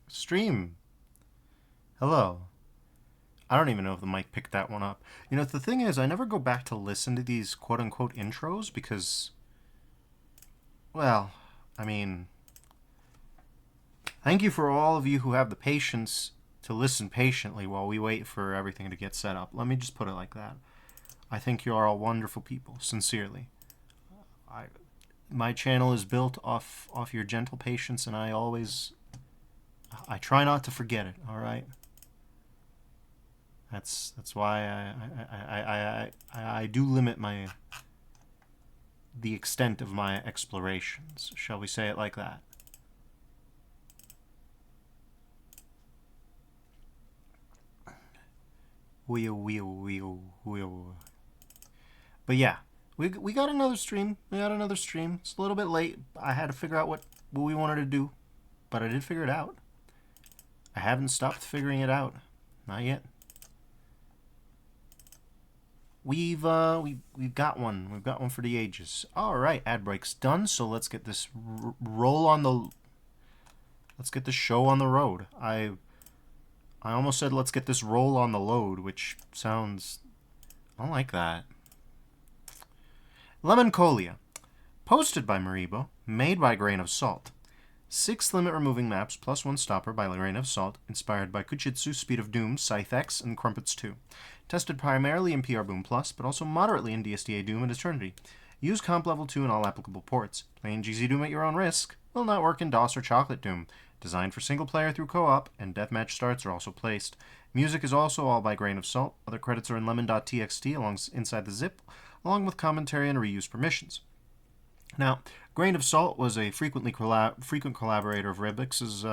Stream. Hello. I don't even know if the mic picked that one up. You know, the thing is, I never go back to listen to these quote-unquote intros because, well, I mean, thank you for all of you who have the patience to listen patiently while we wait for everything to get set up. Let me just put it like that. I think you are all wonderful people, sincerely. My channel is built off your gentle patience, and I try not to forget it. All right. That's why I do limit the extent of my explorations. Shall we say it like that? Wheel. But yeah, we got another stream. It's a little bit late. I had to figure out what we wanted to do, but I did figure it out. I haven't stopped figuring it out. Not yet. We've got one. We've got one for the ages. All right, ad break's done. So let's get this let's get the show on the road. I almost said let's get this roll on the load, which sounds, I don't like that. Lemoncholia, posted by Maribo, made by Grain of Salt. 6 limit removing maps plus 1 stopper by Grain of Salt, inspired by Kuchitsu, Speed of Doom, Scythe X, and Crumpets 2. Tested primarily in PR Boom Plus, but also moderately in DSDA Doom and Eternity. Use Comp Level 2 in all applicable ports. Playing GZ Doom at your own risk. Will not work in DOS or Chocolate Doom. Designed for single player through co-op, and deathmatch starts are also placed. Music is also all by Grain of Salt. Other credits are in lemon.txt inside the zip, along with commentary and reuse permissions. Now, Grain of Salt was a frequent collaborator of Ribix's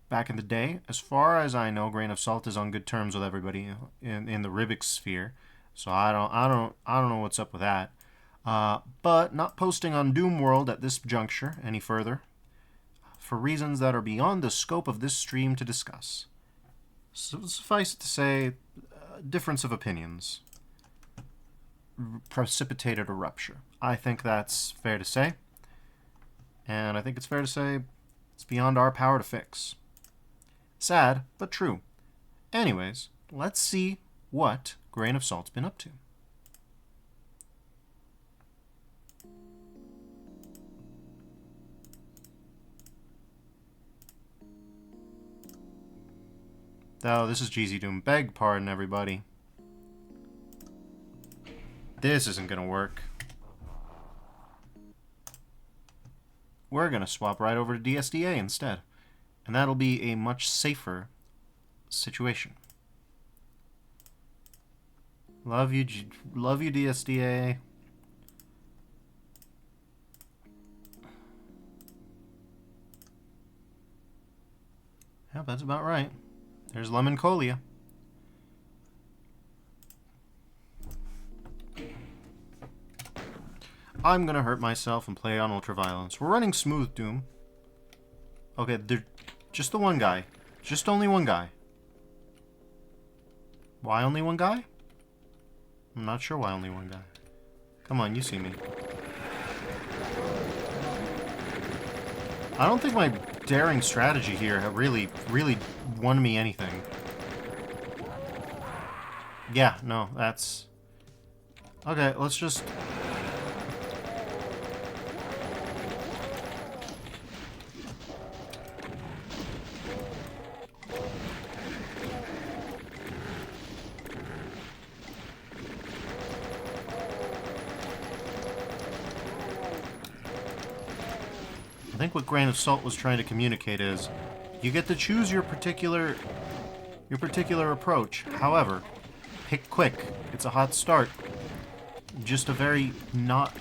back in the day. As far as I know, Grain of Salt is on good terms with everybody in the Ribix sphere. So I don't know what's up with that. But not posting on Doomworld at this juncture any further, for reasons that are beyond the scope of this stream to discuss. So suffice it to say, difference of opinions precipitated a rupture. I think that's fair to say. And I think it's fair to say it's beyond our power to fix. Sad, but true. Anyways, let's see what Grain of Salt's been up to. Oh, this is GZ Doom. Beg pardon, everybody. This isn't gonna work. We're gonna swap right over to DSDA instead. And that'll be a much safer situation. Love you, DSDA. Yeah, that's about right. There's Lemoncholia. I'm gonna hurt myself and play on ultraviolence. We're running smooth, Doom. Okay, just the one guy. Just only one guy. Why only one guy? I'm not sure why only one guy. Come on, you see me. I don't think my daring strategy here have really won me anything. Yeah, no, that's... Okay, let's just... I think what Grain of Salt was trying to communicate is, you get to choose your particular approach. However, pick quick. It's a hot start. Just a very not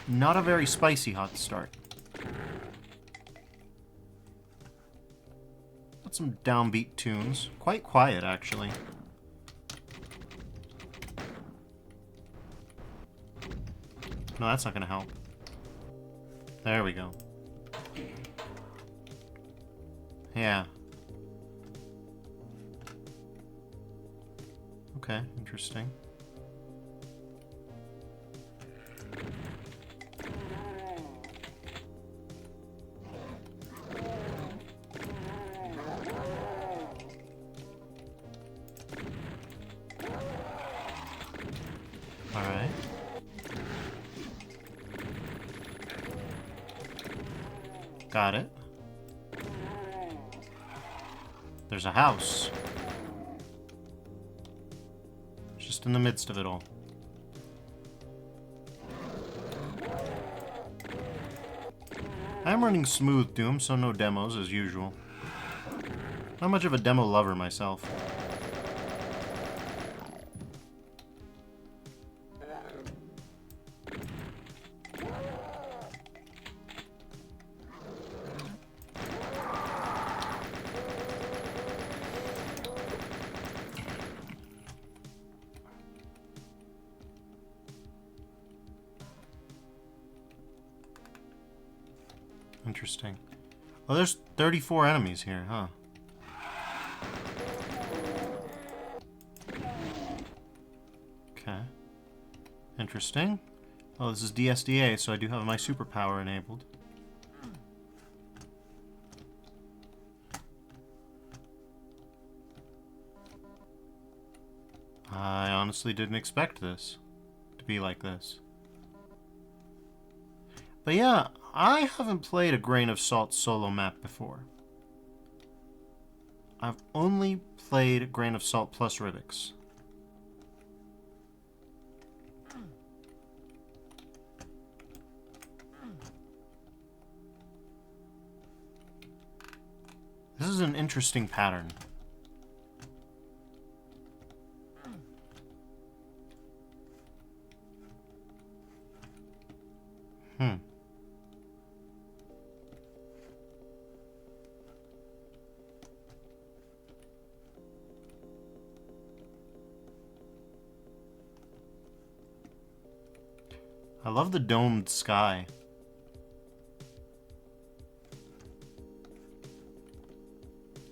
a very spicy hot start. Got some downbeat tunes. Quite quiet, actually. No, that's not gonna help. There we go. Yeah. Okay, interesting. Alright. Got it. There's a house. Just in the midst of it all. I'm running smooth Doom, so no demos as usual. Not much of a demo lover myself. Interesting. Oh, there's 34 enemies here, huh? Okay. Interesting. Oh, this is DSDA, so I do have my superpower enabled. I honestly didn't expect this to be like this. But yeah, I haven't played a Grain of Salt solo map before. I've only played Grain of Salt plus Rivix. This is an interesting pattern. I love the domed sky.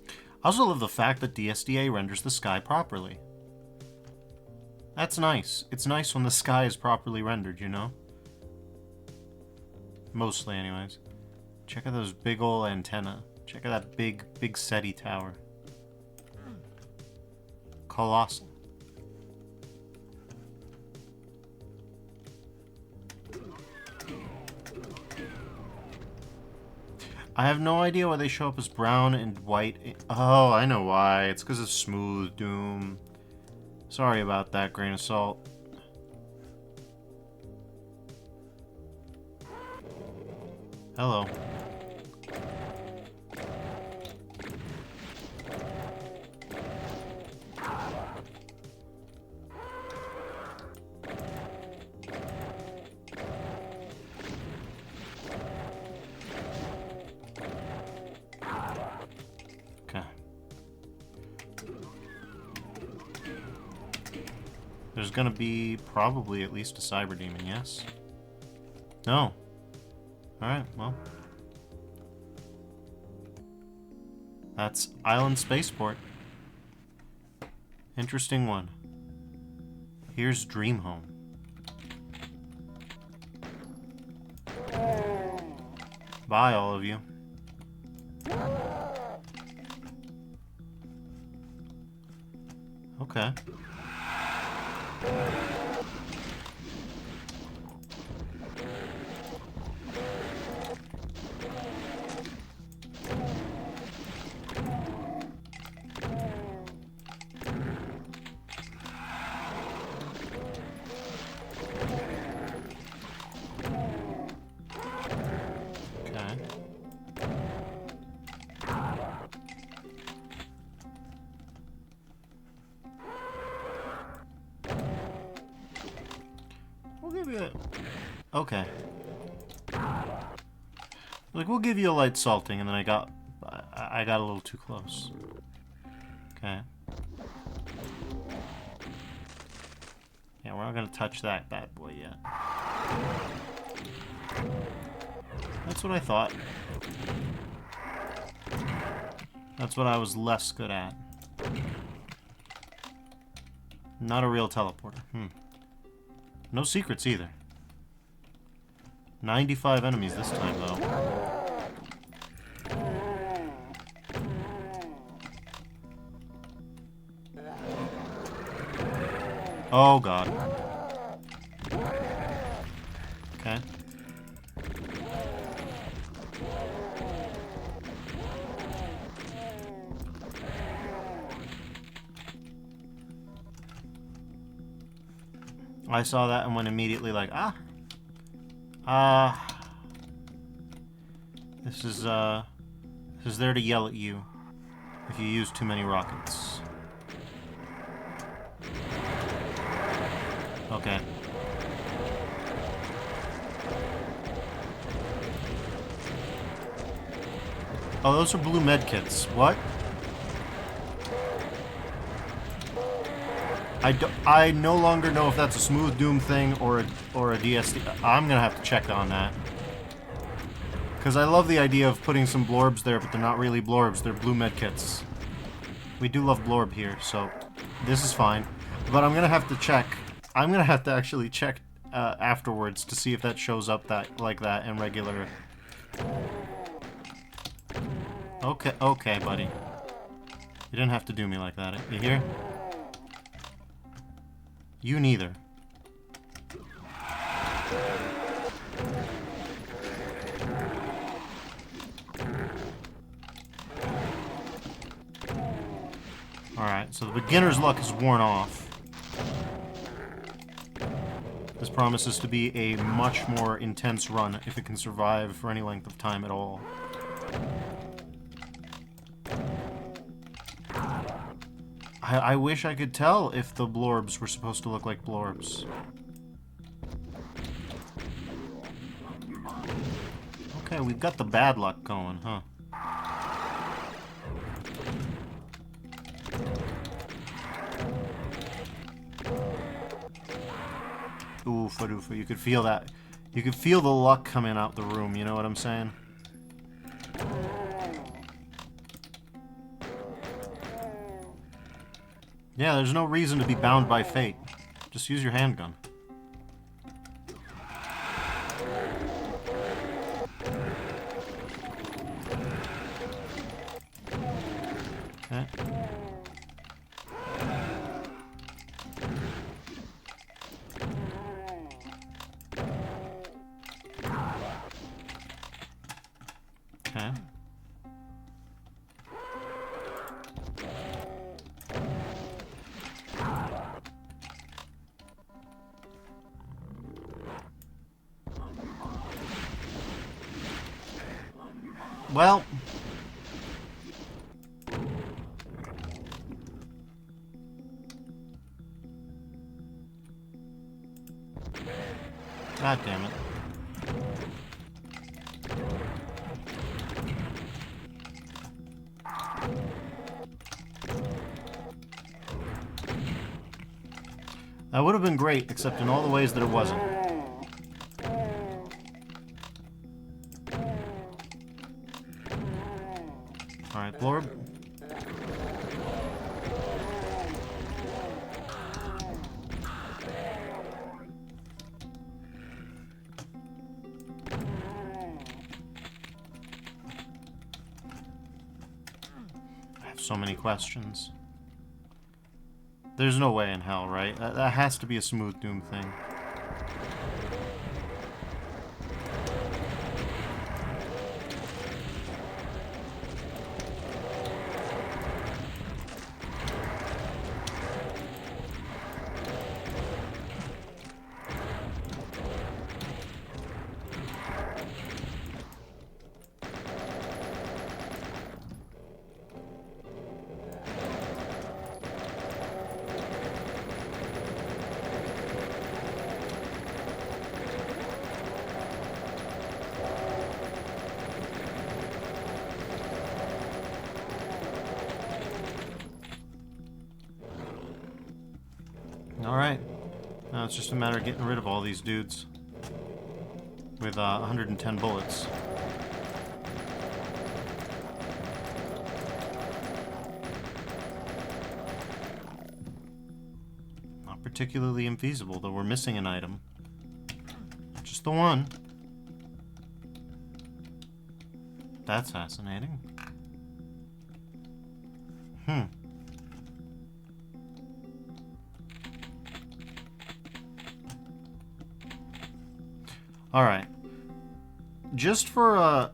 I also love the fact that DSDA renders the sky properly. That's nice. It's nice when the sky is properly rendered, you know? Mostly, anyways. Check out those big ol' antenna. Check out that big SETI tower. Colossal. I have no idea why they show up as brown and white. Oh, I know why. It's because of smooth Doom. Sorry about that, Grain of Salt. Hello. There's gonna be probably at least a cyber demon, yes? No. Alright, well. That's Island Spaceport. Interesting one. Here's Dream Home. Bye, all of you. Okay. Okay. Like, we'll give you a light salting, and then I got a little too close. Okay. Yeah, we're not gonna touch that bad boy yet. That's what I thought. That's what I was less good at. Not a real teleporter. No secrets either. 95 enemies this time, though. Oh, God. Okay. I saw that and went immediately like, this is there to yell at you if you use too many rockets. Okay. Oh, those are blue medkits. What? I no longer know if that's a smooth Doom thing or a DSD. I'm gonna have to check on that. Because I love the idea of putting some blorbs there, but they're not really blorbs. They're blue medkits. We do love blorb here, so this is fine. But I'm gonna have to check. I'm gonna have to actually check afterwards to see if that shows up like that in regular. Okay, okay, buddy. You didn't have to do me like that. You hear? You neither. Alright, so the beginner's luck is worn off. This promises to be a much more intense run if it can survive for any length of time at all. I wish I could tell if the blorbs were supposed to look like blorbs. Okay, we've got the bad luck going, huh? Oofa doofa, you could feel that. You could feel the luck coming out the room, you know what I'm saying? Yeah, there's no reason to be bound by fate. Just use your handgun. Okay. Okay. Well, God damn it. That would have been great, except in all the ways that it wasn't. Alright, blorb. I have so many questions. There's no way in hell, right? That has to be a smooth Doom thing. Alright. Now it's just a matter of getting rid of all these dudes. With 110 bullets. Not particularly infeasible, though we're missing an item. Just the one. That's fascinating. Alright. Just for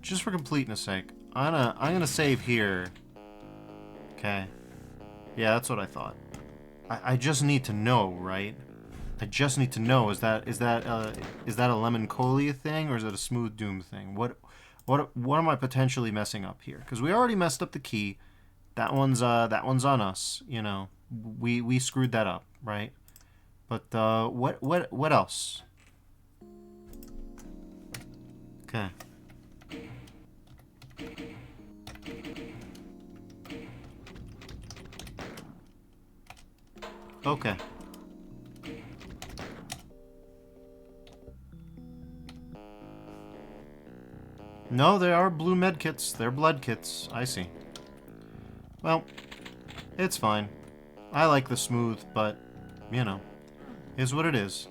completeness sake, I'm gonna save here. Okay. Yeah, that's what I thought. I just need to know, right? I just need to know, is that a Lemoncholia thing, or is it a Smooth Doom thing? What am I potentially messing up here? Because we already messed up the key. That one's on us, you know. We screwed that up, right? But what else? Okay. Okay. No, they are blue med kits. They're blood kits. I see. Well, it's fine. I like the smooth, but, you know, is what it is.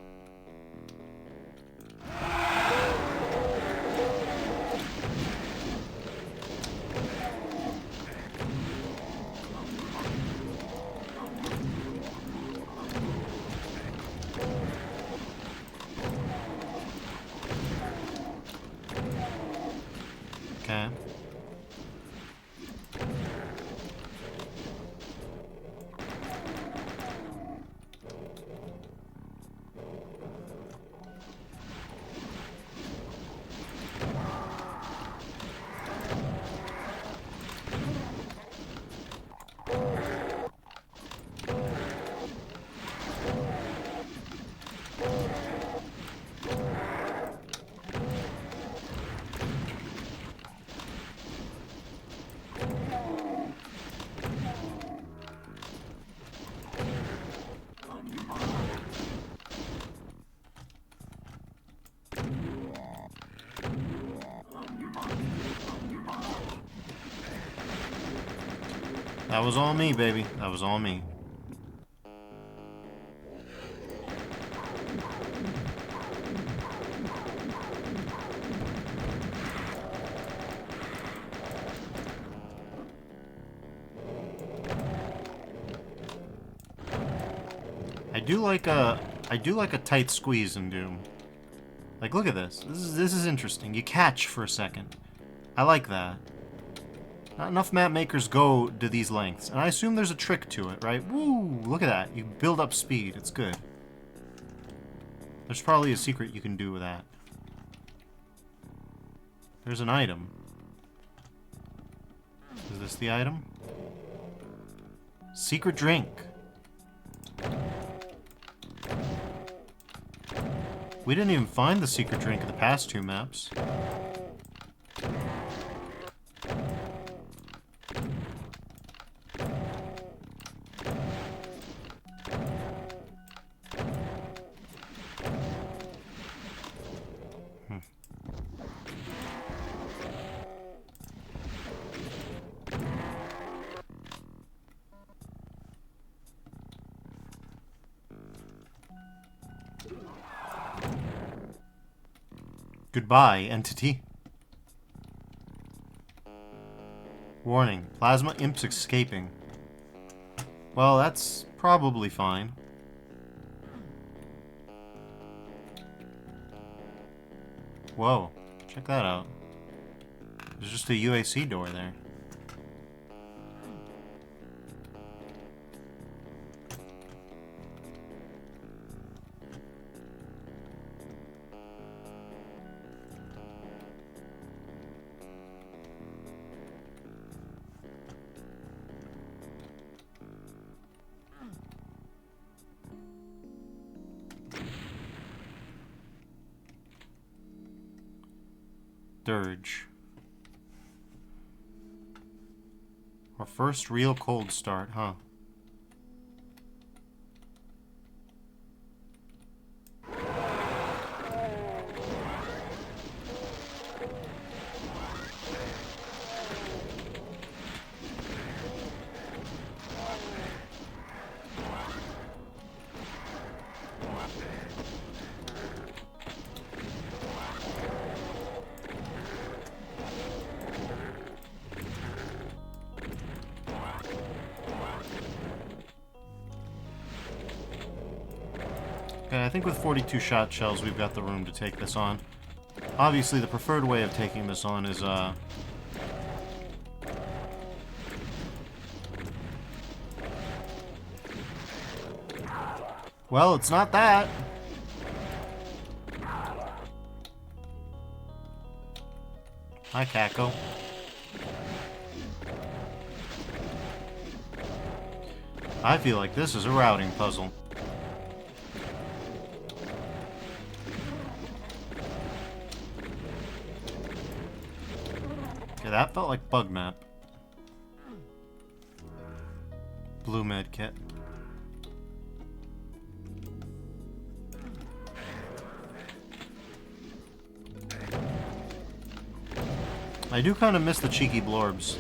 Okay. That was all me, baby. That was all me. I do like a tight squeeze in Doom. Like, look at this. This is interesting. You catch for a second. I like that. Not enough map makers go to these lengths, and I assume there's a trick to it, right? Woo! Look at that. You build up speed. It's good. There's probably a secret you can do with that. There's an item. Is this the item? Secret drink. We didn't even find the secret drink in the past two maps. Goodbye, entity. Warning, plasma imps escaping. Well, that's probably fine. Whoa, check that out. There's just a UAC door there. Dirge. Our first real cold start, huh? Okay, I think with 42 shot shells, we've got the room to take this on. Obviously, the preferred way of taking this on is, well, it's not that. Hi, Kako. I feel like this is a routing puzzle. Okay, that felt like bug map. Blue med kit. I do kind of miss the cheeky blorbs.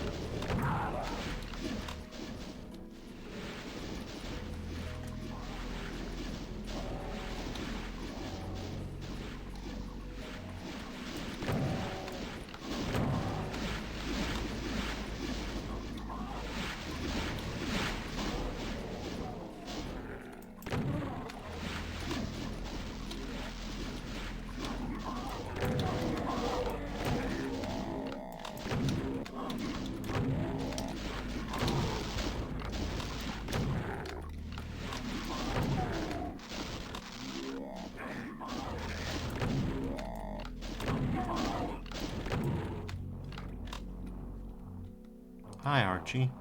Hi, Archie.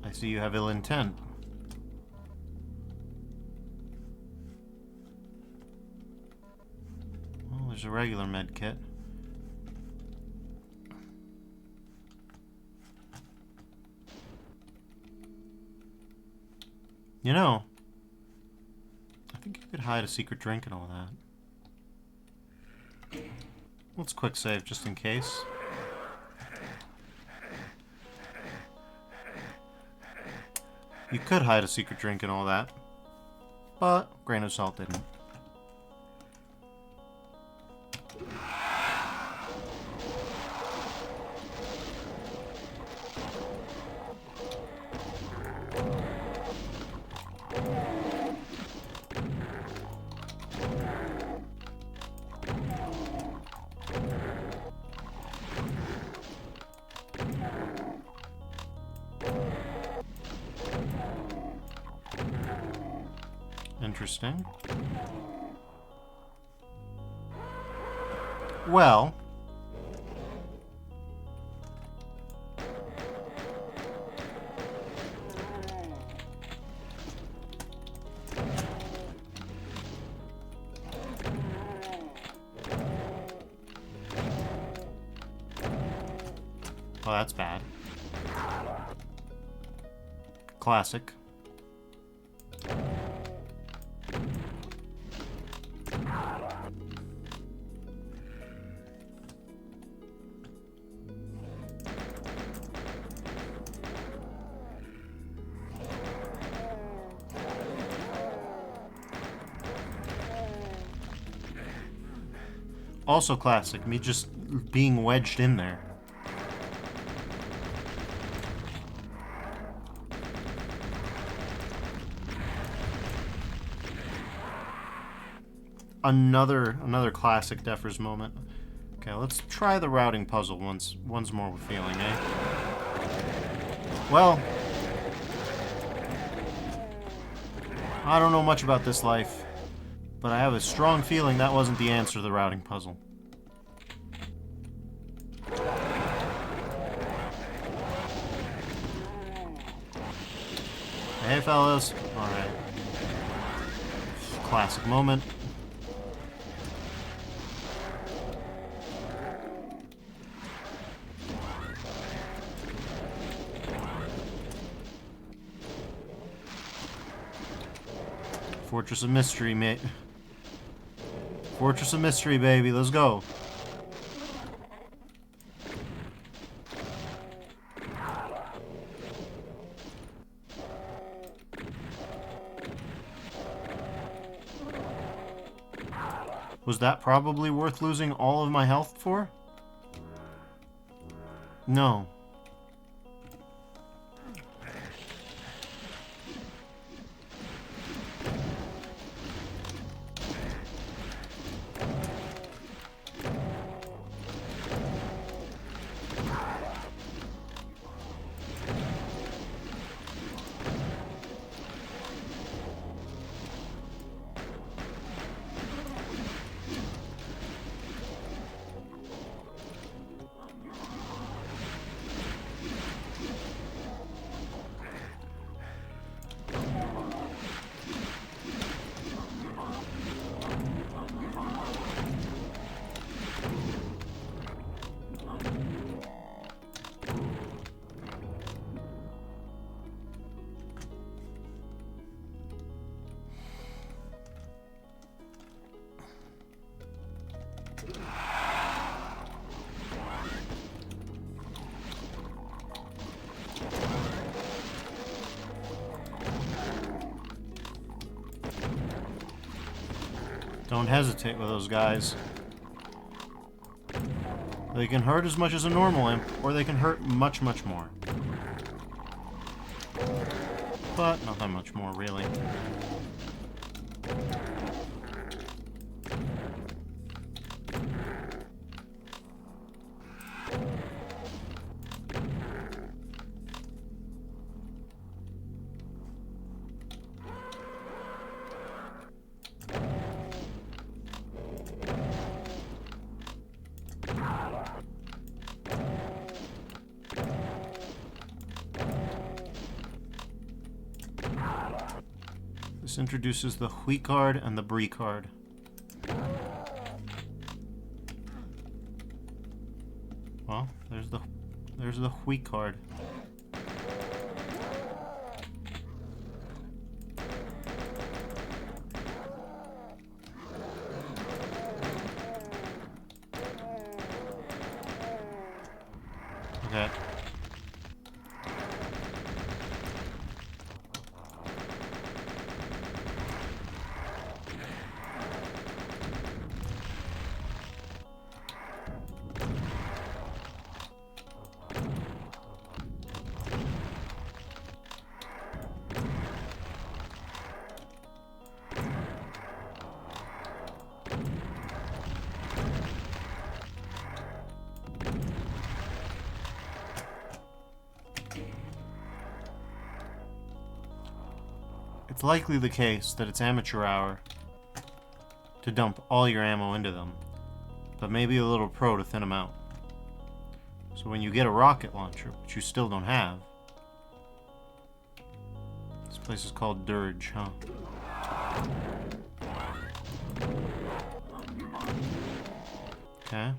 I see you have ill intent. Well, there's a regular med kit. You know, I think you could hide a secret drink and all that. Let's quick save just in case. You could hide a secret drink and all that, but grain of salt didn't. Interesting. Well, oh, that's bad. Classic. Also classic, me just being wedged in there. Another classic Defers moment. Okay, let's try the routing puzzle once more with feeling, eh? Well, I don't know much about this life, but I have a strong feeling that wasn't the answer to the routing puzzle. Hey, fellas. Alright. Classic moment. Fortress of Mystery, mate. Fortress of Mystery, baby. Let's go. Was that probably worth losing all of my health for? No. Don't hesitate with those guys. They can hurt as much as a normal imp, or they can hurt much, much more. But not that much more, really. This introduces the Hui card and the Bree card. Well, there's the Hui card. Okay. It's likely the case that it's amateur hour to dump all your ammo into them, but maybe a little pro to thin them out. So when you get a rocket launcher, which you still don't have, this place is called Dirge, huh? Okay.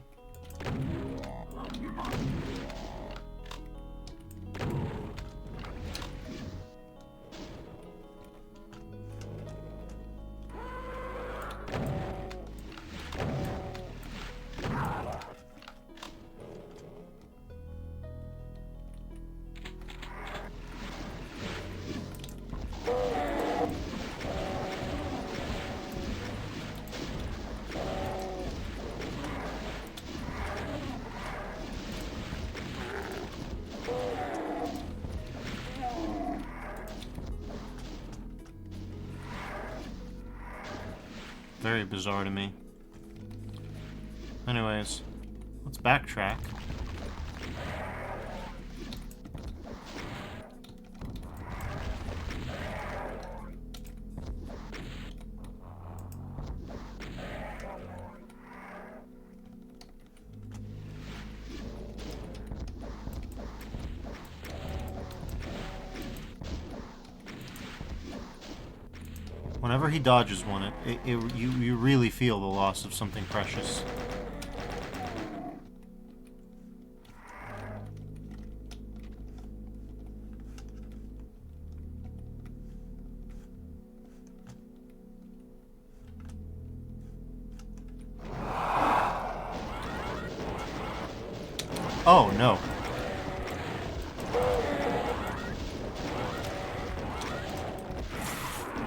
Very bizarre to me. Anyways, let's backtrack. Whenever he dodges one, you really feel the loss of something precious. Oh, no.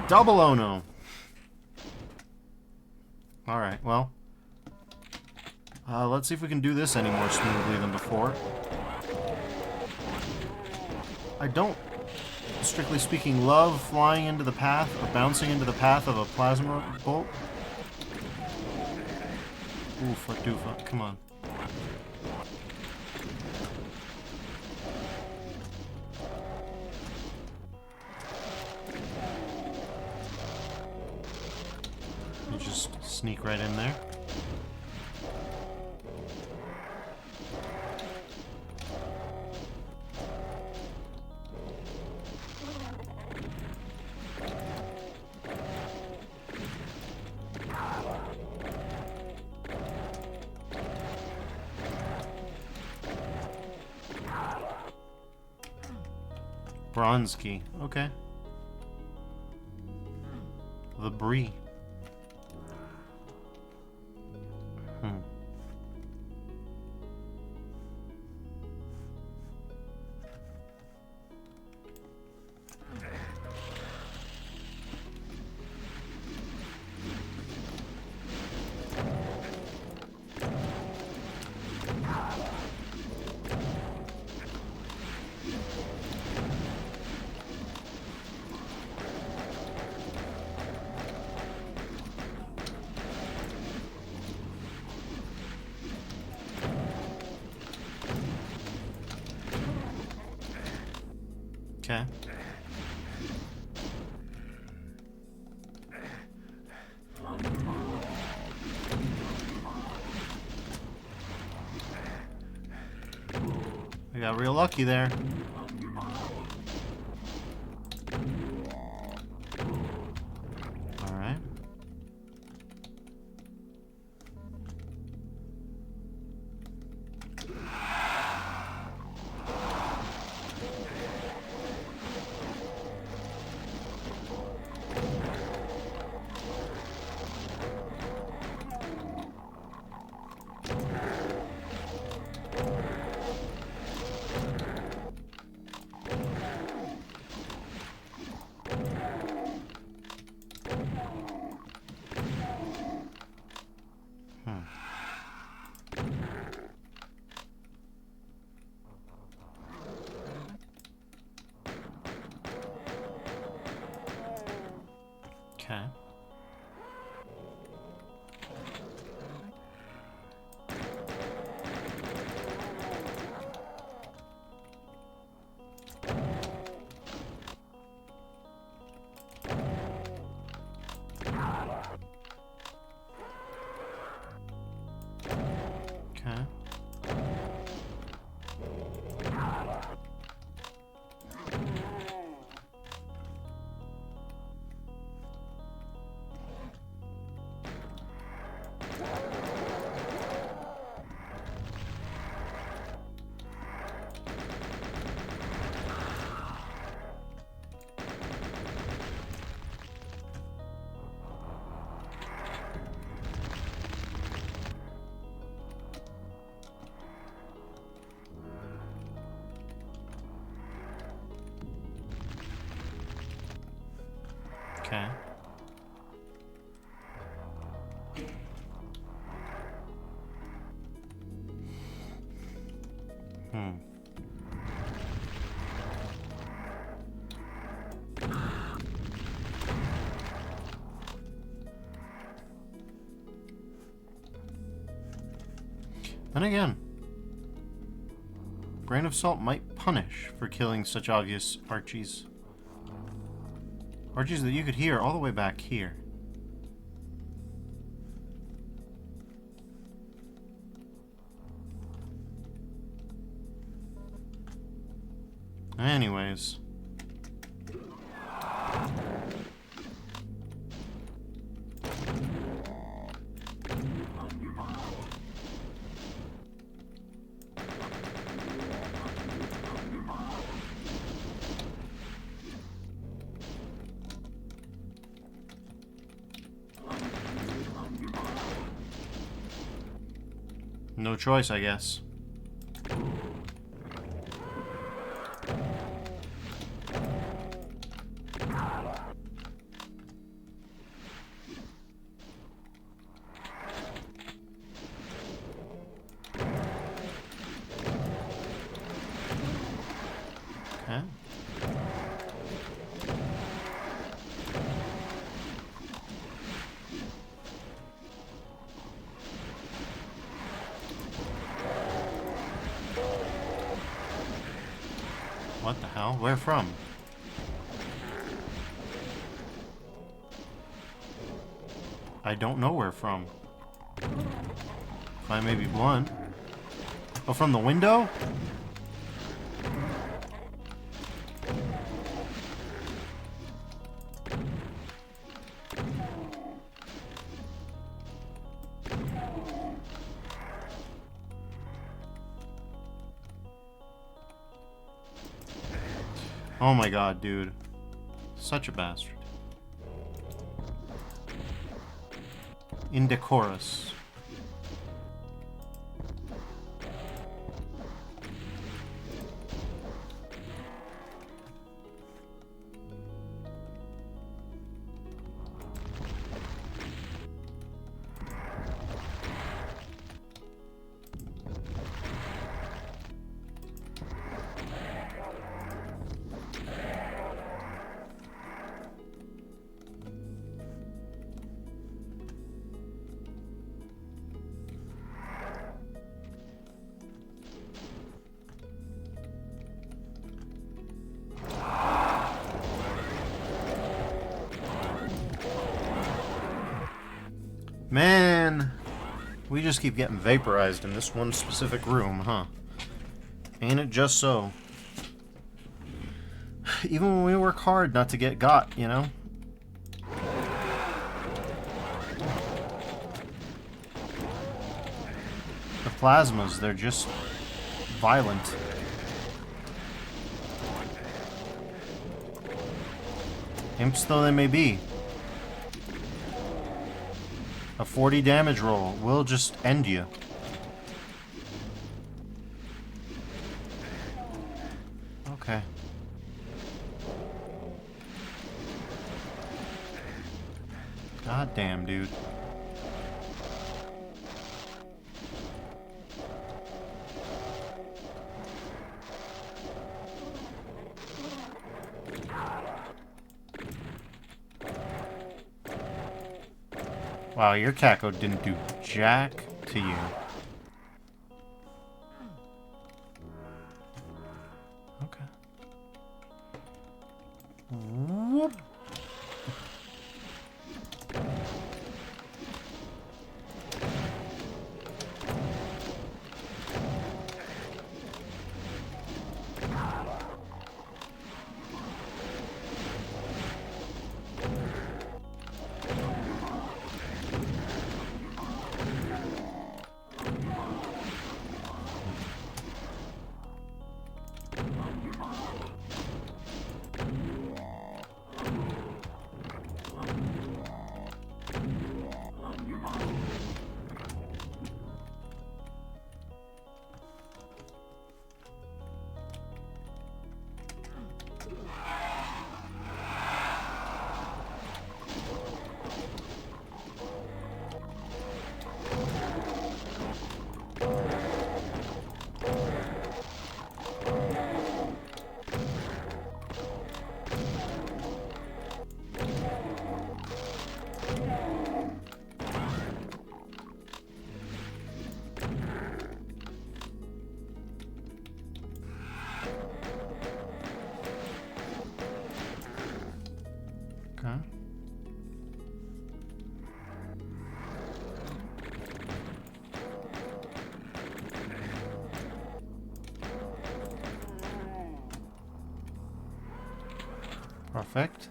Double oh no. Alright, well. Let's see if we can do this any more smoothly than before. I don't, strictly speaking, love flying into the path or bouncing into the path of a plasma bolt. Oofa doofa, come on. You just sneak right in there. Bronze key, okay. The Bree. Okay. We got real lucky there. Alright. Okay. Okay. Okay. Then again, grain of salt might punish for killing such obvious Archies. Archies that you could hear all the way back here. Anyways. No choice, I guess. Okay. What the hell? Where from? I don't know where from. If I may be blunt. Oh, from the window? Oh my god, dude. Such a bastard. Indecorous. Man, we just keep getting vaporized in this one specific room, huh? Ain't it just so? Even when we work hard not to get got, you know? The plasmas, they're just violent. Imps though they may be. A 40 damage roll will just end you. Okay. God damn, dude. Wow, your Kako didn't do jack to you. Okay. Whoop. Okay. Perfect.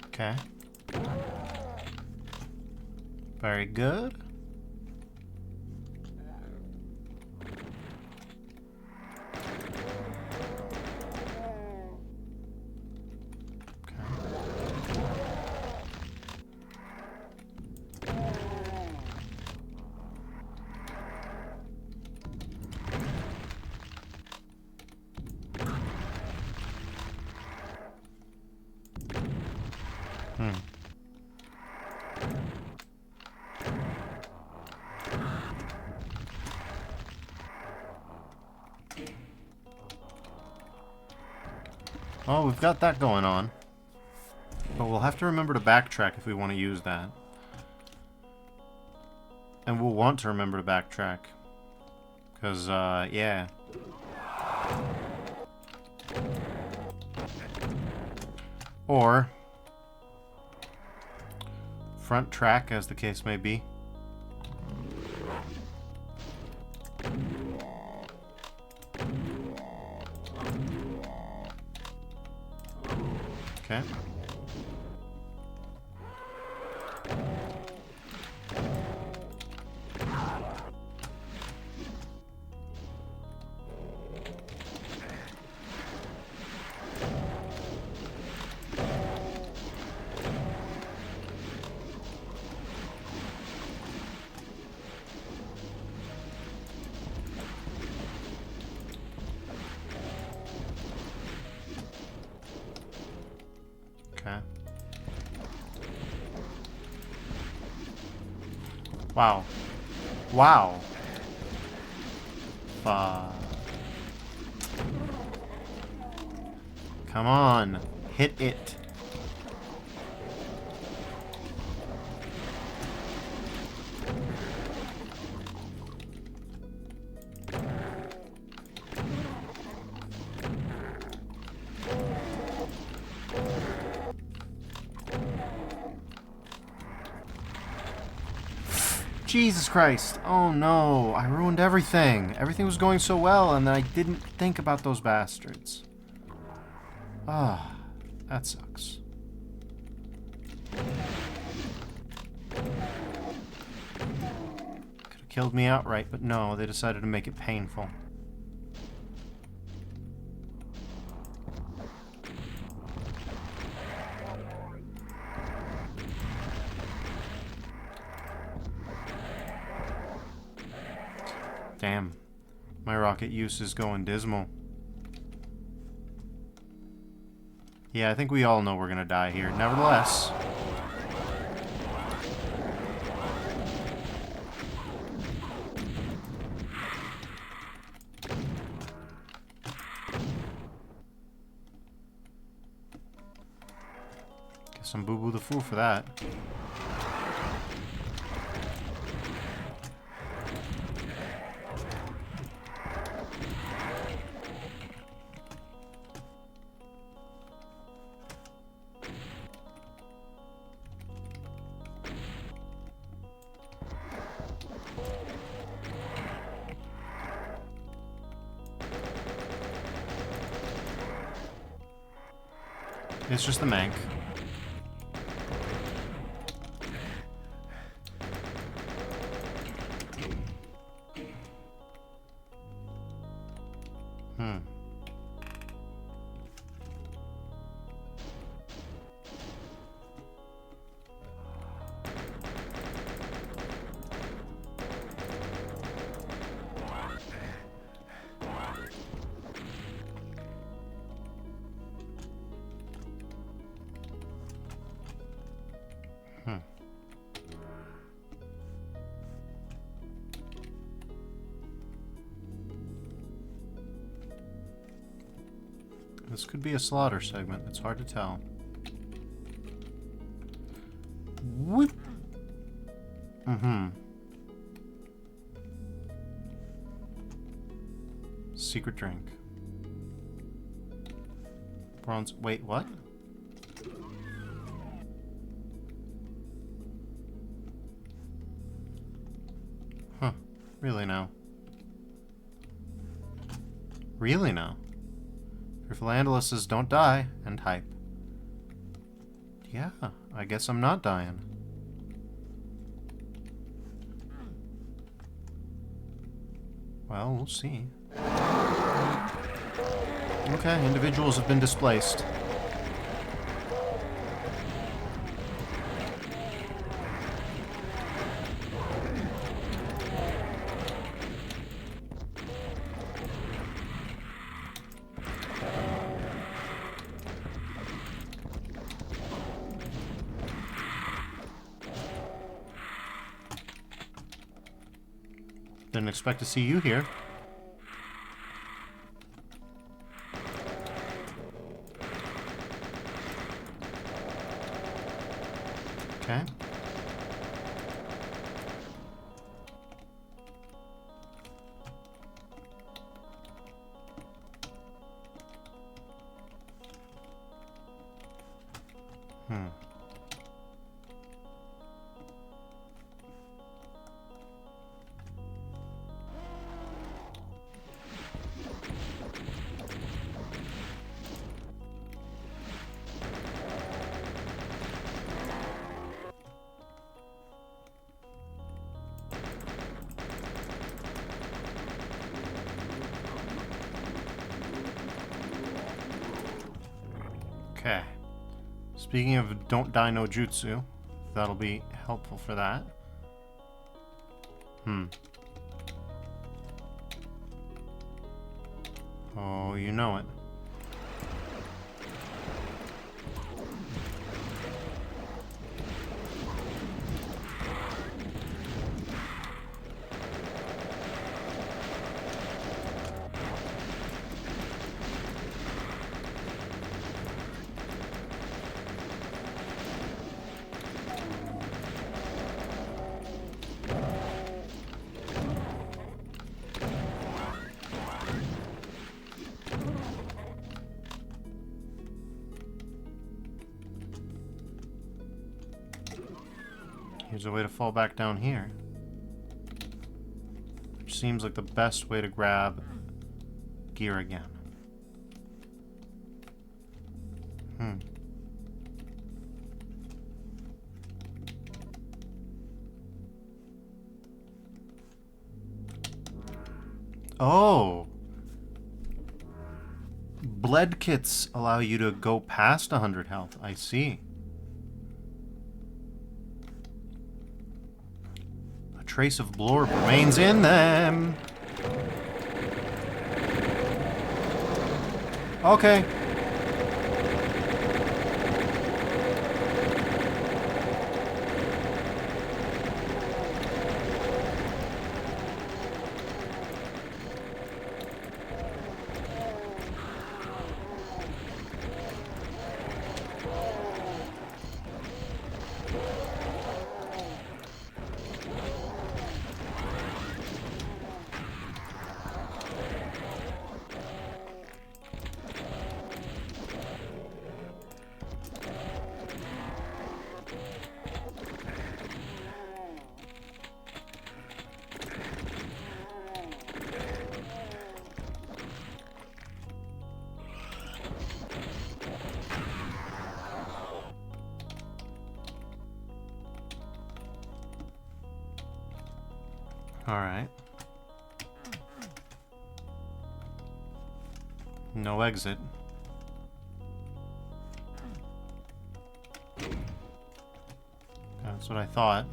Okay. Very good. Oh, we've got that going on. But we'll have to remember to backtrack if we want to use that. And we'll want to remember to backtrack. Because, yeah. Or front track, as the case may be. Okay. Okay. Wow. Wow. Come on. Hit it. Jesus Christ. Oh no, I ruined everything. Everything was going so well, and then I didn't think about those bastards. Ah, that sucks. Could have killed me outright, but no, they decided to make it painful. Damn, my rocket use is going dismal. Yeah, I think we all know we're gonna die here. Nevertheless... guess I'm Boo-Boo the Fool for that. It's just the Mank. This could be a slaughter segment. It's hard to tell. Whoop. Secret drink. Bronze. Wait, what? Huh. Really now? Really now? For Philandeluses don't die, and hype. Yeah, I guess I'm not dying. Well, we'll see. Okay, individuals have been displaced. Didn't expect to see you here. Okay. Okay. Speaking of don't die no jutsu, that'll be helpful for that. Oh, you know it. Here's a way to fall back down here. seems like the best way to grab gear again. Oh! Bled kits allow you to go past 100 health. I see. A trace of blorb remains in them. Okay. Alright. No exit. That's what I thought.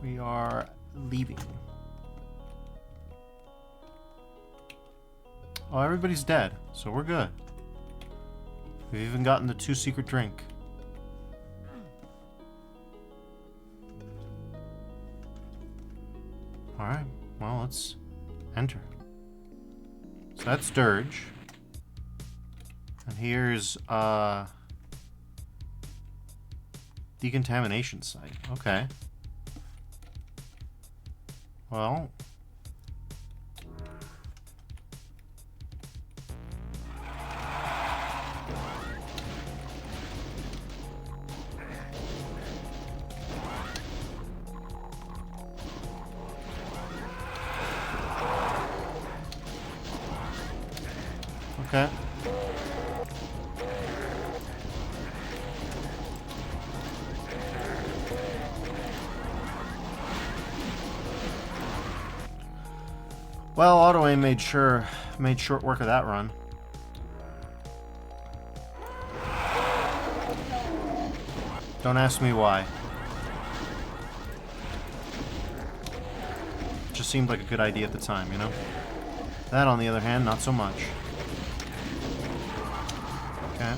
We are leaving. Oh, everybody's dead, so we're good. We've even gotten the 2 secret drink. Alright, well, let's enter. So that's Dirge. And here's, decontamination site. Okay. Well. Okay. Well, auto-aim made short work of that run. Don't ask me why. Just seemed like a good idea at the time, you know? That, on the other hand, not so much. Okay.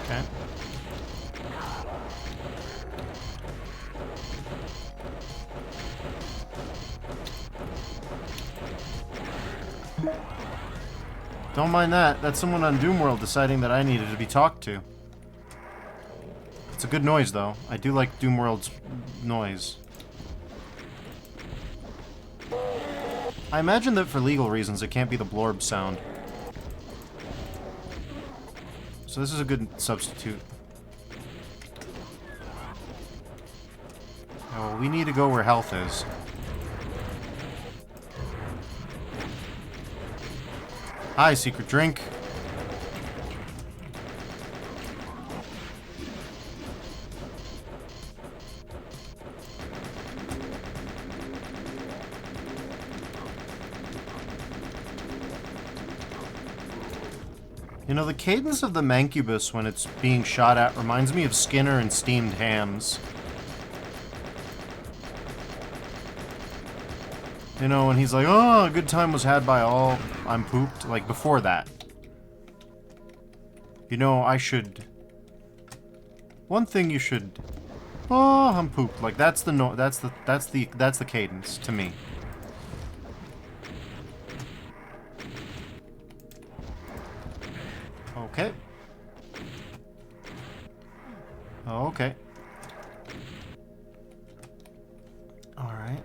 Okay. Don't mind that. That's someone on Doomworld deciding that I needed to be talked to. It's a good noise, though. I do like Doomworld's noise. I imagine that for legal reasons it can't be the blorb sound. So this is a good substitute. Oh, we need to go where health is. Hi, secret drink. You know, the cadence of the Mancubus when it's being shot at reminds me of Skinner and steamed hams. You know, when he's like, oh, a good time was had by all, I'm pooped. Like, before that. You know, I should... One thing you should... Oh, I'm pooped. Like, that's the no... That's the cadence to me. Okay. Okay. Alright.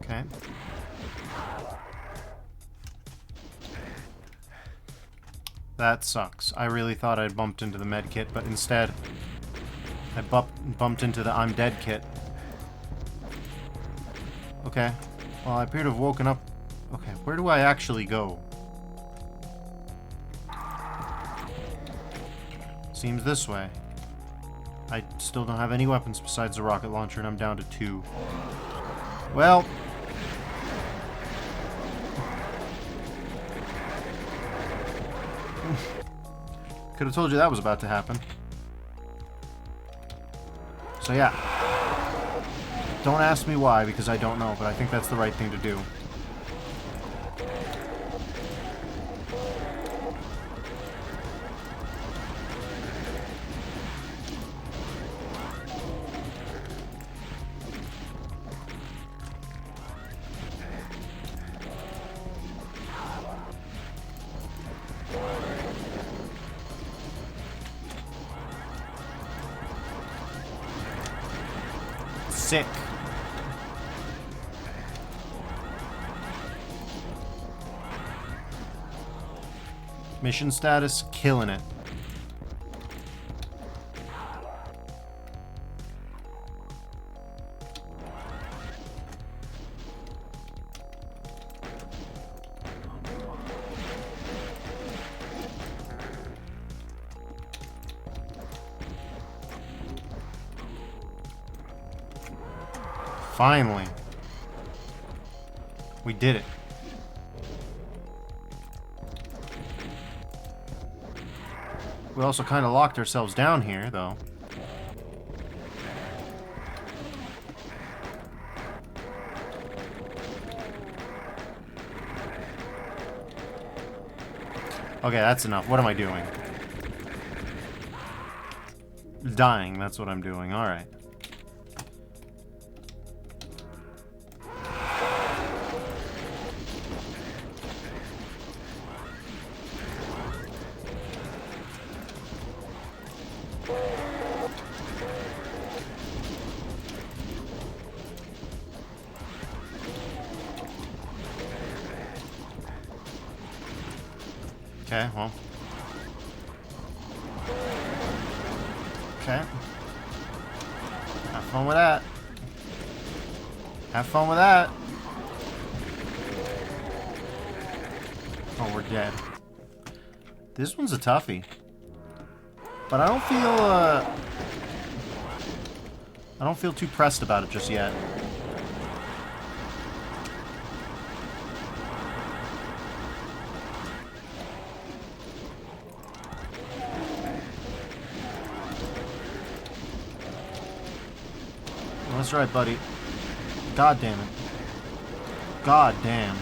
Okay. That sucks. I really thought I'd bumped into the med kit, but instead I bumped into the I'm dead kit. Okay. Well, I appear to have woken up. Okay, where do I actually go? Seems this way. I still don't have any weapons besides the rocket launcher, and I'm down to 2. Well... Could have told you that was about to happen. So yeah. Don't ask me why, because I don't know, but I think that's the right thing to do. Sick. Mission status, killing it. Finally. We did it. We also kind of locked ourselves down here, though. Okay, that's enough. What am I doing? Dying, that's what I'm doing. Alright. Okay, well. Okay. Have fun with that. Have fun with that. Oh, we're dead. This one's a toughie. But I don't feel too pressed about it just yet. That's right, buddy. God damn it. God damn.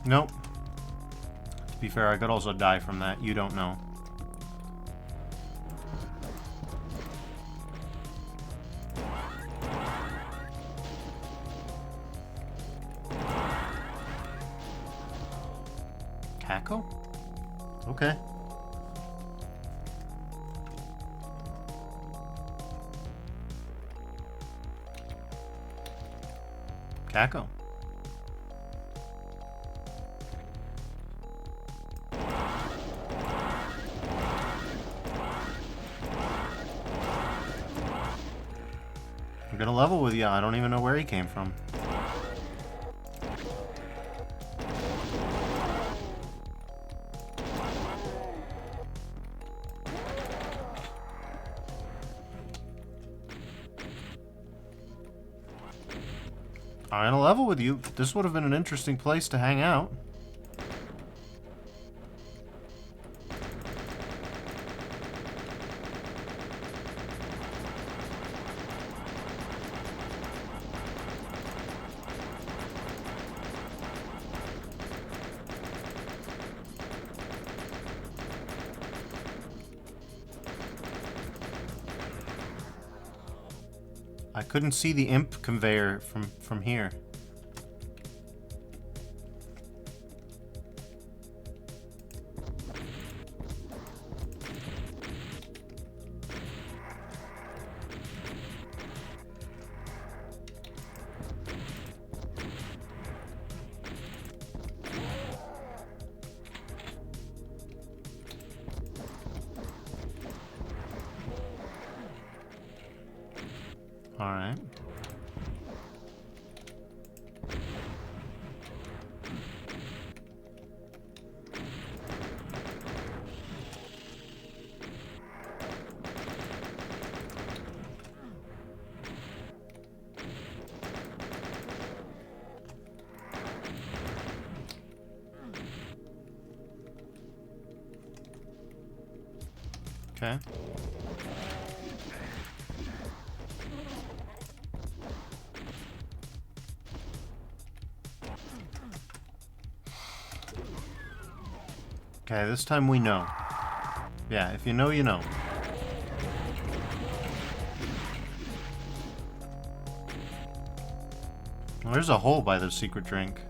Nope. To be fair, I could also die from that. You don't know. Cackle? Okay. Cackle. I'm gonna level with you. I don't even know where he came from. I'm gonna level with you. This would have been an interesting place to hang out. I couldn't see the imp conveyor from here. Alright. Okay. Okay, this time we know. Yeah, if you know, you know. Well, there's a hole by the secret drink.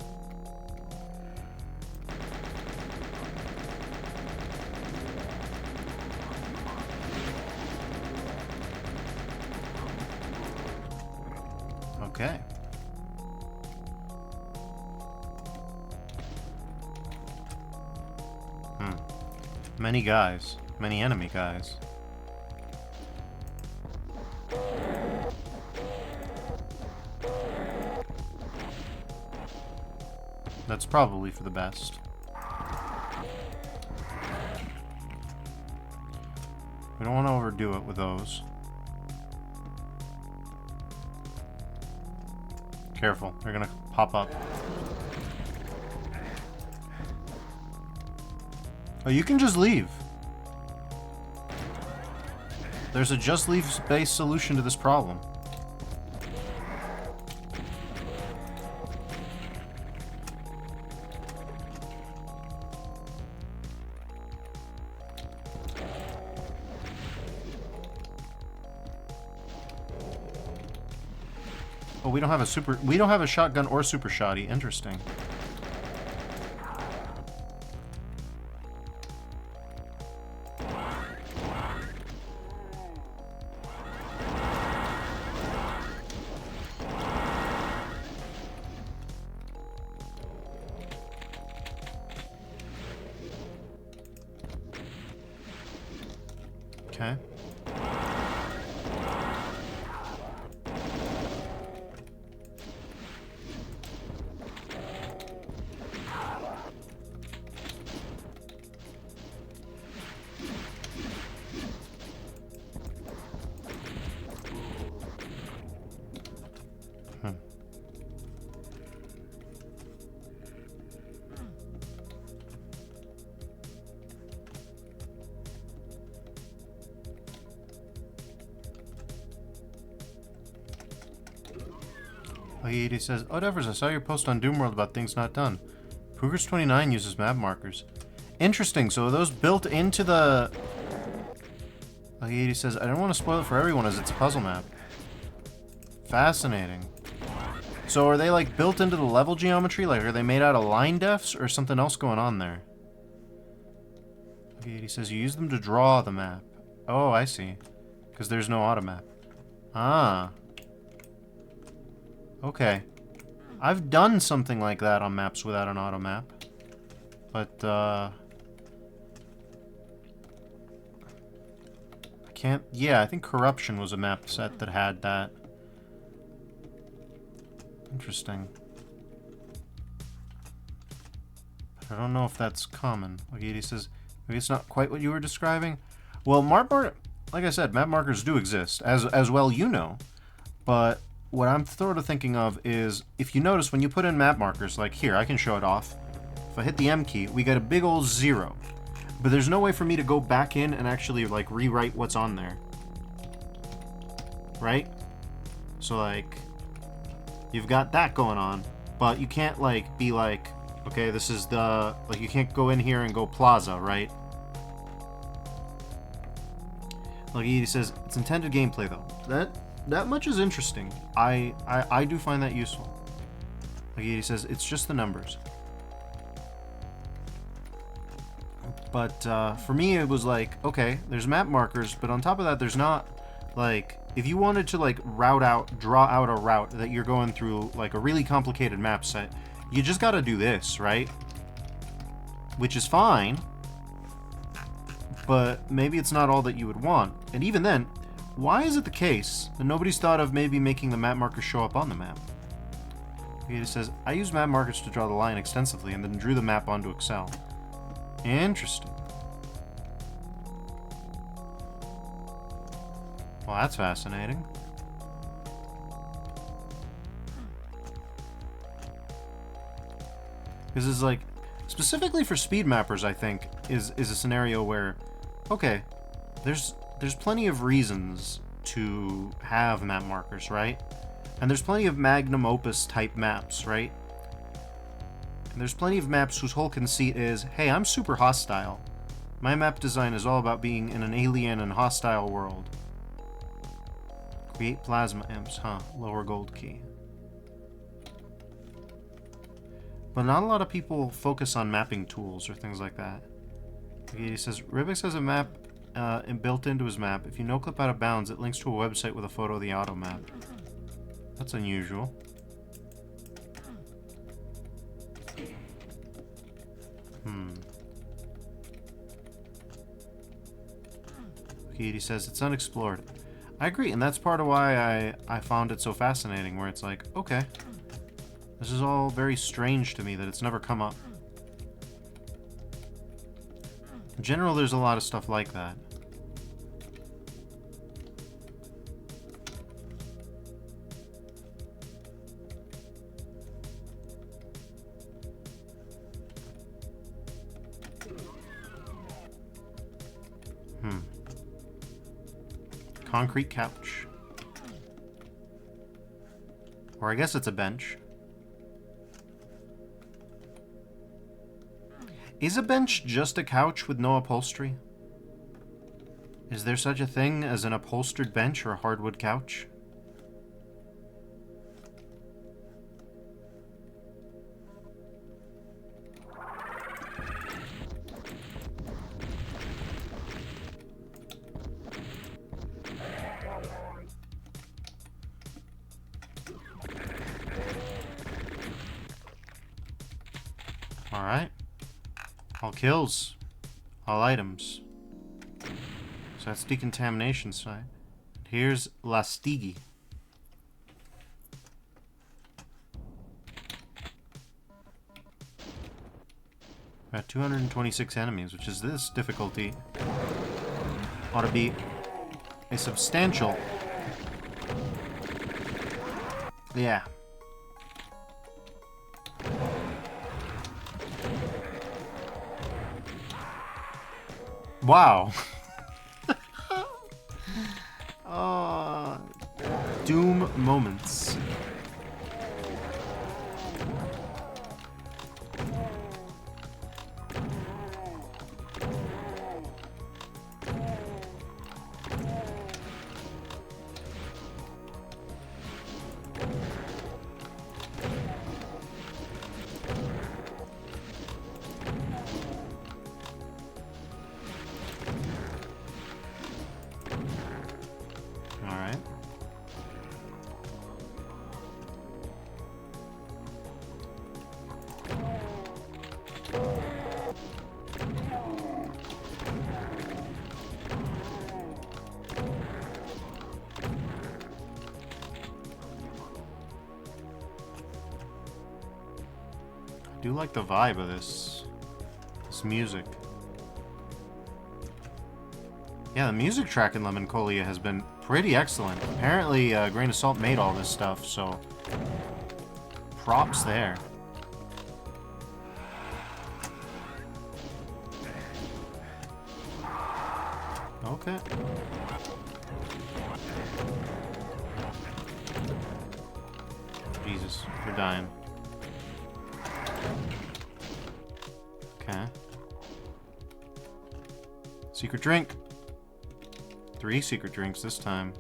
Okay. Many guys. Many enemy guys. That's probably for the best. We don't want to overdo it with those. Careful, they're gonna pop up. Oh, you can just leave. There's a just leave-based solution to this problem. Oh, we don't have a shotgun or super shotty. Interesting. Okay. He says, "Oh, Devers, I saw your post on Doomworld about things not done. Poogers29 uses map markers. Interesting, so are those built into the..." He says, "I don't want to spoil it for everyone as it's a puzzle map." Fascinating. So are they like built into the level geometry? Like, are they made out of line defs or something else going on there? Okay, he says you use them to draw the map. Oh, I see. Because there's no automap. Ah. Okay. I've done something like that on maps without an automap. But, I can't... Yeah, I think Corruption was a map set that had that. Interesting. I don't know if that's common. Like he says, maybe it's not quite what you were describing. Well, like I said, map markers do exist, as well you know. But what I'm sort of thinking of is, if you notice when you put in map markers, like here, I can show it off. If I hit the M key, we get a big old 0. But there's no way for me to go back in and actually, like, rewrite what's on there. Right? So, like, you've got that going on, but you can't, like, be like, okay, this is the... Like, you can't go in here and go plaza, right? Like, he says, it's intended gameplay, though. That much is interesting. I do find that useful. Like, he says, it's just the numbers. But, for me, it was like, okay, there's map markers, but on top of that, there's not, like... If you wanted to, like, draw out a route that you're going through, like, a really complicated map set, you just gotta do this, right? Which is fine, but maybe it's not all that you would want. And even then, why is it the case that nobody's thought of maybe making the map markers show up on the map? It says, I use map markers to draw the line extensively and then drew the map onto Excel. Interesting. Well, that's fascinating. Because it's like, specifically for speed mappers, I think, is a scenario where, okay, there's plenty of reasons to have map markers, right? And there's plenty of magnum opus type maps, right? And there's plenty of maps whose whole conceit is, hey, I'm super hostile. My map design is all about being in an alien and hostile world. Create plasma imps, huh? Lower gold key. But not a lot of people focus on mapping tools or things like that. He says, Ribix has a map built into his map. If you no-clip out of bounds, it links to a website with a photo of the auto map. That's unusual. He says, it's unexplored. I agree, and that's part of why I found it so fascinating, where it's like, okay, this is all very strange to me that it's never come up. In general, there's a lot of stuff like that. Concrete couch. Or I guess it's a bench. Is a bench just a couch with no upholstery? Is there such a thing as an upholstered bench or a hardwood couch? Alright. All kills. All items. So that's decontamination site. Here's Lastigi. Got 226 enemies, which is this difficulty. Ought to be a substantial... Yeah. Wow. Doom moments. I do like the vibe of this music. Yeah, the music track in Lemoncholia has been pretty excellent. Apparently, Grain of Salt made all this stuff, so props there. Okay. Jesus, we're dying. Okay. Secret drink. 3 secret drinks this time.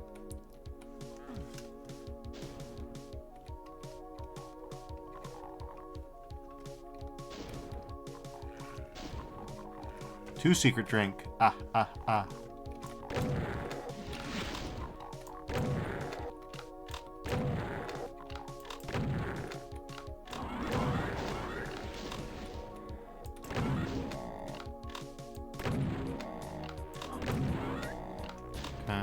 Two secret drink. Ah, ah, ah. Okay.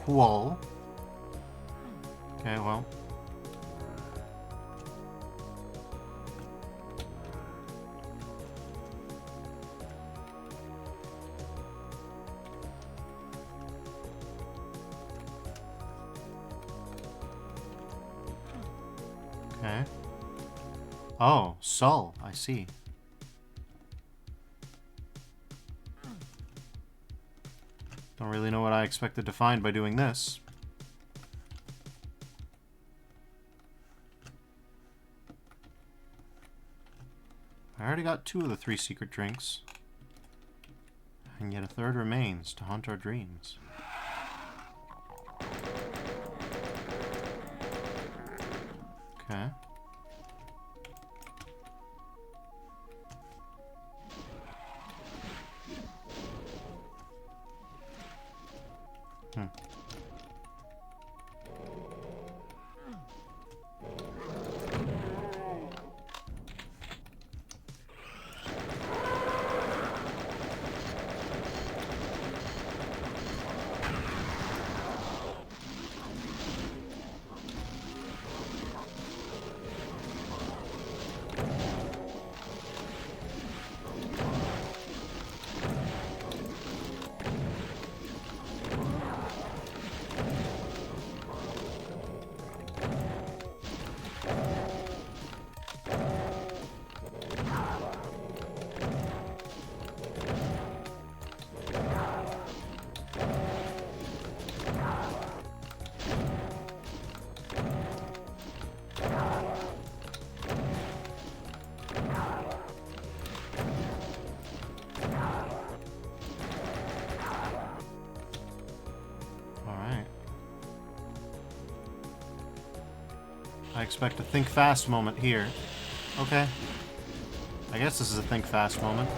Cool. Okay, well. Okay. Oh, Sol, I see. Don't really know what I expected to find by doing this. I already got 2 of the 3 secret drinks. And yet a third remains to haunt our dreams. Okay. I expect a think fast moment here. Okay. I guess this is a think fast moment.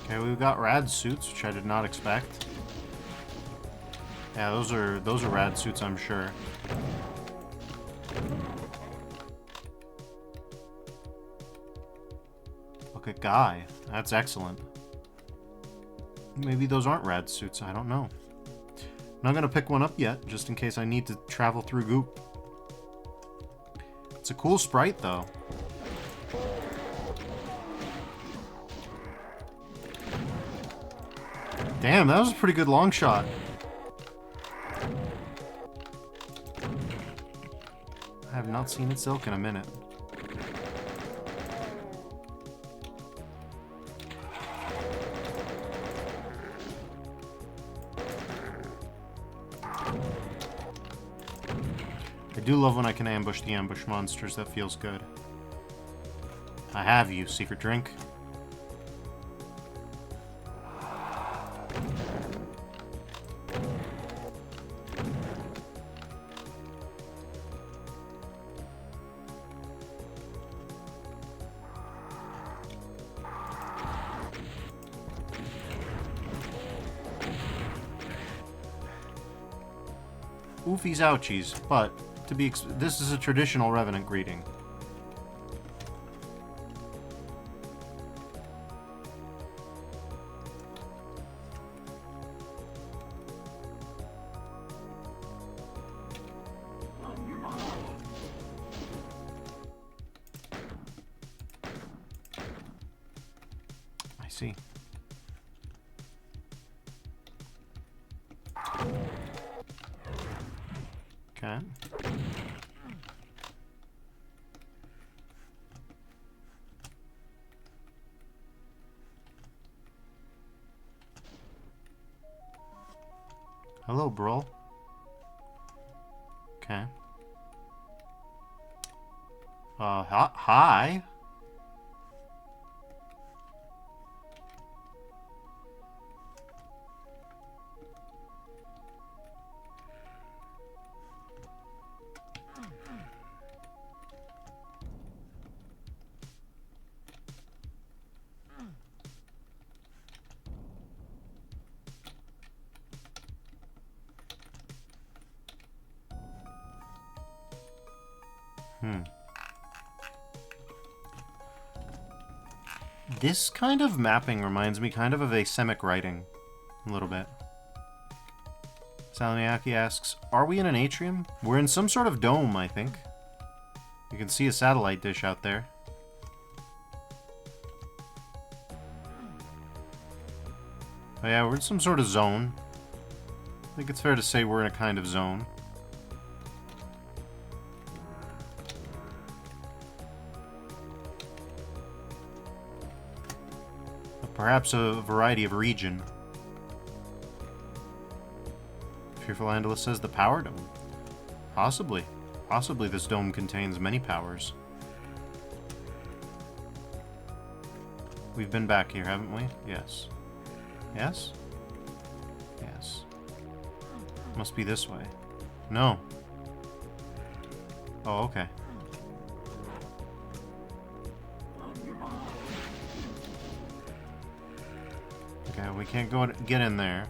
Okay, we've got rad suits, which I did not expect. Yeah, those are rad suits, I'm sure. Look at Guy. That's excellent. Maybe those aren't rad suits, I don't know. I'm not gonna pick one up yet, just in case I need to travel through goop. It's a cool sprite, though. Damn, that was a pretty good long shot. I have not seen its ilk in a minute. I do love when I can ambush the ambush monsters. That feels good. I have you, secret drink. Oofies ouchies, but to be this is a traditional Revenant greeting. I see. Okay. Hello, bro. Okay. Hi. This kind of mapping reminds me kind of asemic writing. A little bit. Salamiaki asks, are we in an atrium? We're in some sort of dome, I think. You can see a satellite dish out there. Oh yeah, we're in some sort of zone. I think it's fair to say we're in a kind of zone. Perhaps a variety of region. Fearful Andalus says the power dome. Possibly. Possibly this dome contains many powers. We've been back here, haven't we? Yes. Yes? Yes. Must be this way. No. Oh, okay. Okay, we can't go get in there.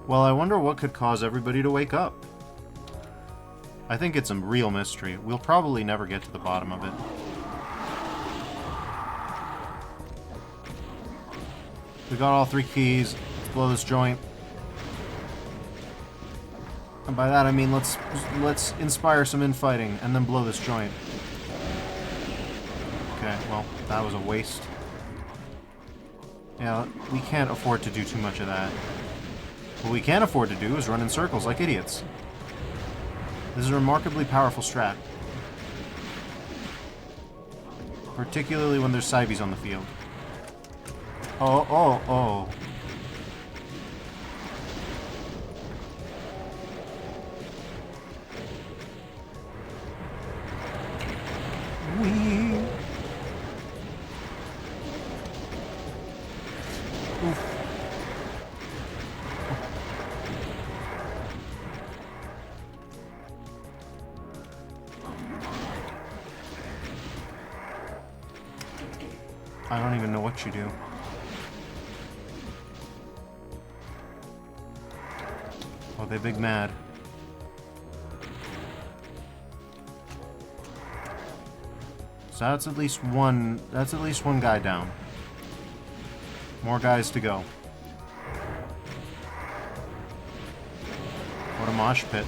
Well, I wonder what could cause everybody to wake up. I think it's a real mystery. We'll probably never get to the bottom of it. We got all 3 keys. Let's blow this joint. And by that I mean let's inspire some infighting and then blow this joint. Okay, well, that was a waste. Yeah, we can't afford to do too much of that. What we can afford to do is run in circles like idiots. This is a remarkably powerful strat. Particularly when there's Cybes on the field. Oh. Wee. Oof. I don't even know what you do. Oh, they big mad. So that's at least one guy down. More guys to go. What a mosh pit.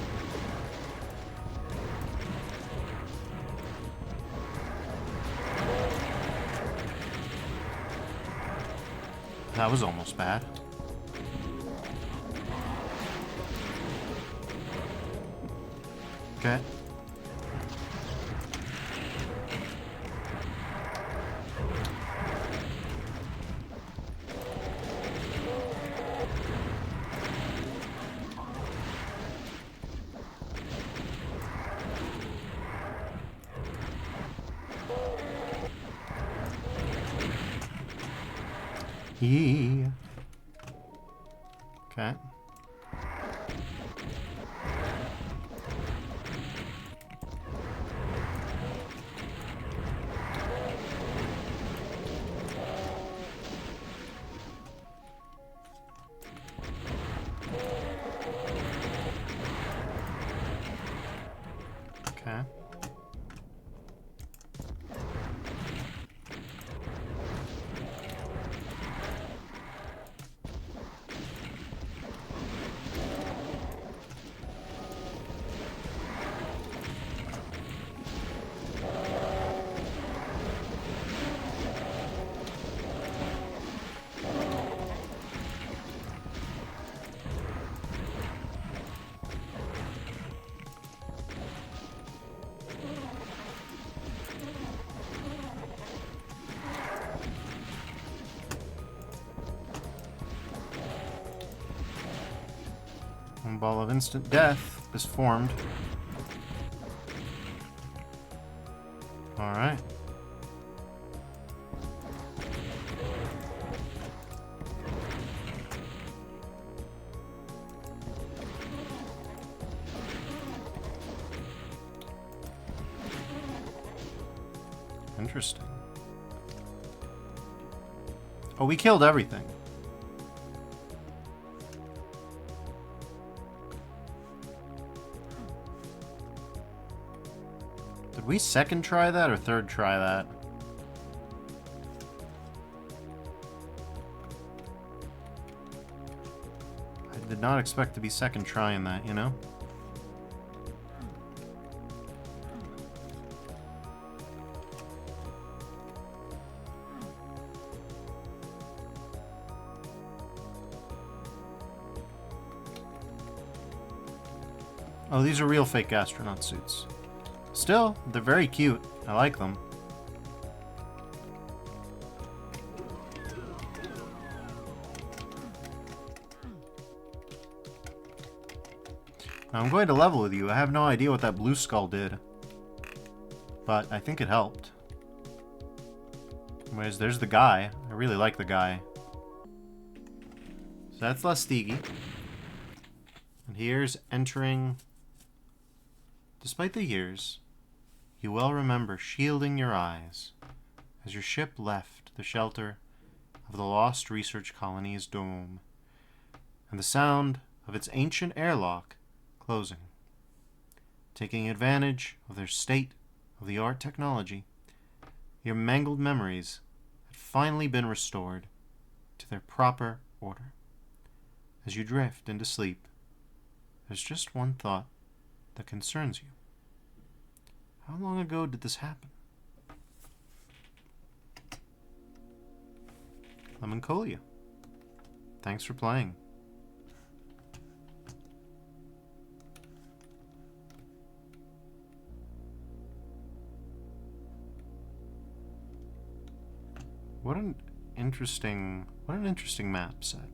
That was almost bad. Okay. Yeah. Okay. Okay. One ball of instant death is formed. Alright. Interesting. Oh, we killed everything. Did we second try that or third try that? I did not expect to be second trying that, you know? Oh, these are real fake astronaut suits. Still, they're very cute. I like them. Now, I'm going to level with you. I have no idea what that blue skull did. But I think it helped. Anyways, there's the guy. I really like the guy. So that's Lastigi. And here's entering... Despite the years, you well remember shielding your eyes as your ship left the shelter of the lost research colony's dome, and the sound of its ancient airlock closing. Taking advantage of their state-of-the-art technology, your mangled memories had finally been restored to their proper order. As you drift into sleep, there's just one thought that concerns you. How long ago did this happen? Lemoncholia. Thanks for playing. What an interesting map set.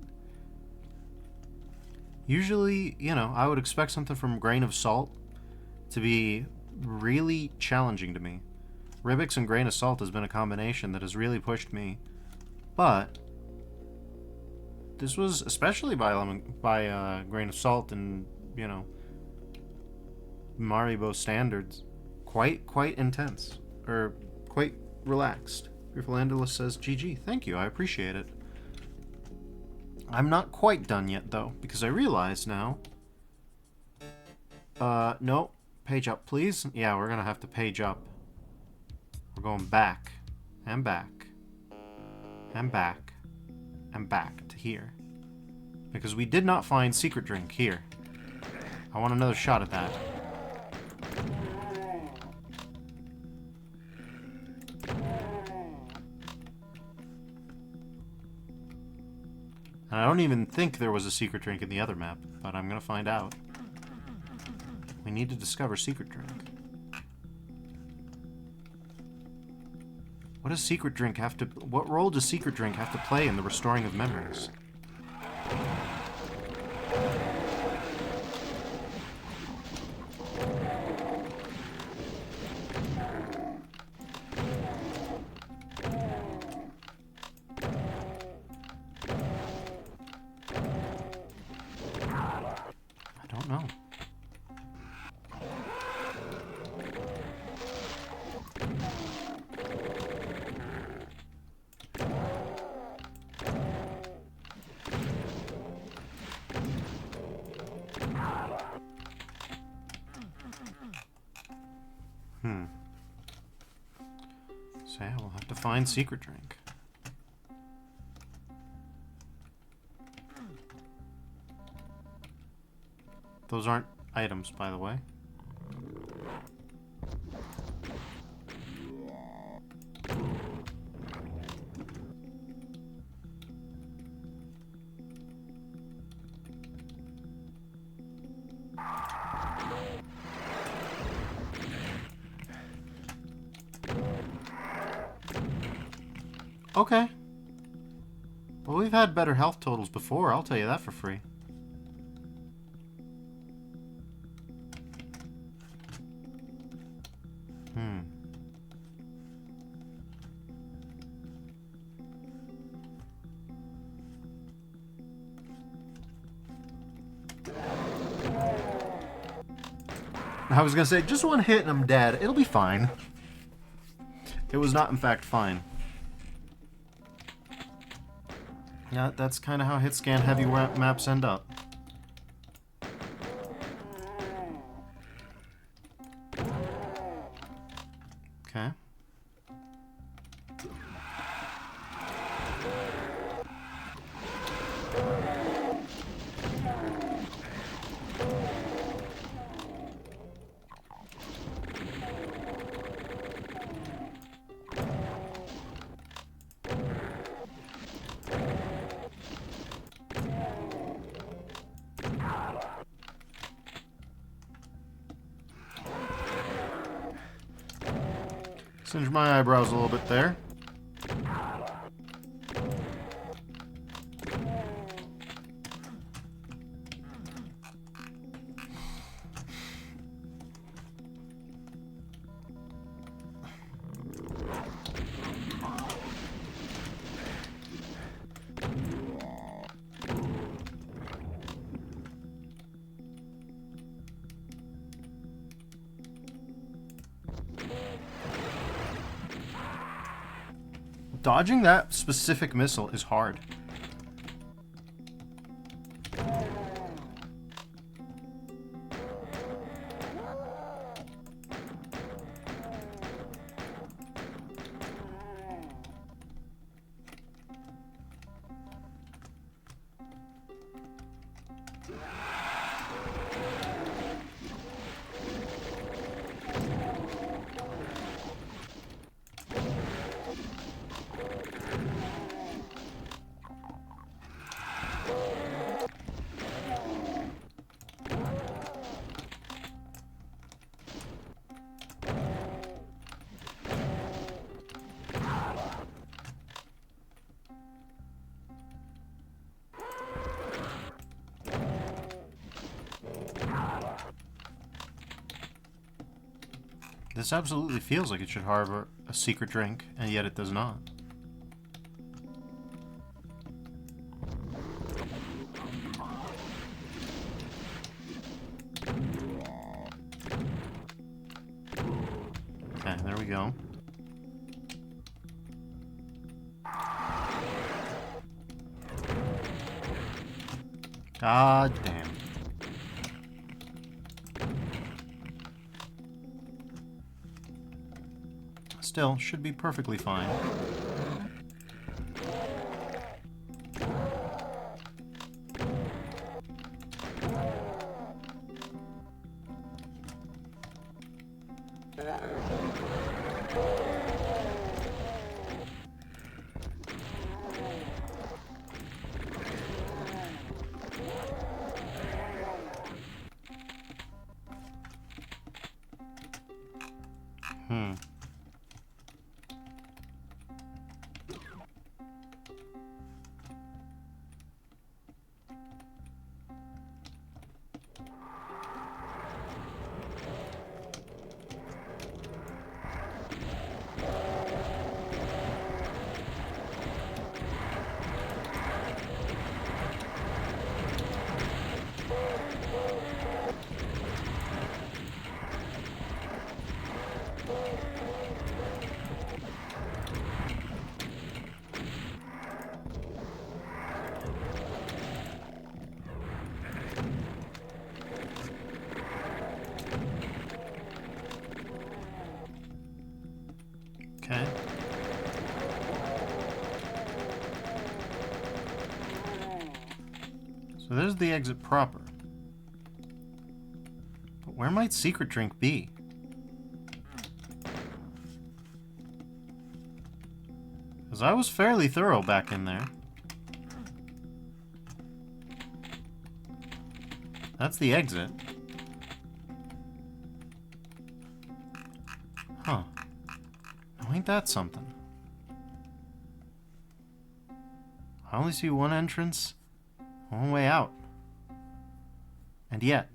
Usually, you know, I would expect something from Grain of Salt to be really challenging to me. Ribix and Grain of Salt has been a combination that has really pushed me, but this was, especially by Grain of Salt and, you know, Maribo standards, quite intense, or quite relaxed. Fearful Andalus says, GG, thank you, I appreciate it. I'm not quite done yet, though, because I realize now... no. Page up, please. Yeah, we're gonna have to page up. We're going back, and back, and back, and back to here. Because we did not find secret drink here. I want another shot at that. I don't even think there was a secret drink in the other map, but I'm gonna find out. We need to discover secret drink. What role does secret drink have to play in the restoring of memories? I don't know. So yeah, we'll have to find secret drink. Those aren't items, by the way. Okay. Well, we've had better health totals before, I'll tell you that for free. I was gonna say, just one hit and I'm dead. It'll be fine. It was not, in fact, fine. Yeah, that's kind of how hit scan heavy maps end up. Okay. Singe my eyebrows a little bit there. Dodging that specific missile is hard. This absolutely feels like it should harbor a secret drink, and yet it does not. Okay, there we go. God damn. Still, should be perfectly fine. Hmm. Okay. So there's the exit proper. But where might secret drink be? Because I was fairly thorough back in there. That's the exit. Huh. Now ain't that something? I only see one entrance, one way out. And yet...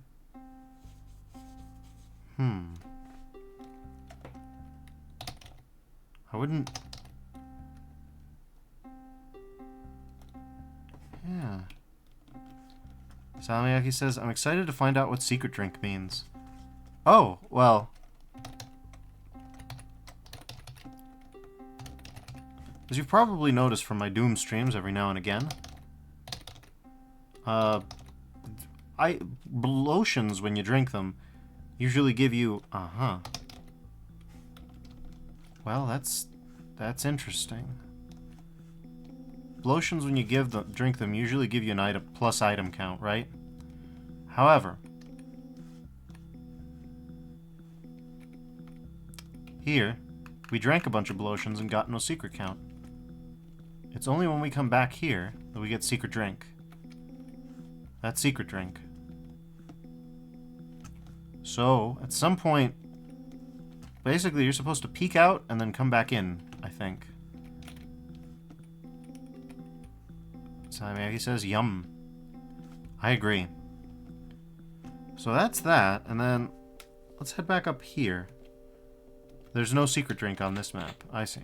I wouldn't... Yeah. Salmiaki says, I'm excited to find out what secret drink means. Oh, well... As you've probably noticed from my Doom streams every now and again, lotions, when you drink them, usually give you... Well, that's interesting. Lotions, when you drink them, usually give you an item plus item count, right? However, here, we drank a bunch of lotions and got no secret count. It's only when we come back here that we get secret drink. That's secret drink. So, at some point, basically you're supposed to peek out and then come back in, I think. Salmiaki says, yum. I agree. So that's that, and then let's head back up here. There's no secret drink on this map. I see.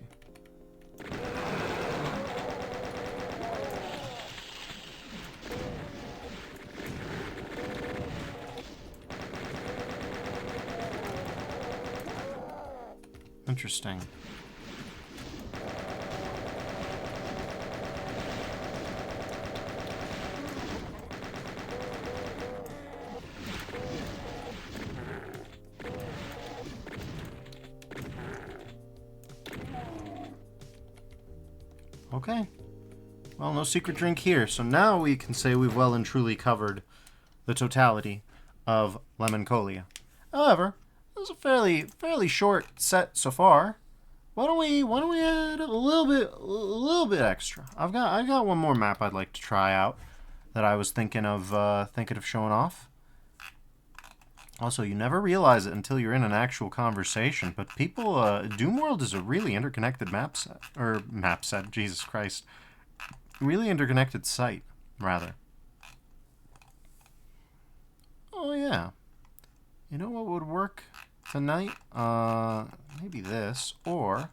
Interesting. Okay. Well, no secret drink here, so now we can say we've well and truly covered the totality of Lemoncholia. However, this is a fairly short set so far. Why don't we add a little bit extra? I've got one more map I'd like to try out that I was thinking of showing off. Also, you never realize it until you're in an actual conversation, but people, Doomworld is a really interconnected map set, Jesus Christ. Really interconnected site, rather. Oh, yeah. You know what would work tonight? Maybe this, or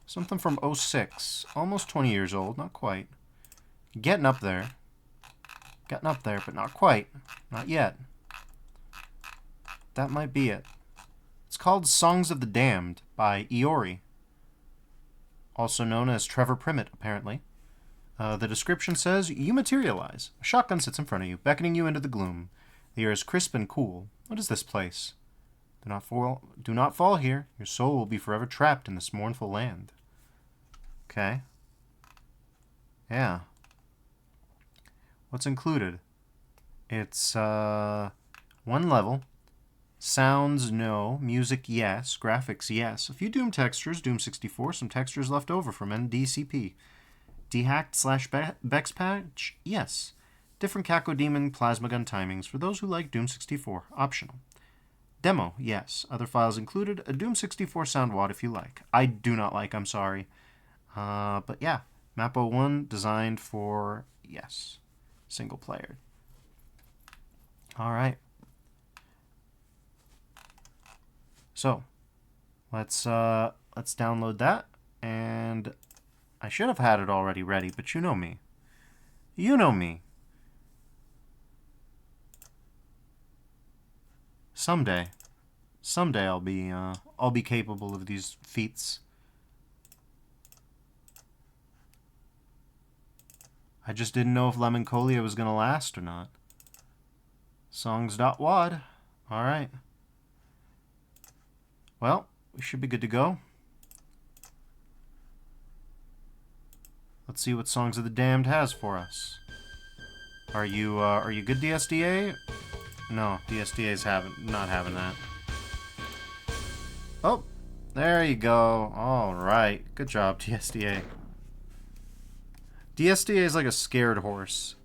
something from 06. Almost 20 years old, not quite. Getting up there. Getting up there, but not quite. Not yet. That might be it. It's called Songs of the Damned by Iori, also known as Trevor Primmitt, apparently. The description says, you materialize. A shotgun sits in front of you, beckoning you into the gloom. The air is crisp and cool. What is this place? Do not fall here. Your soul will be forever trapped in this mournful land. Okay. Yeah. What's included? It's, one level. Sounds, no. Music, yes. Graphics, yes. A few Doom textures, Doom 64. Some textures left over from NDCP. Dehacked/Bex patch, yes. Different Cacodemon plasma gun timings for those who like Doom 64. Optional. Demo, yes. Other files included a Doom 64 sound wad if you like. I do not like, I'm sorry. But yeah, Map 01 designed for, yes, single player. All right. So, let's download that, and I should have had it already ready, but you know me. You know me. Someday I'll be capable of these feats. I just didn't know if Lemoncholia was gonna last or not. Songs.wad. All right. Well, we should be good to go. Let's see what Songs of the Damned has for us. Are you good, DSDA? No, DSDA's not having that. Oh, there you go. All right, good job, DSDA. DSDA is like a scared horse.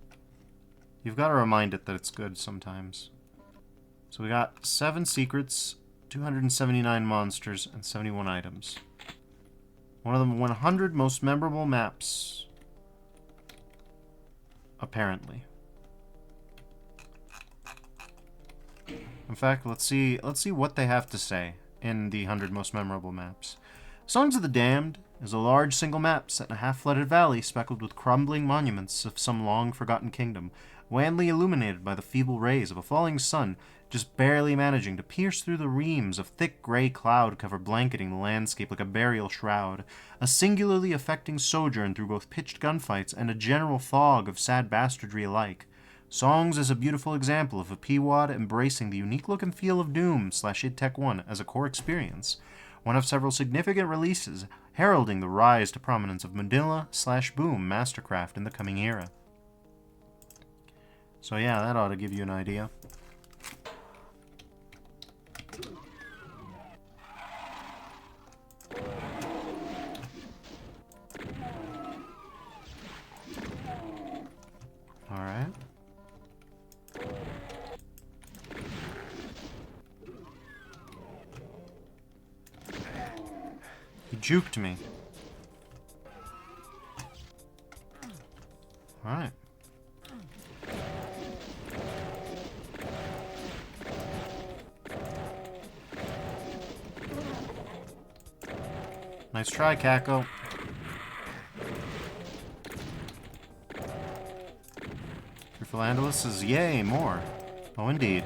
You've got to remind it that it's good sometimes. So we got 7 secrets, 279 monsters, and 71 items. One of the 100 most memorable maps. Apparently. In fact, let's see what they have to say in the 100 most memorable maps. Songs of the Damned is a large single map set in a half-flooded valley speckled with crumbling monuments of some long-forgotten kingdom, wanly illuminated by the feeble rays of a falling sun, just barely managing to pierce through the reams of thick gray cloud cover blanketing the landscape like a burial shroud, a singularly affecting sojourn through both pitched gunfights and a general fog of sad bastardry alike. Songs is a beautiful example of a PWAD embracing the unique look and feel of Doom / id Tech 1 as a core experience, one of several significant releases heralding the rise to prominence of Manila / Boom Mastercraft in the coming era. So yeah, that ought to give you an idea. Alright. He juked me. Alright. Nice try, Kako. Philandalus is yay, more. Oh, indeed.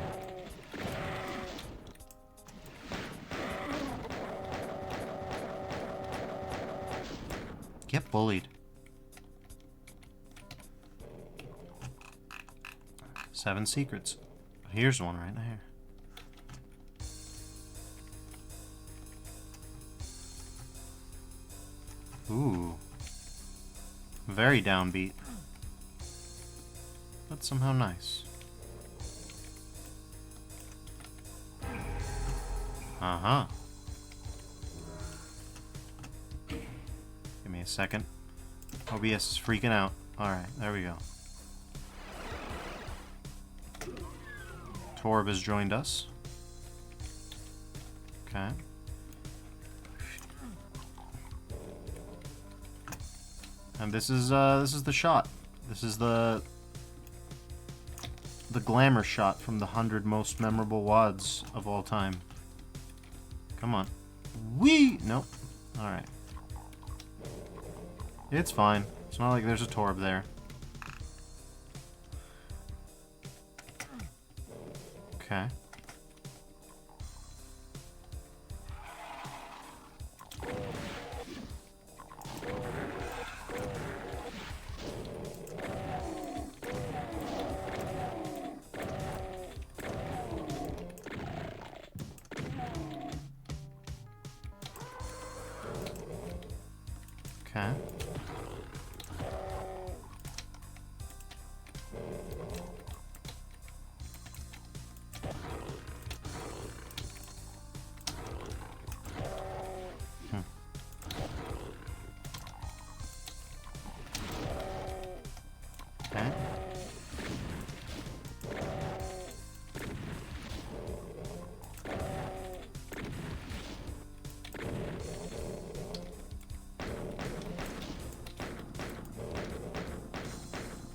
Get bullied. 7 secrets. Here's one right there. Ooh. Very downbeat. But somehow nice. Uh-huh. Give me a second. OBS is freaking out. Alright, there we go. Torb has joined us. Okay. And this is the shot. This is the glamour shot from the 100 most memorable WADs of all time. Come on. Whee! Nope. Alright. It's fine. It's not like there's a Torb there. Okay. Okay. Okay.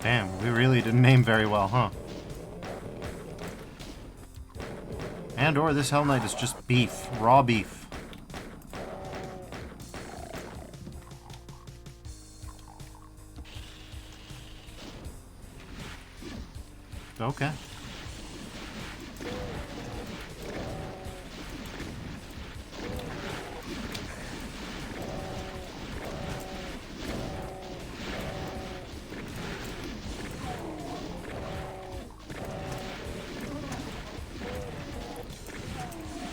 Damn, we really didn't aim very well, huh? And or this Hell Knight is just beef. Raw beef. Okay.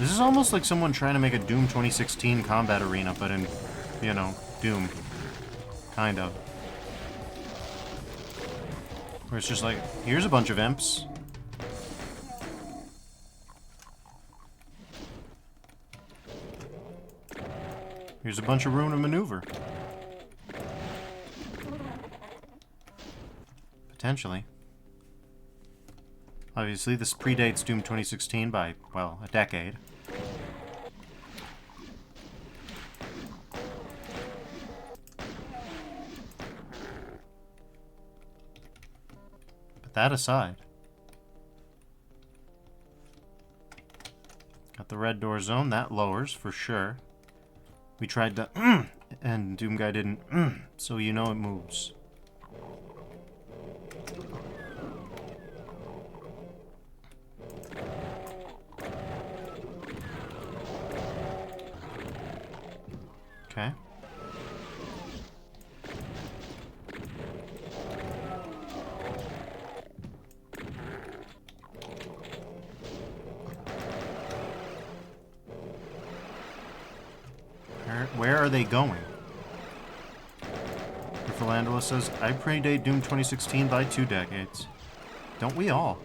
This is almost like someone trying to make a Doom 2016 combat arena, but in, you know, Doom. Kind of. Where it's just like, here's a bunch of imps. Here's a bunch of room to maneuver. Potentially. Obviously, this predates Doom 2016 by, well, a decade. But that aside, got the red door zone. That lowers, for sure. We tried to, and Doom Guy didn't, so you know it moves. Okay. Where are they going? Philandula says, I predate Doom 2016 by 2 decades. Don't we all?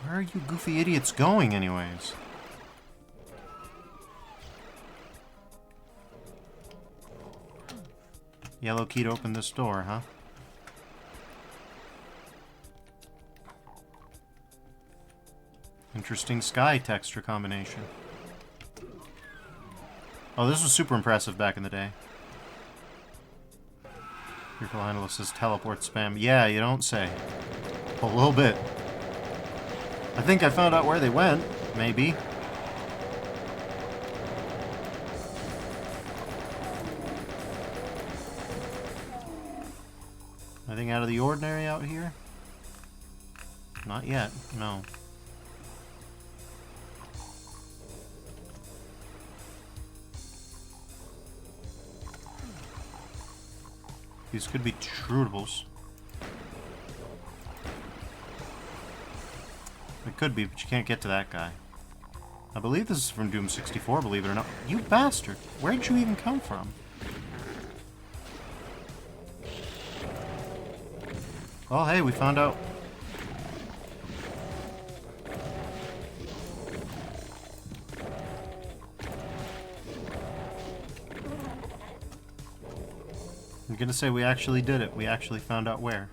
Where are you goofy idiots going, anyways? Yellow key to open this door, huh? Interesting sky texture combination. Oh, this was super impressive back in the day. Fearful Analyst says teleport spam. Yeah, you don't say. A little bit. I think I found out where they went. Maybe. Anything out of the ordinary out here? Not yet, no. These could be Trutables. It could be, but you can't get to that guy. I believe this is from Doom 64, believe it or not. You bastard! Where'd you even come from? Oh, hey, we found out. I'm gonna say we actually did it. We actually found out where.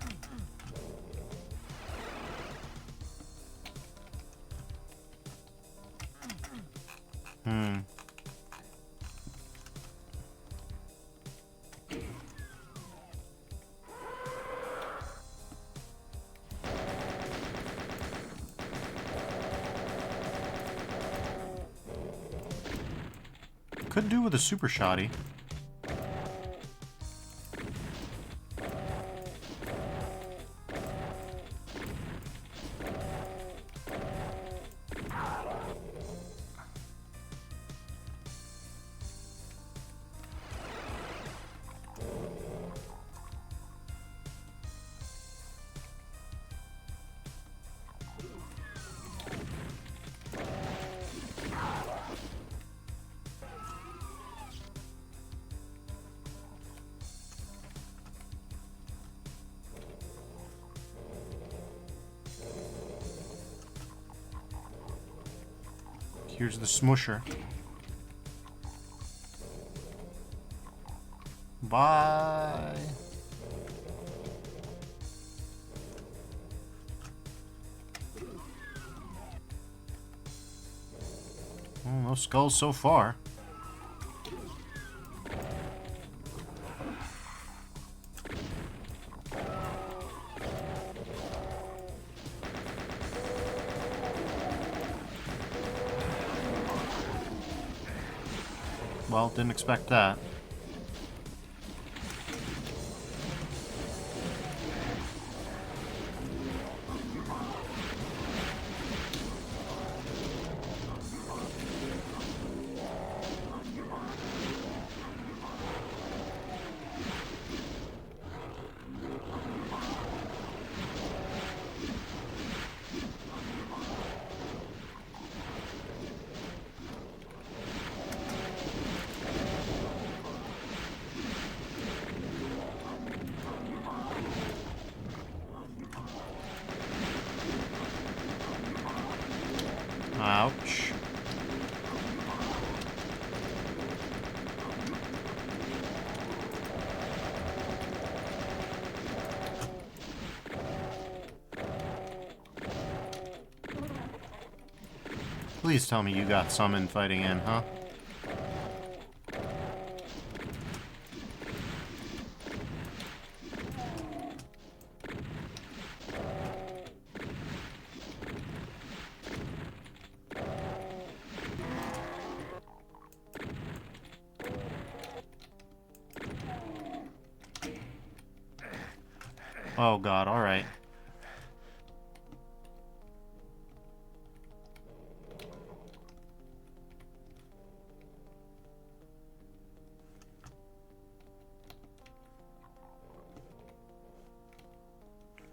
Could do with a super shoddy. Here's the smusher. Bye. Well, no skulls so far. Well, didn't expect that. Ouch. Please tell me you got some infighting in, huh? Oh god, alright.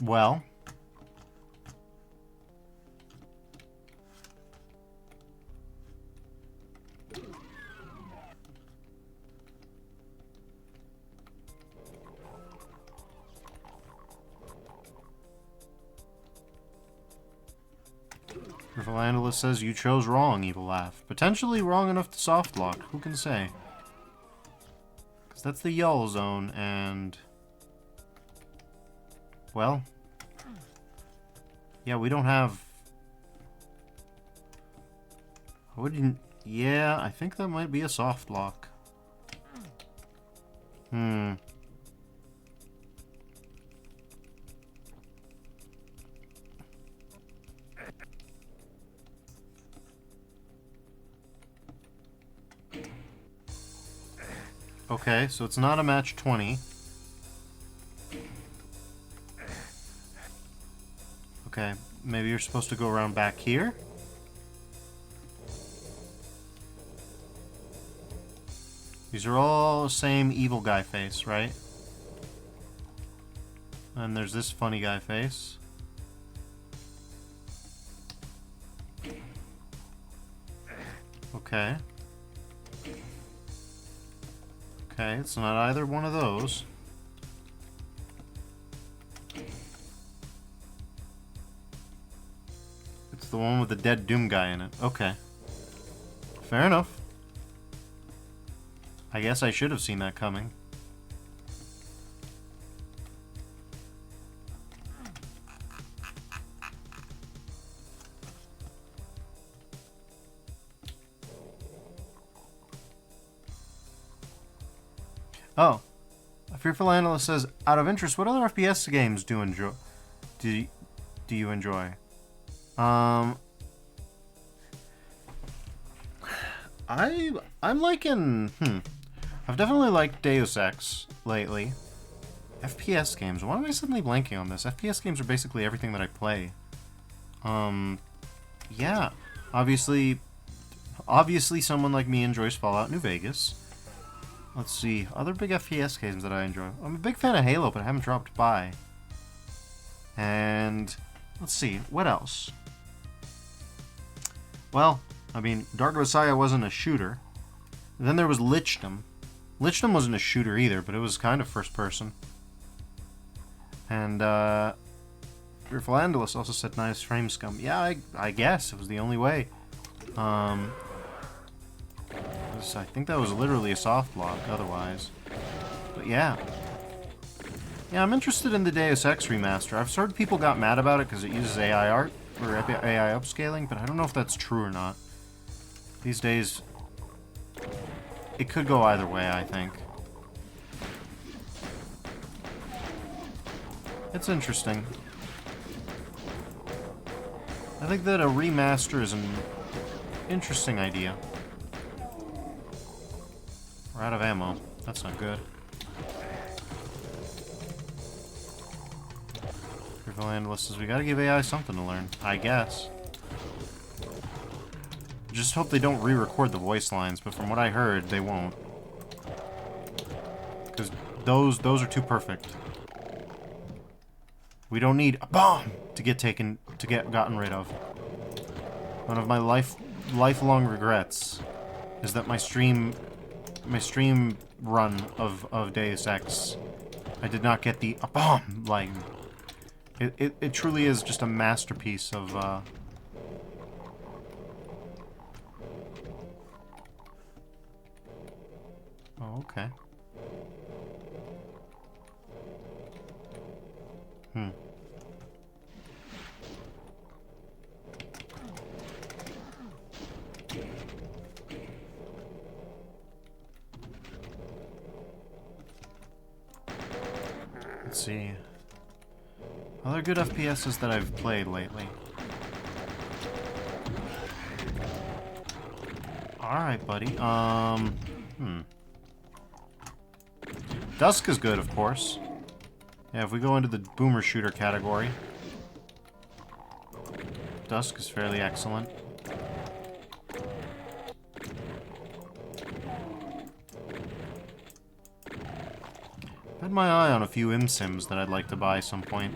Well. Vandalus says you chose wrong, Evil Laugh. Potentially wrong enough to soft lock. Who can say? Because that's the Yull zone, and... well... yeah, we don't have... I wouldn't... yeah, I think that might be a soft lock. Okay, so it's not a match 20. Okay, maybe you're supposed to go around back here? These are all the same evil guy face, right? And there's this funny guy face. Okay. Okay, it's not either one of those. It's the one with the dead Doom guy in it. Okay. Fair enough. I guess I should have seen that coming. Oh, a fearful analyst says, out of interest, what other FPS games do you enjoy? I'm liking. I've definitely liked Deus Ex lately. FPS games. Why am I suddenly blanking on this? FPS games are basically everything that I play. Yeah. Obviously, someone like me enjoys Fallout New Vegas. Let's see, other big FPS games that I enjoy. I'm a big fan of Halo, but I haven't dropped by. And let's see, what else? Well, I mean, Dark Messiah wasn't a shooter. Then there was Lichdom. Lichdom wasn't a shooter either, but it was kind of first person. And Fearful Andalus also said nice frame scum. Yeah, I guess it was the only way. I think that was literally a soft block otherwise. But yeah. Yeah, I'm interested in the Deus Ex remaster. I've heard people got mad about it because it uses AI art, or AI upscaling, but I don't know if that's true or not. These days, it could go either way, I think. It's interesting. I think that a remaster is an interesting idea. We're out of ammo. That's not good. Fearful Analyst says we gotta give AI something to learn, I guess. Just hope they don't re-record the voice lines, but from what I heard, they won't. Because those are too perfect. We don't need a bomb to get gotten rid of. One of my lifelong regrets is that my stream run of Deus Ex, I did not get the a bomb line. It truly is just a masterpiece of Oh, okay. Let's see. Other good FPSs that I've played lately. Alright, buddy. Dusk is good, of course. Yeah, if we go into the boomer shooter category, Dusk is fairly excellent. I had my eye on a few MSims that I'd like to buy some point.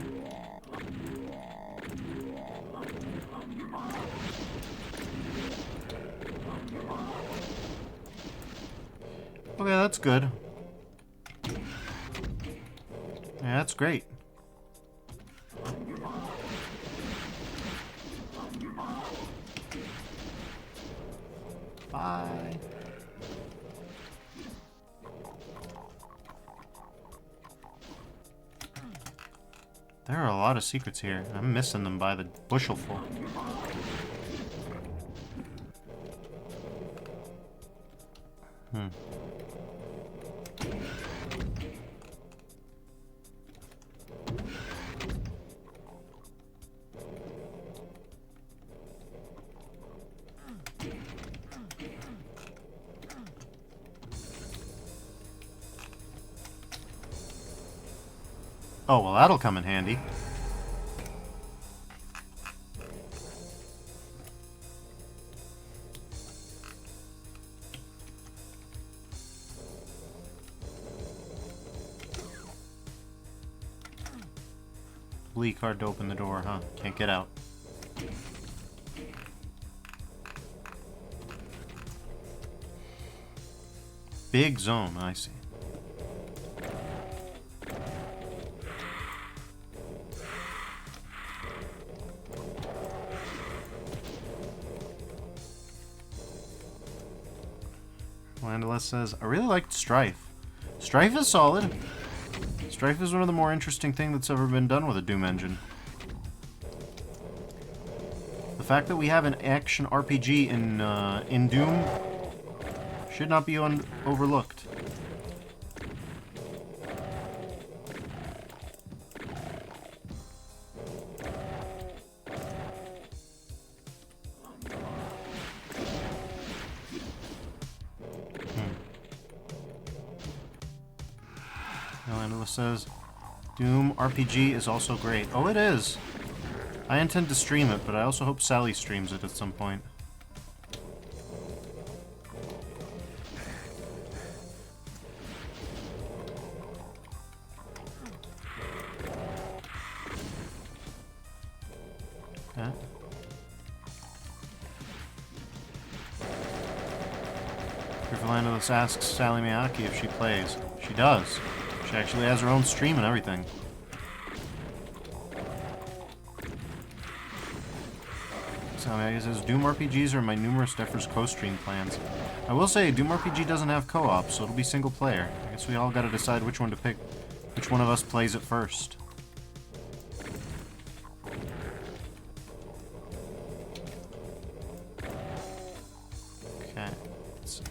Okay, that's good. Yeah, that's great. Bye. There are a lot of secrets here. I'm missing them by the bushelful. Oh, well, that'll come in handy. Bleak card to open the door, huh? Can't get out. Big zone, I see. Landaless says, I really liked Strife. Strife is solid. Strife is one of the more interesting things that's ever been done with a Doom engine. The fact that we have an action RPG in Doom should not be overlooked. Says, Doom RPG is also great. Oh, it is. I intend to stream it, but I also hope Sally streams it at some point. Okay. Griffalando asks Sally Miyake if she plays. She does. She actually has her own stream and everything. So it says Doom RPGs are my numerous diverse co-stream plans. I will say Doom RPG doesn't have co-op, so it'll be single player. I guess we all gotta decide which one to pick. Which one of us plays it first. Okay. Let's see.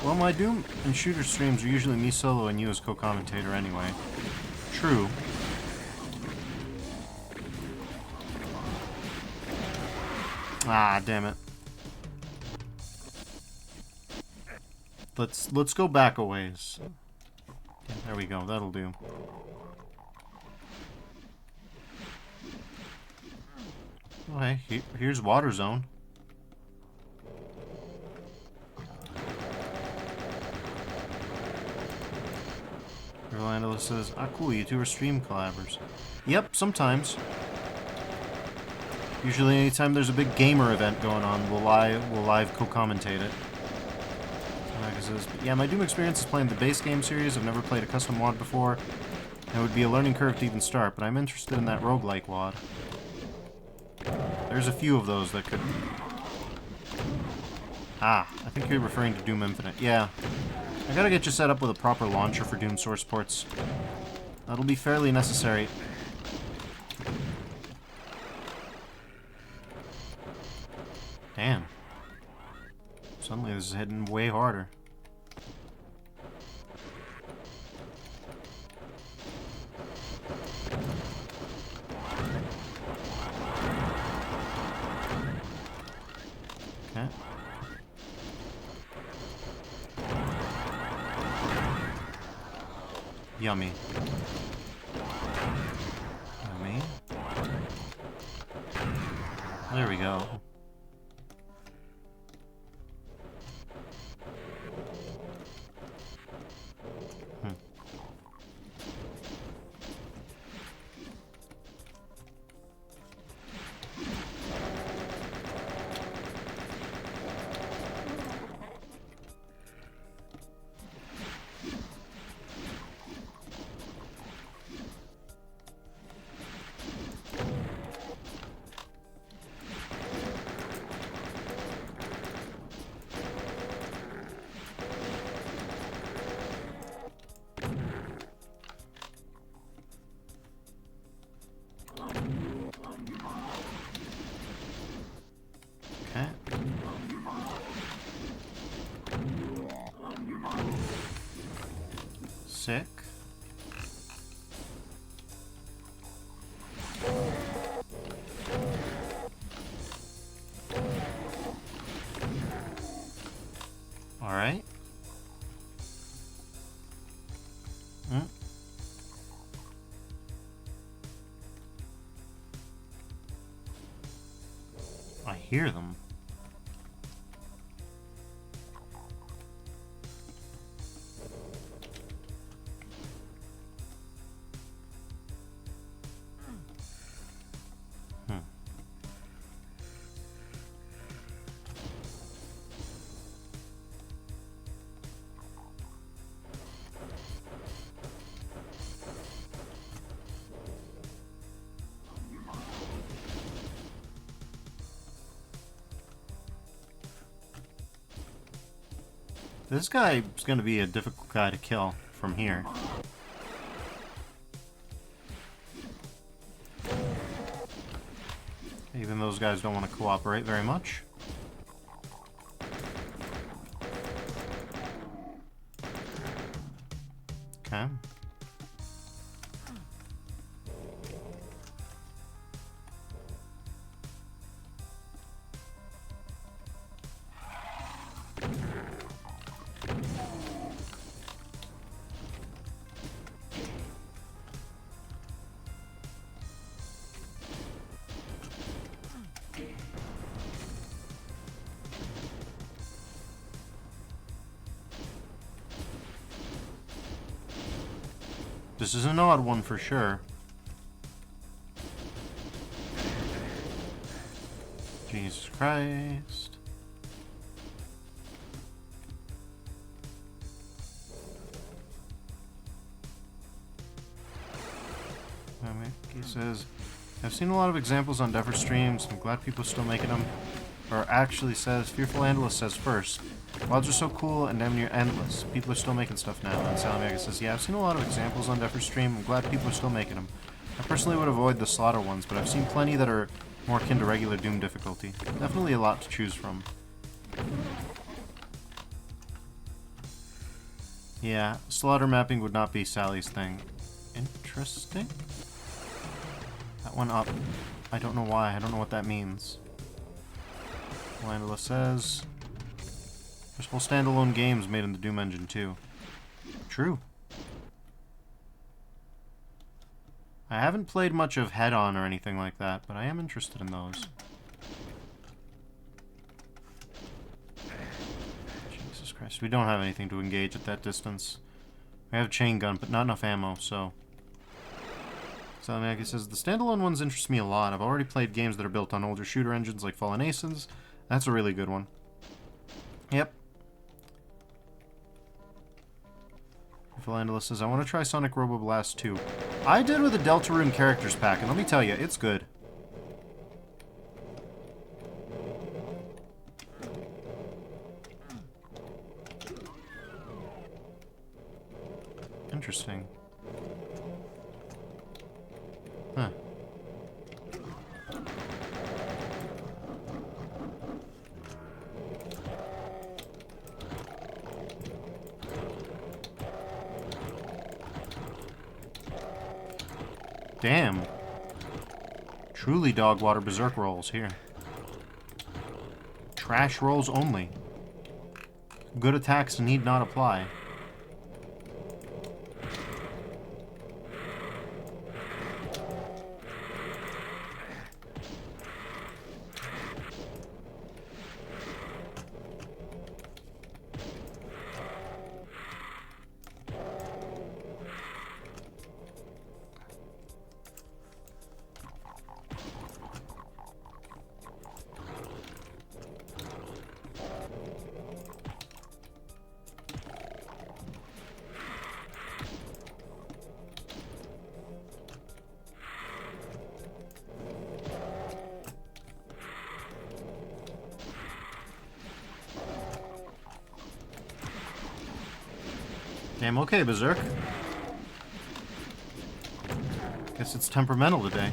Well, my Doom and shooter streams are usually me solo and you as co-commentator anyway. True. Ah, damn it. Let's go back a ways. Yeah, there we go. That'll do. Okay, here's Water Zone. Orlando says, ah, cool, you two are stream collabers. Yep, sometimes. Usually anytime there's a big gamer event going on, we'll live co-commentate it. Says, yeah, my Doom experience is playing the base game series. I've never played a custom WAD before. It would be a learning curve to even start, but I'm interested in that roguelike WAD. There's a few of those that could... Ah, I think you're referring to Doom Infinite. Yeah. I gotta get you set up with a proper launcher for Doom source ports. That'll be fairly necessary. Damn. Suddenly this is hitting way harder. Okay. Yummy. Yummy. There we go. Sick. All right. I hear them. This guy is going to be a difficult guy to kill from here. Even those guys don't want to cooperate very much. Okay. This is an odd one for sure. Jeez. Jesus Christ. He says, I've seen a lot of examples on Dever streams. I'm glad people are still making them. Or actually says, Fearful Analyst says first, WoWs are so cool and damn near endless. People are still making stuff now. And Salamaga says, yeah, I've seen a lot of examples on Dever stream. I'm glad people are still making them. I personally would avoid the slaughter ones, but I've seen plenty that are more akin to regular Doom difficulty. Definitely a lot to choose from. Yeah, slaughter mapping would not be Sally's thing. Interesting. That one up. I don't know why. I don't know what that means. Landela says, there's whole standalone games made in the Doom engine too. True. I haven't played much of Head On or anything like that, but I am interested in those. Jesus Christ, we don't have anything to engage at that distance. We have a chain gun, but not enough ammo, so... Salamaki says, the standalone ones interest me a lot. I've already played games that are built on older shooter engines like Fallen Aces. That's a really good one. Yep. Philandela says, I want to try Sonic Robo Blast 2. I did with a Deltarune characters pack, and let me tell you, it's good. Interesting. Huh. Damn. Truly dog water berserk rolls here. Trash rolls only. Good attacks need not apply. Damn okay, Berserk. Guess it's temperamental today.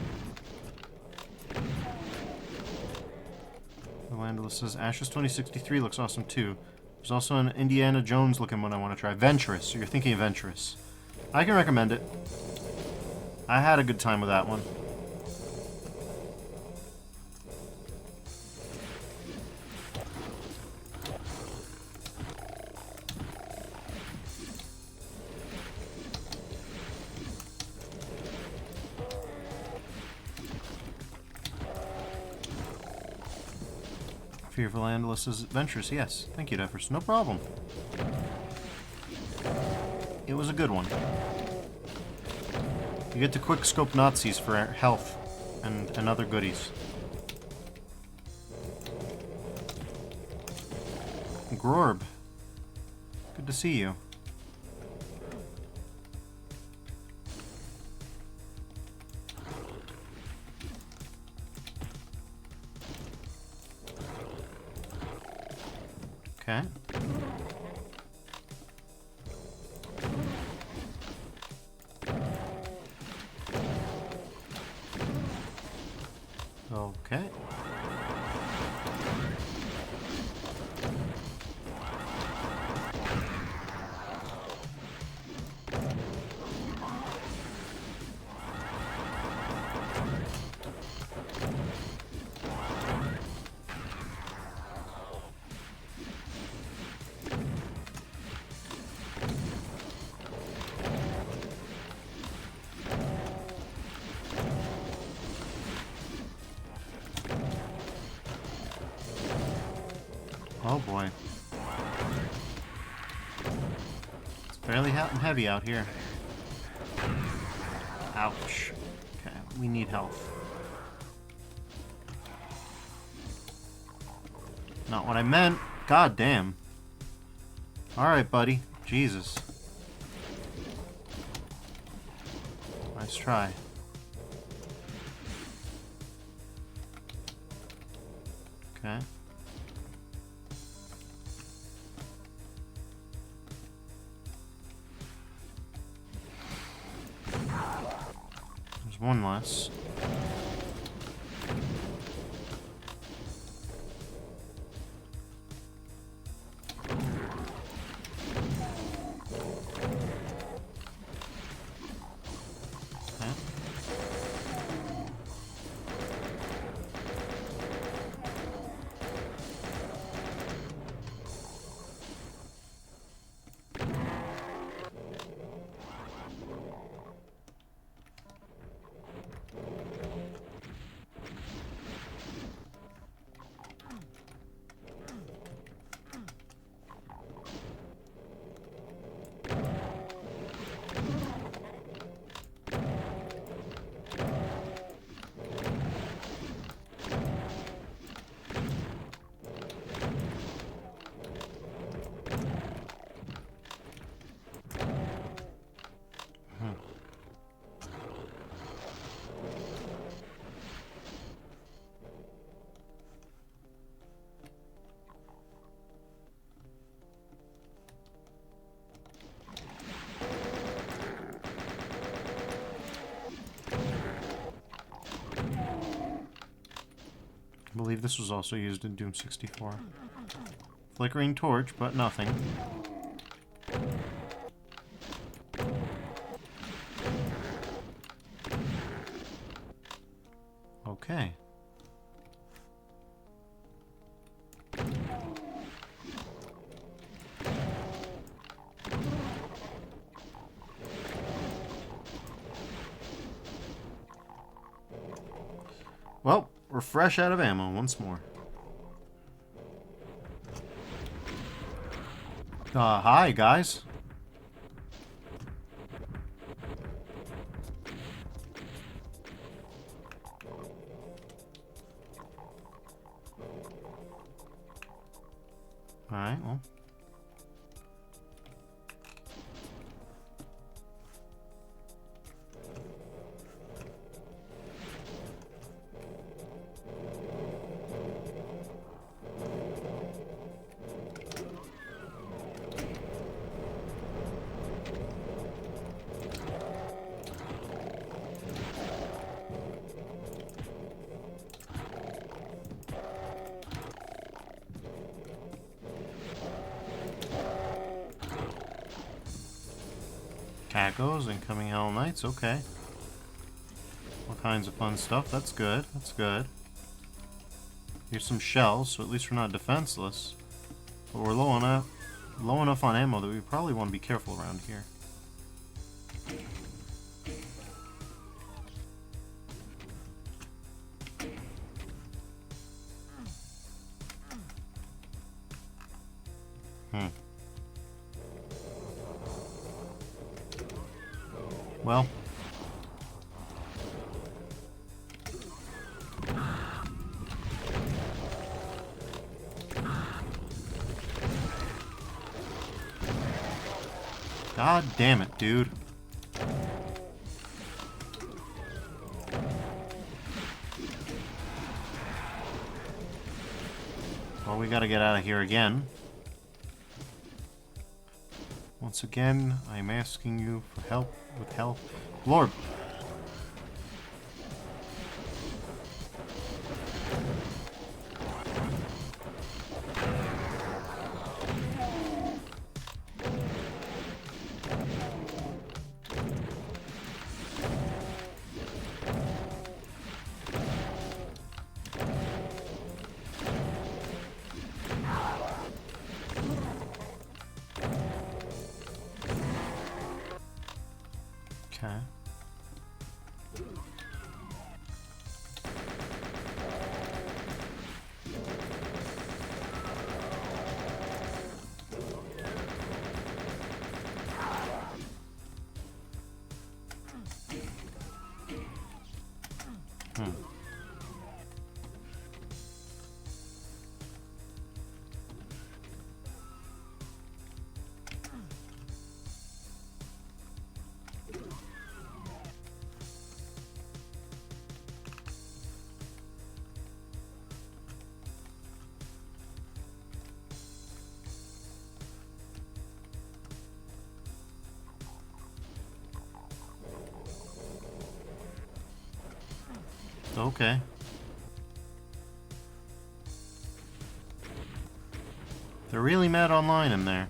Landela says, Ashes 2063 looks awesome too. There's also an Indiana Jones looking one I want to try. Venturous. So you're thinking of Venturous. I can recommend it. I had a good time with that one. Fearful Analyst says, Venturous, yes. Thank you, Defers. No problem. It was a good one. You get to quick scope Nazis for health and other goodies. Grorb. Good to see you. Okay. Okay. Oh boy. It's fairly hot and heavy out here. Ouch. Okay, we need health. Not what I meant. God damn. Alright, buddy. Jesus. Nice try. Okay. There's one less. I believe this was also used in Doom 64. Flickering torch, but nothing. Okay. Well, we're fresh out of ammo once more. Hi, guys. Alright, well. Cacos, incoming Hell Knights, okay. All kinds of fun stuff, that's good, that's good. Here's some shells, so at least we're not defenseless. But we're low enough on ammo that we probably want to be careful around here. Well. God damn it, dude. Well, we gotta get out of here again. Once again, I'm asking you for help with help. Lord. Okay. Okay. They're really mad online in there.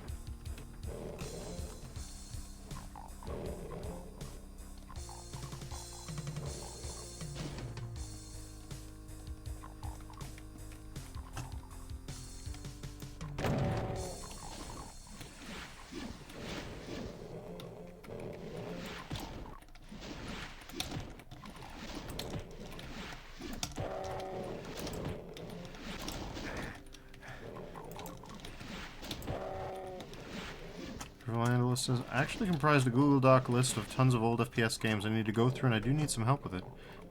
Analyst says, I actually comprised a Google Doc list of tons of old FPS games I need to go through, and I do need some help with it.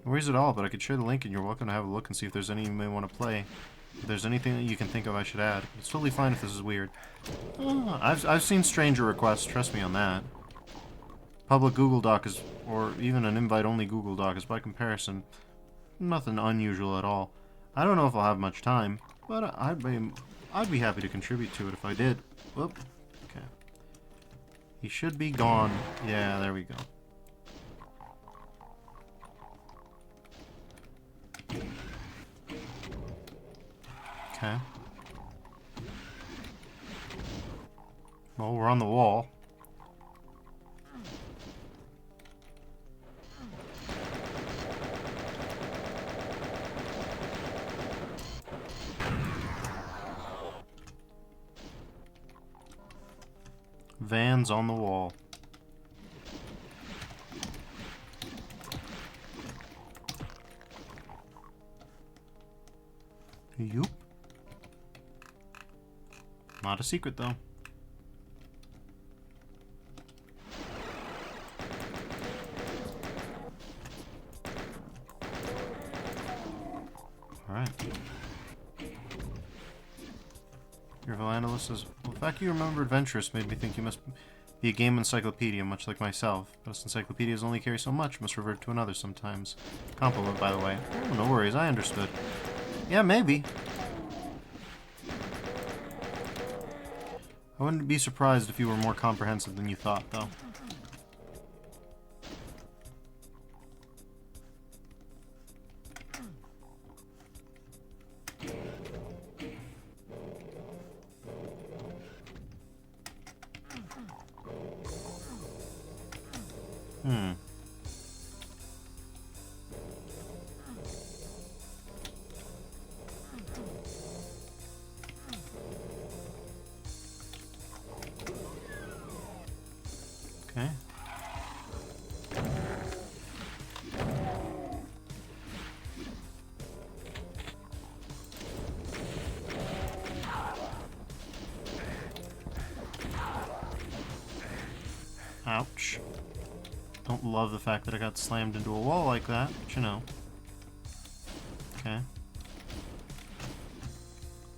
No worries at all, but I could share the link and you're welcome to have a look and see if there's any you may want to play. If there's anything that you can think of I should add. It's totally fine if this is weird. Oh, I've seen stranger requests, trust me on that. Public Google Doc is, or even an invite-only Google Doc is by comparison nothing unusual at all. I don't know if I'll have much time, but I'd be happy to contribute to it if I did. Whoop. Okay. He should be gone. Yeah, there we go. Okay. Well, we're on the wall. Vans on the wall. Yoop. Not a secret, though. Alright. Your analyst says, well, the fact you remember Adventurous made me think you must be a game encyclopedia, much like myself. But us encyclopedias only carry so much, must revert to another sometimes. Compliment, by the way. Oh, no worries, I understood. Yeah, maybe. I wouldn't be surprised if you were more comprehensive than you thought, though. Okay. Ouch. Don't love the fact that I got slammed into a wall like that, but you know. Okay.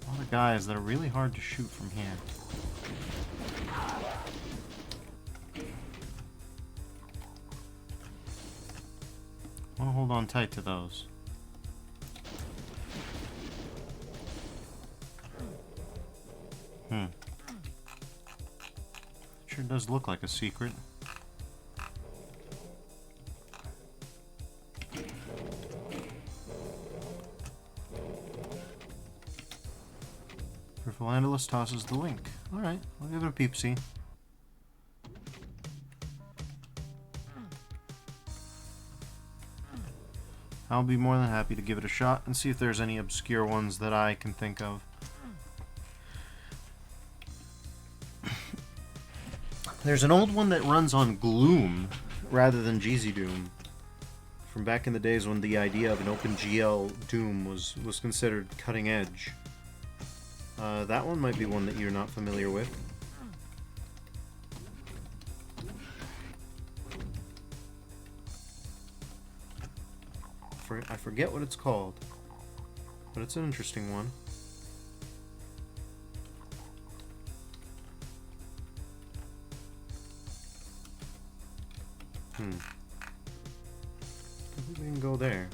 A lot of guys that are really hard to shoot from here. I want to hold on tight to those. Sure does look like a secret. Philandalus tosses the link. Alright, I'll give it a peep-see. I'll be more than happy to give it a shot and see if there's any obscure ones that I can think of. There's an old one that runs on Gloom rather than GZ Doom. From back in the days when the idea of an OpenGL Doom was considered cutting edge. That one might be one that you're not familiar with. I forget what it's called, but it's an interesting one. I think we can go there.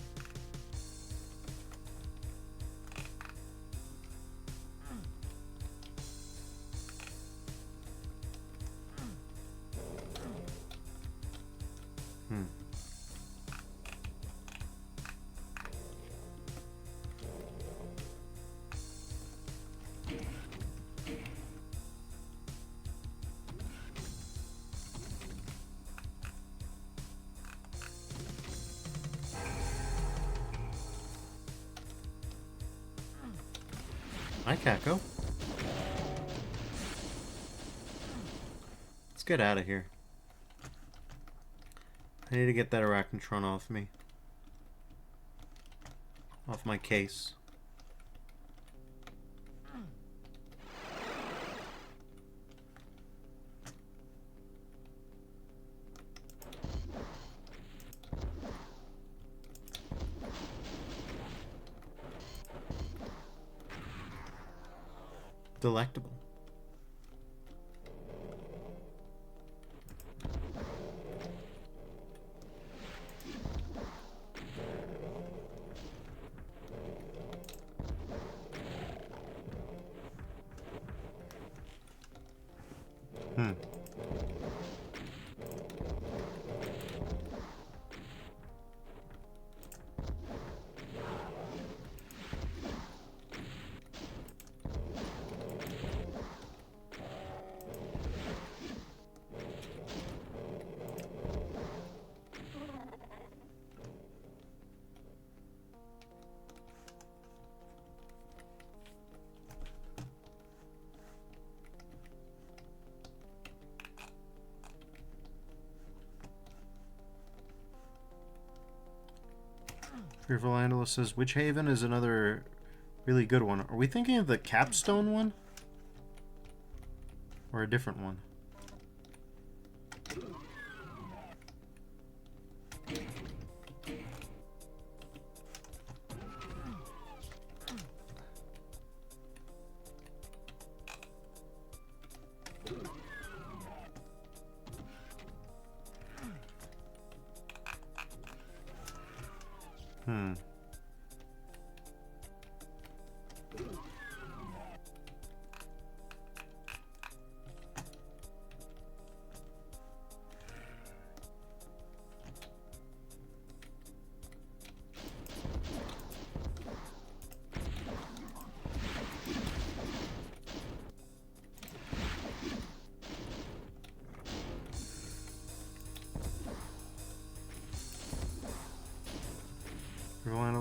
Hi, Kako. Let's get out of here. I need to get that Arachnotron off me. Off my case. Delectable. Fearful Andalus says, Witch Haven is another really good one. Are we thinking of the Capstone one? Or a different one?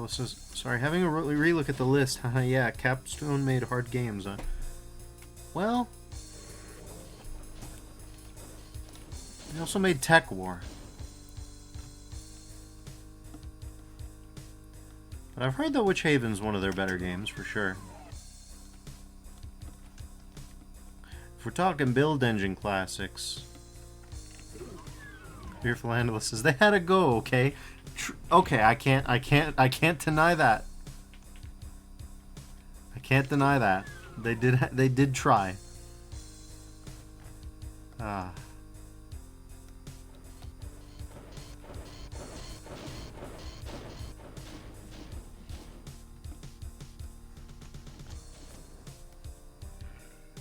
Says, sorry, having a relook at the list. Haha, yeah, Capstone made hard games. Well, they also made Tech War. But I've heard that Witch Haven's one of their better games, for sure. If we're talking build engine classics, Fearful Andalus says, they had to go, okay? Okay, I can't deny that. I can't deny that. They did try.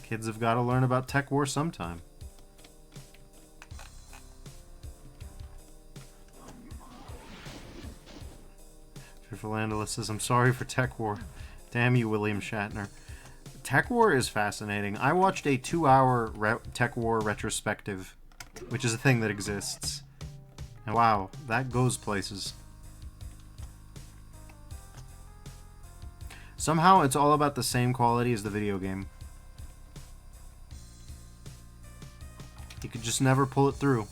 Kids have got to learn about Tech War sometime. Philandalus says, I'm sorry for Tech War. Damn you, William Shatner. Tech War is fascinating. I watched a 2-hour Tech War retrospective, which is a thing that exists. And wow, that goes places. Somehow it's all about the same quality as the video game. You could just never pull it through.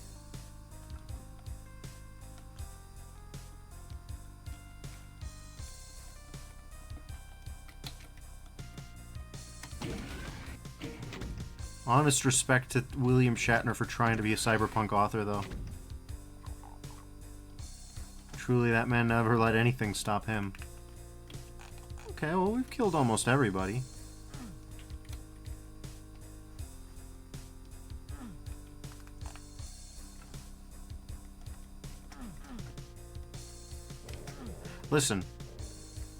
Honest respect to William Shatner for trying to be a cyberpunk author, though. Truly, that man never let anything stop him. Okay, well, we've killed almost everybody. Listen.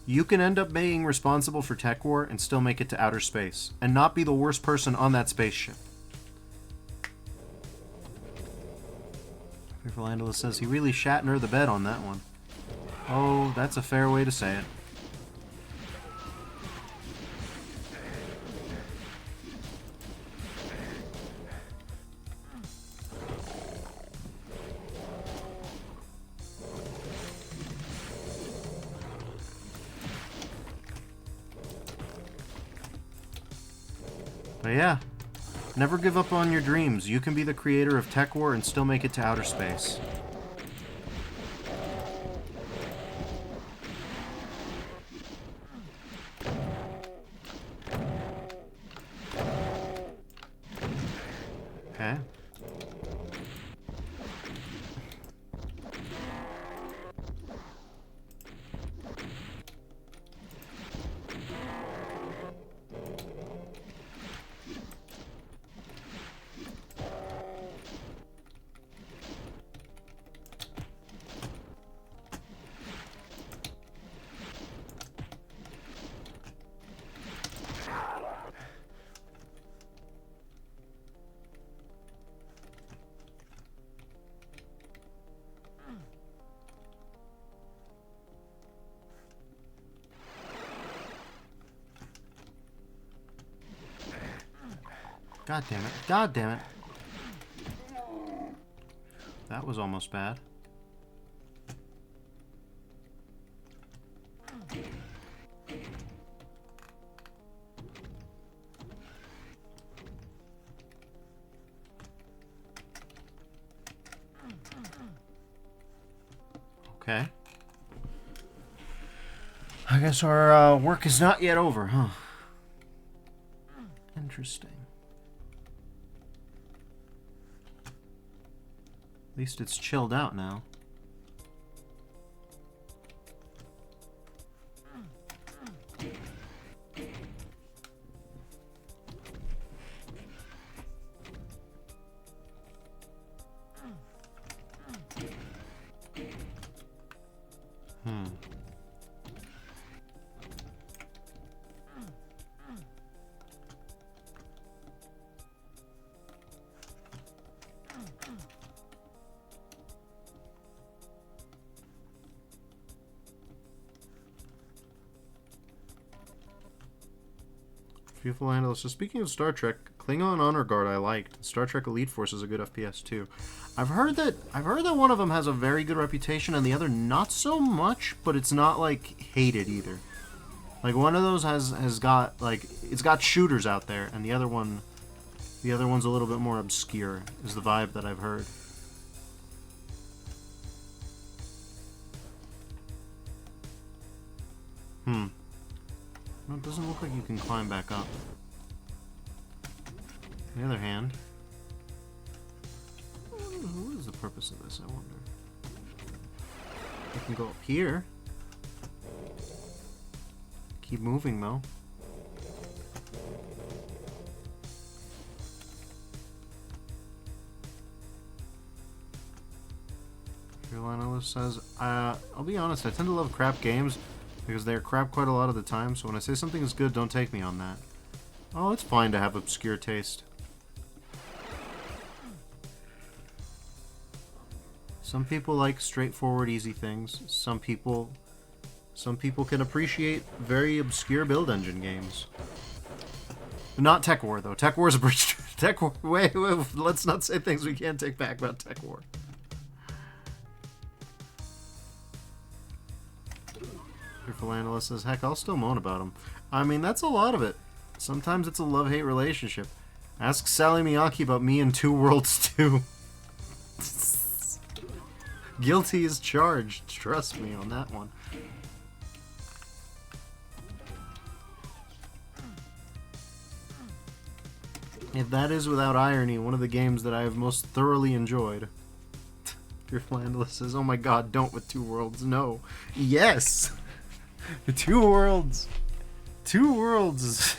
You can end up being responsible for Tech War and still make it to outer space, and not be the worst person on that spaceship. Fearful Andalus says he really Shatner the bed on that one. Oh, that's a fair way to say it. yeah, never give up on your dreams. You can be the creator of Tech War and still make it to outer space. Okay. God damn it. God damn it. That was almost bad. Okay. I guess our work is not yet over, huh? Interesting. At least it's chilled out now. Beautiful analyst. So speaking of Star Trek, Klingon Honor Guard I liked. Star Trek Elite Force is a good FPS too. I've heard that one of them has a very good reputation and the other not so much, but it's not like hated either. Like one of those has got like it's got shooters out there, and the other one's a little bit more obscure. Is the vibe that I've heard. Well, it doesn't look like you can climb back up. On the other hand, what is the purpose of this, I wonder? I can go up here. Keep moving, though. Carolina says, I'll be honest, I tend to love crap games because they're crap quite a lot of the time, so when I say something is good, don't take me on that. Oh, it's fine to have obscure taste. Some people like straightforward, easy things. Some people can appreciate very obscure build engine games. Not Tech War, though. Tech War is a bridge. Tech War. Wait, let's not say things we can't take back about Tech War. Fearful Analyst says, heck, I'll still moan about him. I mean, that's a lot of it. Sometimes it's a love-hate relationship. Ask Sally Miyake about me and Two Worlds 2. Guilty as charged. Trust me on that one. If that is without irony, one of the games that I have most thoroughly enjoyed. Fearful Analyst says, oh my god, don't with Two Worlds. No. Yes! Two Worlds. Two Worlds.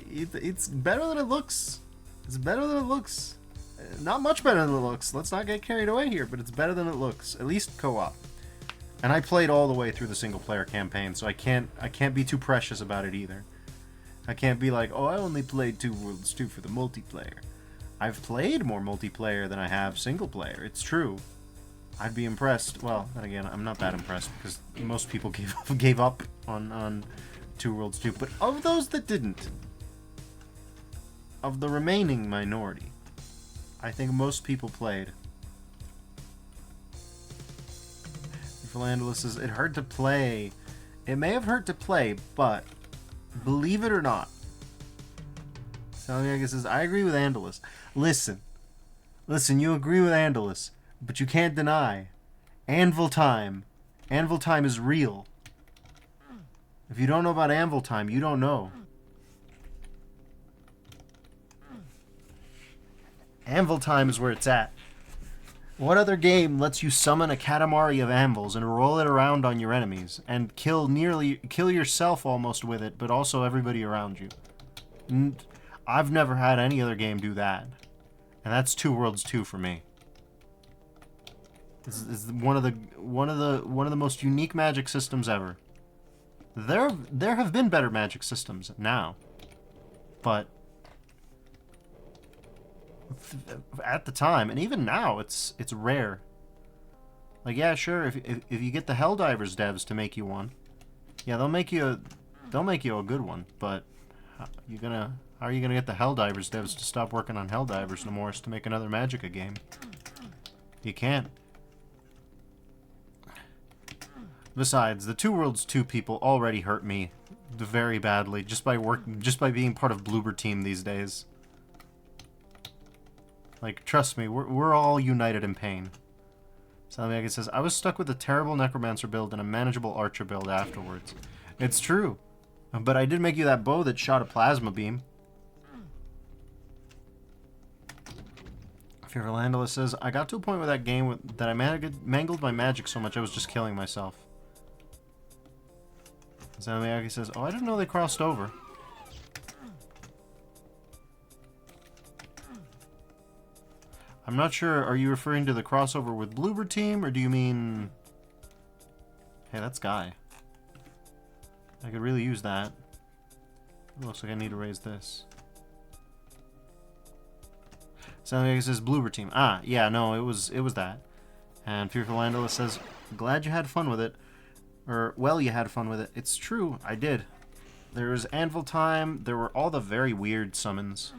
It's better than it looks. It's better than it looks. Not much better than it looks. Let's not get carried away here, but it's better than it looks. At least co-op. And I played all the way through the single-player campaign, so I can't be too precious about it either. I can't be like, oh, I only played Two Worlds 2 for the multiplayer. I've played more multiplayer than I have single-player. It's true. I'd be impressed. Well, then again, I'm not that impressed because most people gave up on Two Worlds 2. But of those that didn't, of the remaining minority, I think most people played. Philandulus says, it hurt to play. It may have hurt to play, but believe it or not, Salmiakis says, I agree with Andalus. Listen, you agree with Andalus, but you can't deny. Anvil time. Anvil time is real. If you don't know about Anvil time, you don't know. Anvil time is where it's at. What other game lets you summon a Katamari of anvils and roll it around on your enemies and kill yourself almost with it, but also everybody around you? I've never had any other game do that, and that's Two Worlds 2 for me. This is one of the most unique Magic systems ever. There have been better Magic systems now, but at the time, and even now, it's rare. Like, yeah, sure, if you get the Helldivers devs to make you one, yeah, they'll make you a good one. But how are you gonna get the Helldivers devs to stop working on Helldivers no more to make another Magica game? You can't. Besides, the Two Worlds 2 people already hurt me very badly just by being part of Bloober Team these days. Like, trust me, we're all united in pain. Salmiakis says, I was stuck with a terrible Necromancer build and a manageable Archer build afterwards. It's true. But I did make you that bow that shot a plasma beam. Fearful Andalus says, I got to a point with that game that I mangled my magic so much I was just killing myself. Salmiakis says, oh, I didn't know they crossed over. I'm not sure, are you referring to the crossover with Bloober Team, or do you mean... Hey, that's Guy. I could really use that. It looks like I need to raise this. Salmiakis says Bloober Team. Ah, yeah, no, it was that. And Fearful Andalus says, glad you had fun with it. Or, well, you had fun with it. It's true, I did. There was Anvil time, there were all the very weird summons.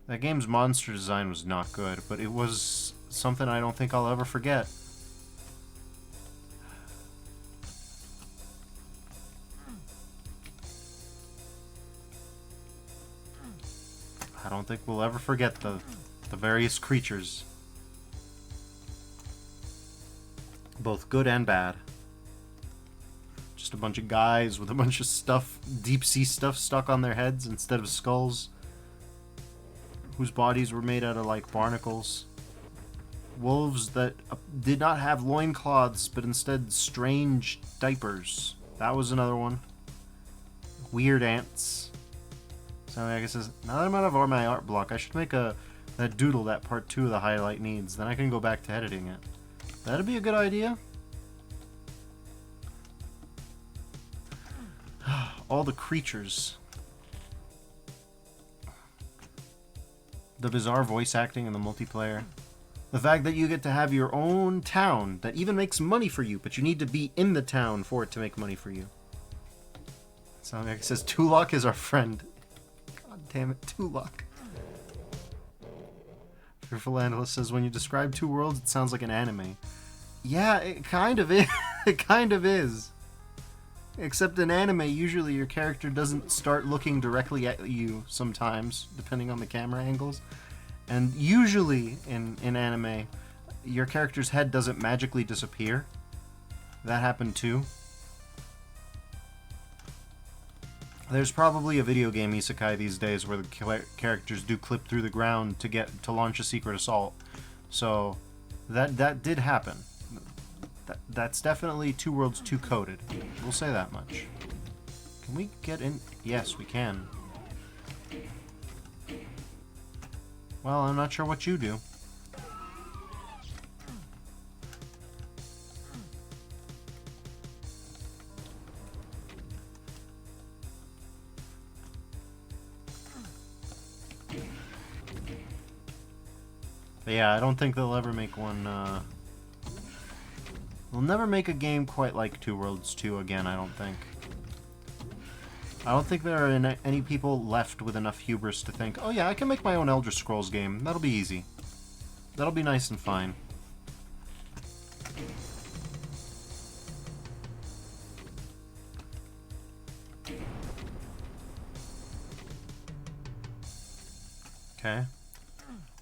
That game's monster design was not good, but it was something I don't think I'll ever forget. I don't think we'll ever forget the various creatures. Both good and bad. Just a bunch of guys with a bunch of stuff, deep sea stuff stuck on their heads instead of skulls. Whose bodies were made out of, like, barnacles. Wolves that did not have loincloths, but instead strange diapers. That was another one. Weird ants. So I guess now that I'm out of my art block, I should make that doodle that part 2 of the highlight needs. Then I can go back to editing it. That'd be a good idea. All the creatures. The bizarre voice acting in the multiplayer. The fact that you get to have your own town that even makes money for you, but you need to be in the town for it to make money for you. Salmiakis says, Tulok is our friend. God damn it, Tulok. Fearful Andalus says, when you describe Two Worlds, it sounds like an anime. Yeah, it kind of is. It kind of is. Except in anime, usually your character doesn't start looking directly at you sometimes, depending on the camera angles. And usually in anime, your character's head doesn't magically disappear. That happened too. There's probably a video game isekai these days where the characters do clip through the ground to launch a secret assault. So that did happen. That's definitely Two Worlds 2 coded. We'll say that much. Can we get in? Yes, we can. Well, I'm not sure what you do. But yeah, I don't think they'll ever make one, We'll never make a game quite like Two Worlds 2 again, I don't think. I don't think there are any people left with enough hubris to think, oh yeah, I can make my own Elder Scrolls game. That'll be easy. That'll be nice and fine. Okay.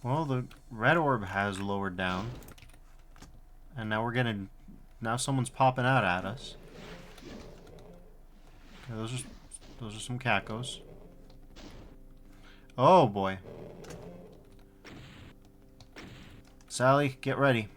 Well, the red orb has lowered down. And now we're getting... Now someone's popping out at us. Okay, those are some cacos. Oh, boy. Sally, get ready.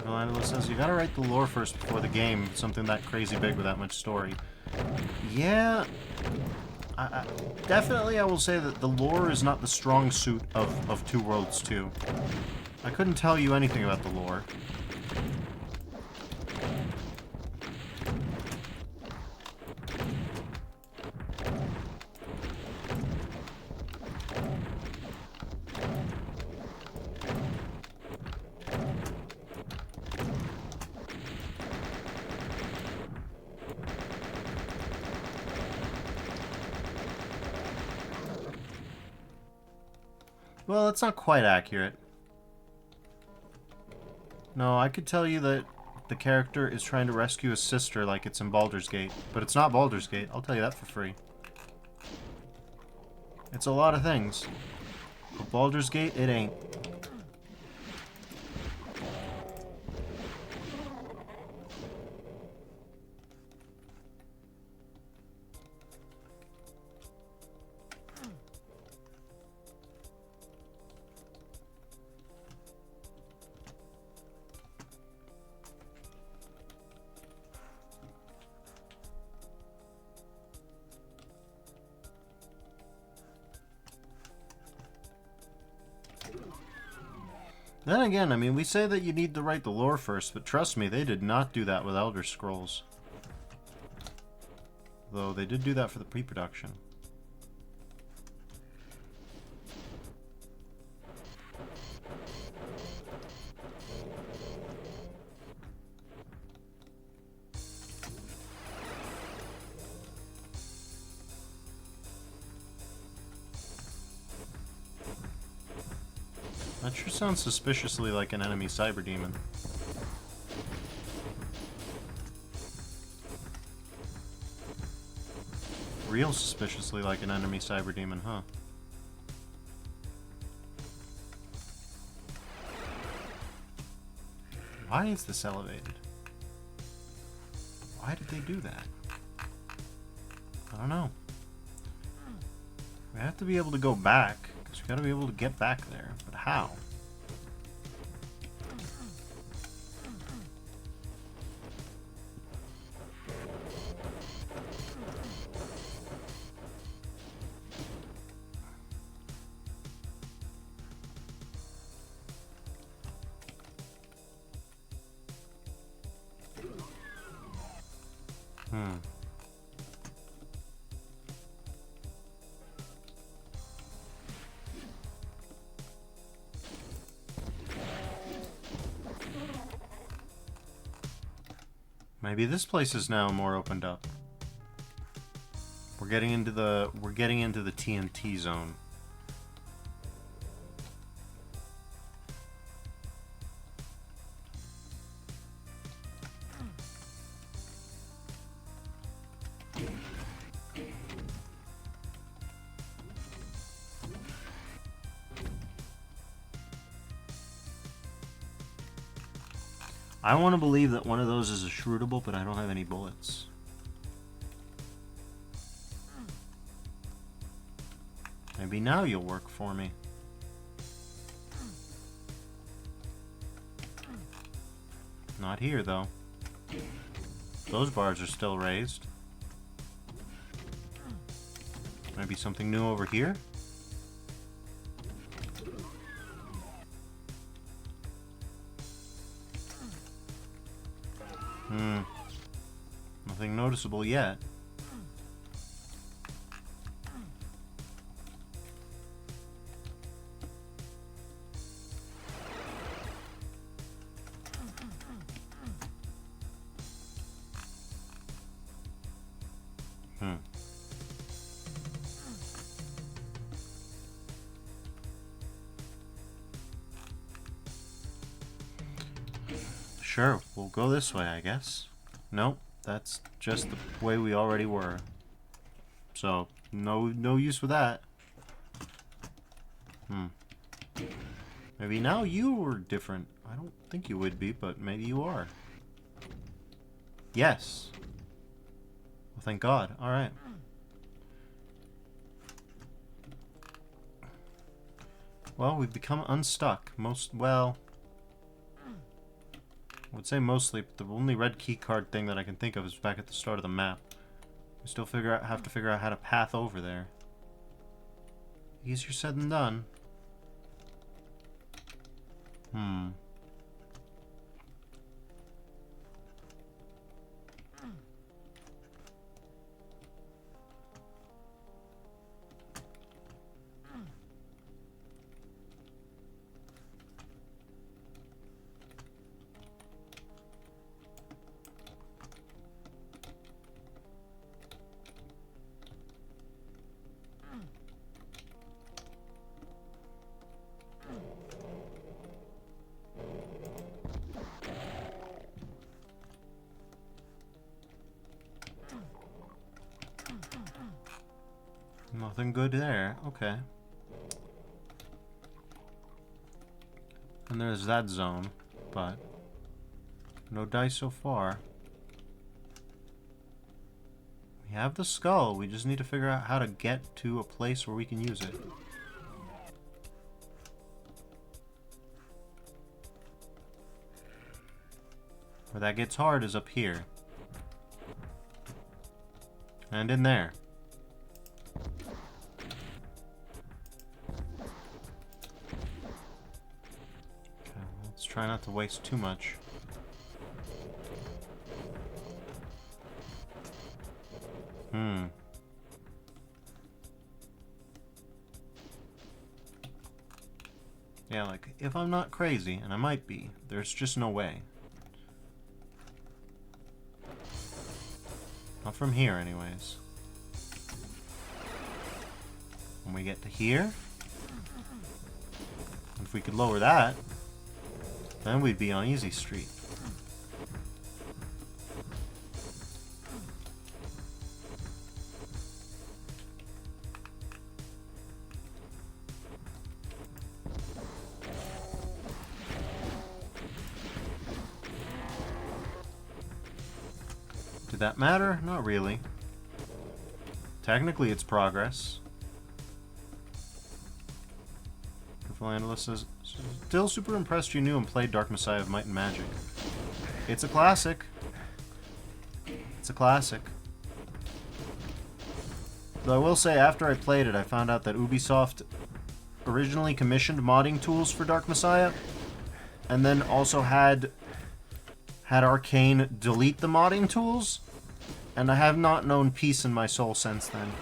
Angela says, you gotta write the lore first before the game. Something that crazy big with that much story. Yeah... definitely I will say that the lore is not the strong suit of Two Worlds 2. I couldn't tell you anything about the lore. Well, that's not quite accurate. No, I could tell you that the character is trying to rescue his sister like it's in Baldur's Gate. But it's not Baldur's Gate, I'll tell you that for free. It's a lot of things. But Baldur's Gate, it ain't. Then again, I mean, we say that you need to write the lore first, but trust me, they did not do that with Elder Scrolls. Though they did do that for the pre-production. That sure sounds suspiciously like an enemy cyber demon. Real suspiciously like an enemy cyber demon, huh? Why is this elevated? Why did they do that? I don't know. We have to be able to go back, because we gotta be able to get back there. But how? Maybe this place is now more opened up. We're getting into the TNT zone. I want to believe that one of those is a shrootable, but I don't have any bullets. Maybe now you'll work for me. Not here, though. Those bars are still raised. Maybe something new over here? Nothing noticeable yet. Sure, we'll go this way, I guess. Nope, that's just the way we already were. So, no use with that. Maybe now you were different. I don't think you would be, but maybe you are. Yes. Well, thank God. Alright. Well, we've become unstuck. Well... I would say mostly, but the only red key card thing that I can think of is back at the start of the map. We still have to figure out how to path over there. Easier said than done. Nothing good there. Okay. And there's that zone, but no dice so far. We have the skull. We just need to figure out how to get to a place where we can use it. Where that gets hard is up here. And in there. Try not to waste too much. Yeah, like, if I'm not crazy, and I might be, there's just no way. Not from here, anyways. When we get to here, if we could lower that, then we'd be on Easy Street. Did that matter? Not really. Technically, it's progress. Philandalus says, still super impressed you knew and played Dark Messiah of Might and Magic. It's a classic. It's a classic. Though I will say, after I played it, I found out that Ubisoft originally commissioned modding tools for Dark Messiah, and then also had Arcane delete the modding tools, and I have not known peace in my soul since then.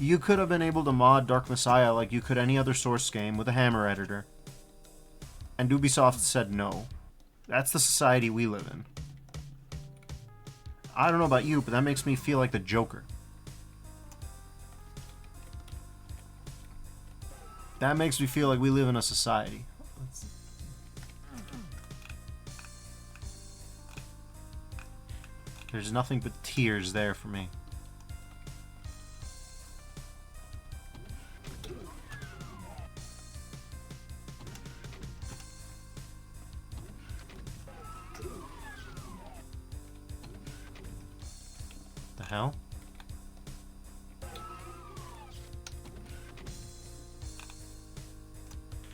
You could have been able to mod Dark Messiah like you could any other Source game with a hammer editor. And Ubisoft said no. That's the society we live in. I don't know about you, but that makes me feel like the Joker. That makes me feel like we live in a society. There's nothing but tears there for me. The hell?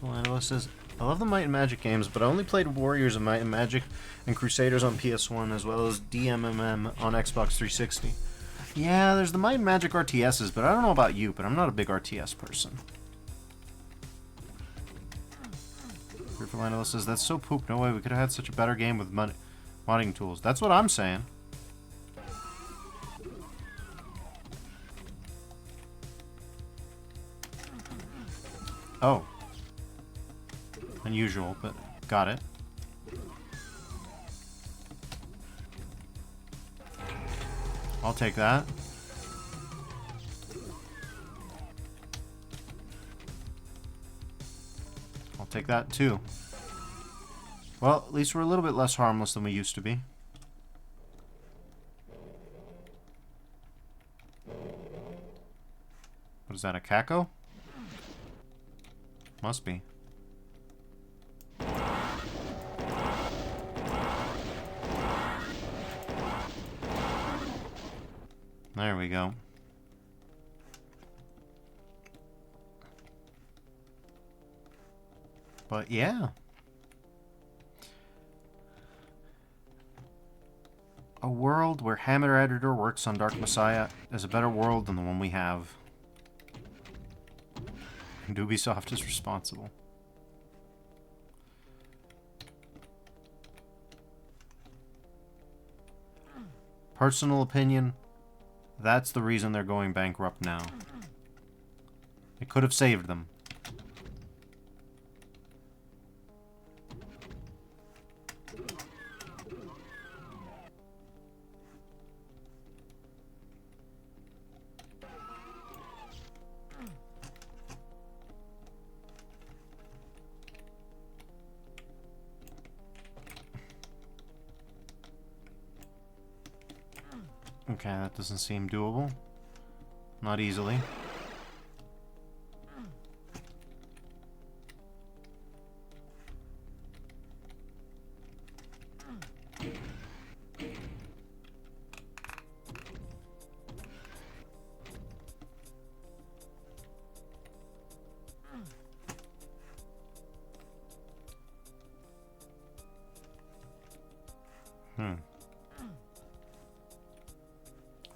Analyst says, I love the Might and Magic games, but I only played Warriors of Might and Magic and Crusaders on PS1, as well as DMMM on Xbox 360. Yeah, there's the Might and Magic RTSs, but I don't know about you, but I'm not a big RTS person. Fearful Analyst says, that's so poop, no way, we could have had such a better game with modding tools. That's what I'm saying. Oh. Unusual, but got it. I'll take that. I'll take that too. Well, at least we're a little bit less harmless than we used to be. What is that, a Kako? Must be. There we go. But yeah. A world where Hammer Editor works on Dark Messiah is a better world than the one we have. And Ubisoft is responsible. Personal opinion, that's the reason they're going bankrupt now. It could have saved them. Okay, that doesn't seem doable. Not easily.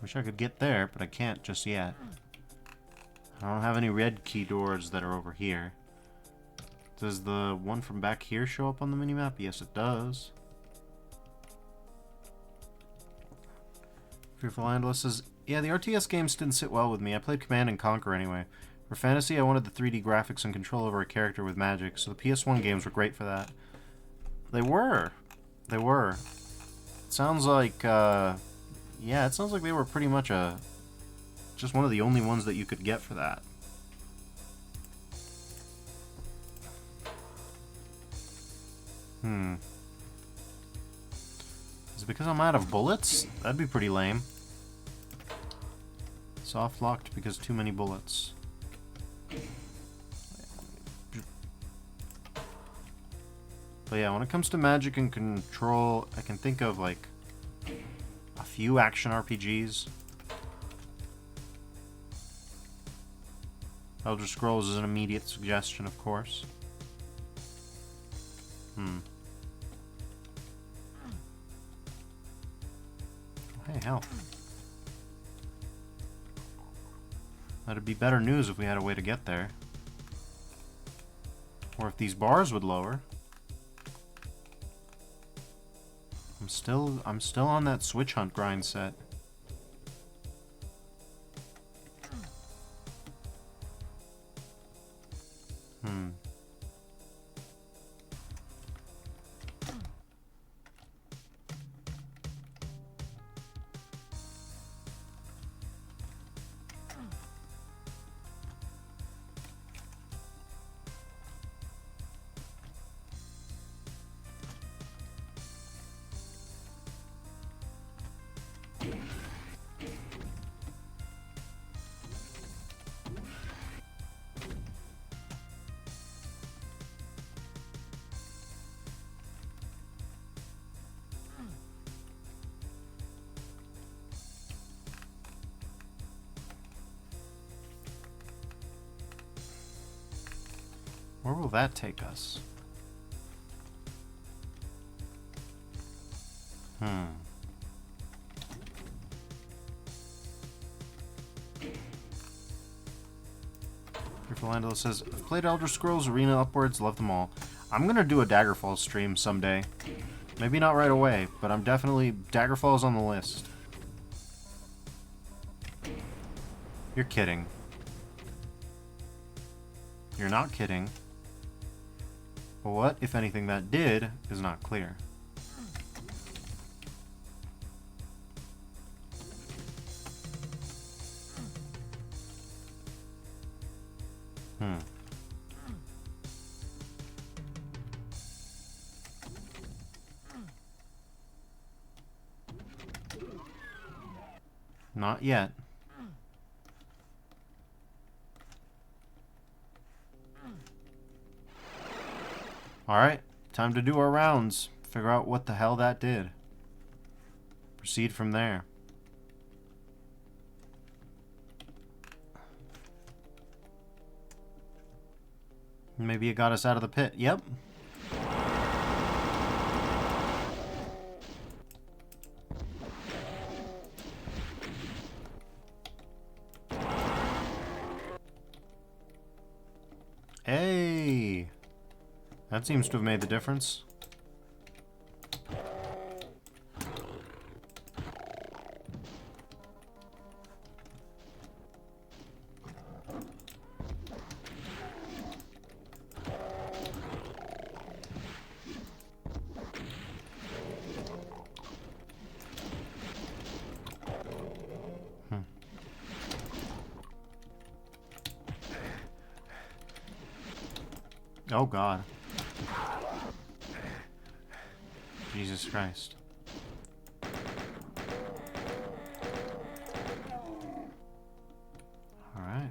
Wish I could get there, but I can't just yet. I don't have any red key doors that are over here. Does the one from back here show up on the minimap? Yes, it does. Fearful Andalus says, yeah, the RTS games didn't sit well with me. I played Command and Conquer anyway. For fantasy, I wanted the 3D graphics and control over a character with magic, so the PS1 games were great for that. They were. They were. It sounds like, yeah, it sounds like they were pretty much just one of the only ones that you could get for that. Is it because I'm out of bullets? That'd be pretty lame. Soft locked because too many bullets. But yeah, when it comes to magic and control, I can think of like a few action RPGs. Elder Scrolls is an immediate suggestion, of course. Hey, hell. That'd be better news if we had a way to get there. Or if these bars would lower. I'm still on that Switch Hunt grind set. Where will that take us? Fearful Andalus says, I've played Elder Scrolls, Arena, Upwards, love them all. I'm gonna do a Daggerfall stream someday. Maybe not right away, but I'm definitely... Daggerfall's on the list. You're kidding. You're not kidding. But what, if anything, that did is not clear. Not yet. Alright, time to do our rounds. Figure out what the hell that did. Proceed from there. Maybe it got us out of the pit. Yep. Hey! That seems to have made the difference. Oh God. Jesus Christ. Alright.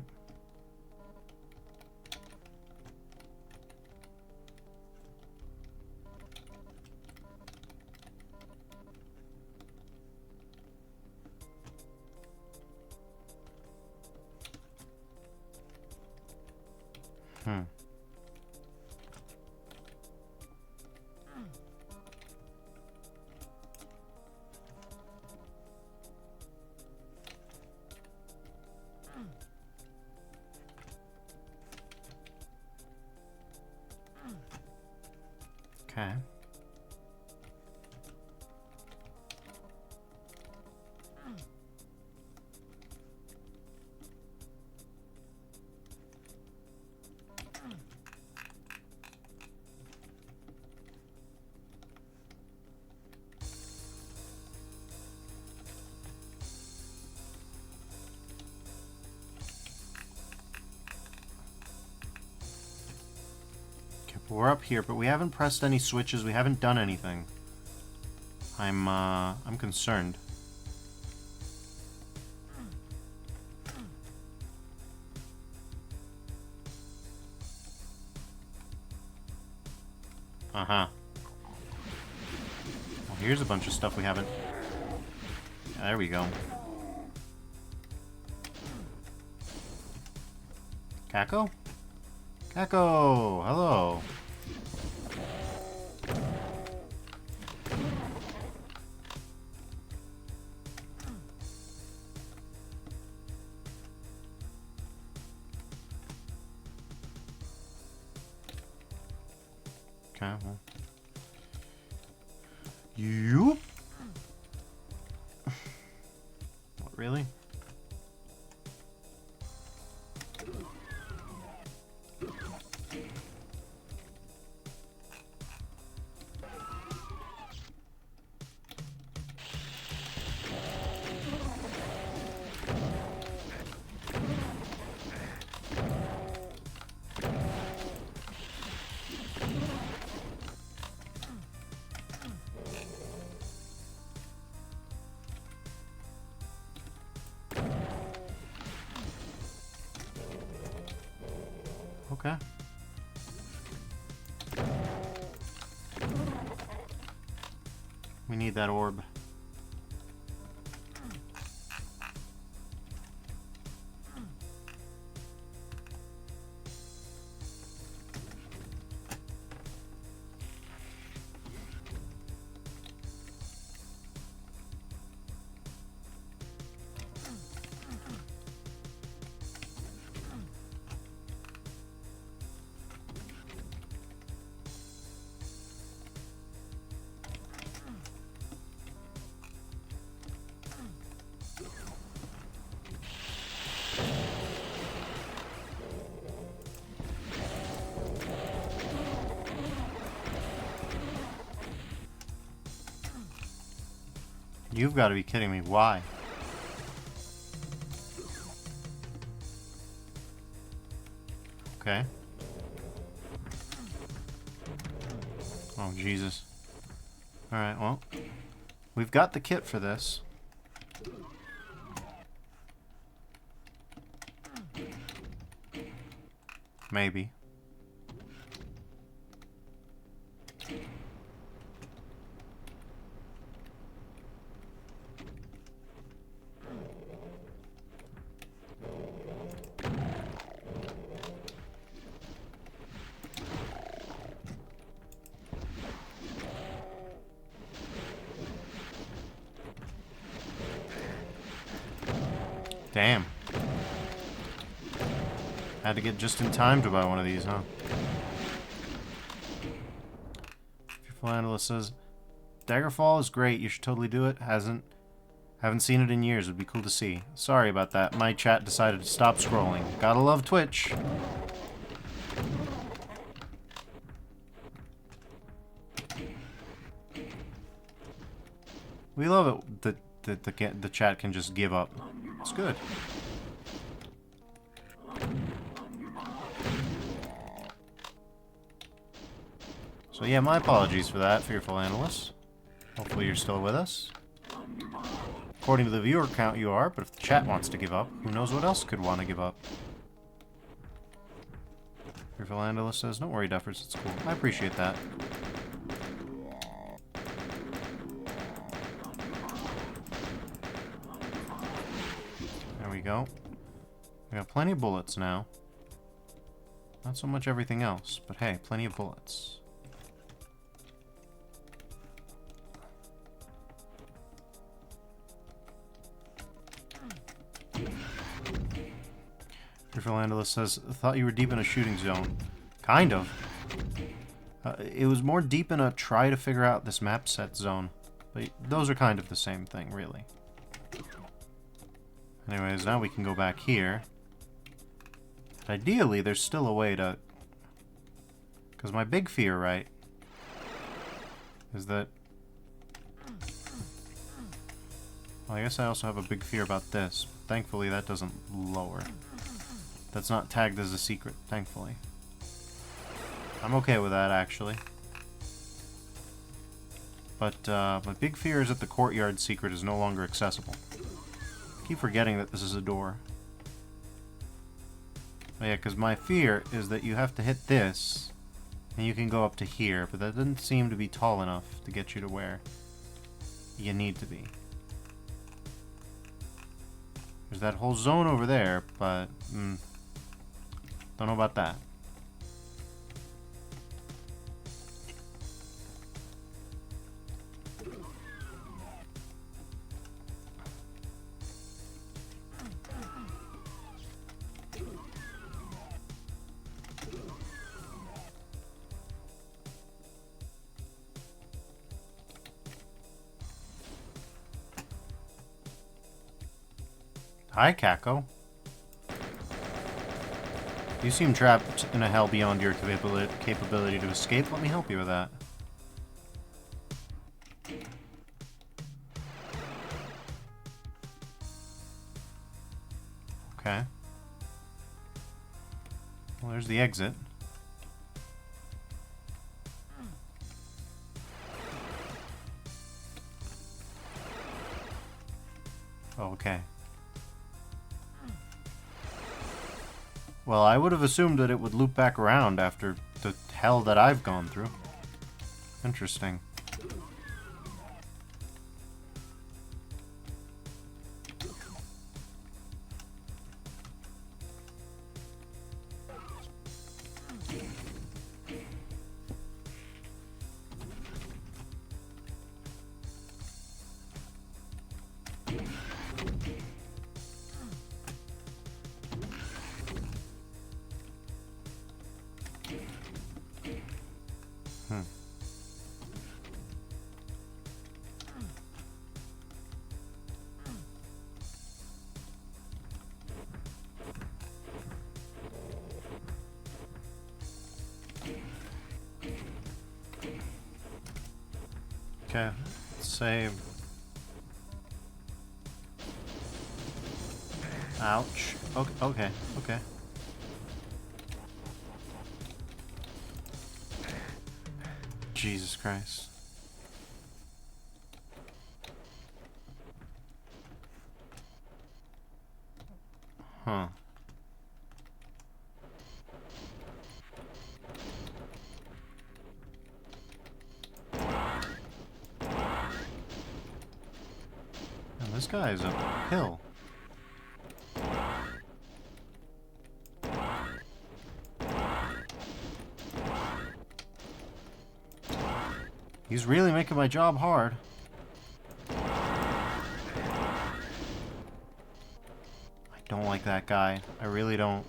Okay. We're up here, but we haven't pressed any switches. We haven't done anything. I'm concerned. Uh-huh. Well, here's a bunch of stuff we haven't... Yeah, there we go. Kako? Kako! Hello! Okay, well. You? What, really? Okay. We need that orb. You've got to be kidding me. Why? Okay. Oh, Jesus. Alright, well. We've got the kit for this. Maybe. Damn. Had to get just in time to buy one of these, huh? Fearful Analyst says, Daggerfall is great. You should totally do it. Haven't seen it in years. It'd be cool to see. Sorry about that. My chat decided to stop scrolling. Gotta love Twitch. We love it that the chat can just give up. It's good. So yeah, my apologies for that, Fearful Analyst. Hopefully you're still with us. According to the viewer count, you are, but if the chat wants to give up, who knows what else could want to give up. Fearful Analyst says, don't worry, Duffers, it's cool. I appreciate that. There we go. We got plenty of bullets now. Not so much everything else, but hey, plenty of bullets. Philandalus says, thought you were deep in a shooting zone. Kind of. It was more deep in a try to figure out this map set zone. But those are kind of the same thing, really. Anyways, now we can go back here. Ideally, there's still a way to... Because my big fear, right, is that... Well, I guess I also have a big fear about this. Thankfully, that doesn't lower. That's not tagged as a secret, thankfully. I'm okay with that, actually. But my big fear is that the courtyard secret is no longer accessible. I keep forgetting that this is a door. Oh, yeah, because my fear is that you have to hit this, and you can go up to here, but that doesn't seem to be tall enough to get you to where you need to be. There's that whole zone over there, but... don't know about that. Hi, Kako. You seem trapped in a hell beyond your capability to escape. Let me help you with that. Okay. Well, there's the exit. Okay. Well, I would have assumed that it would loop back around after the hell that I've gone through. Interesting. Okay, save. Ouch. Okay. Jesus Christ. Huh. This guy is a pill. He's really making my job hard. I don't like that guy. I really don't.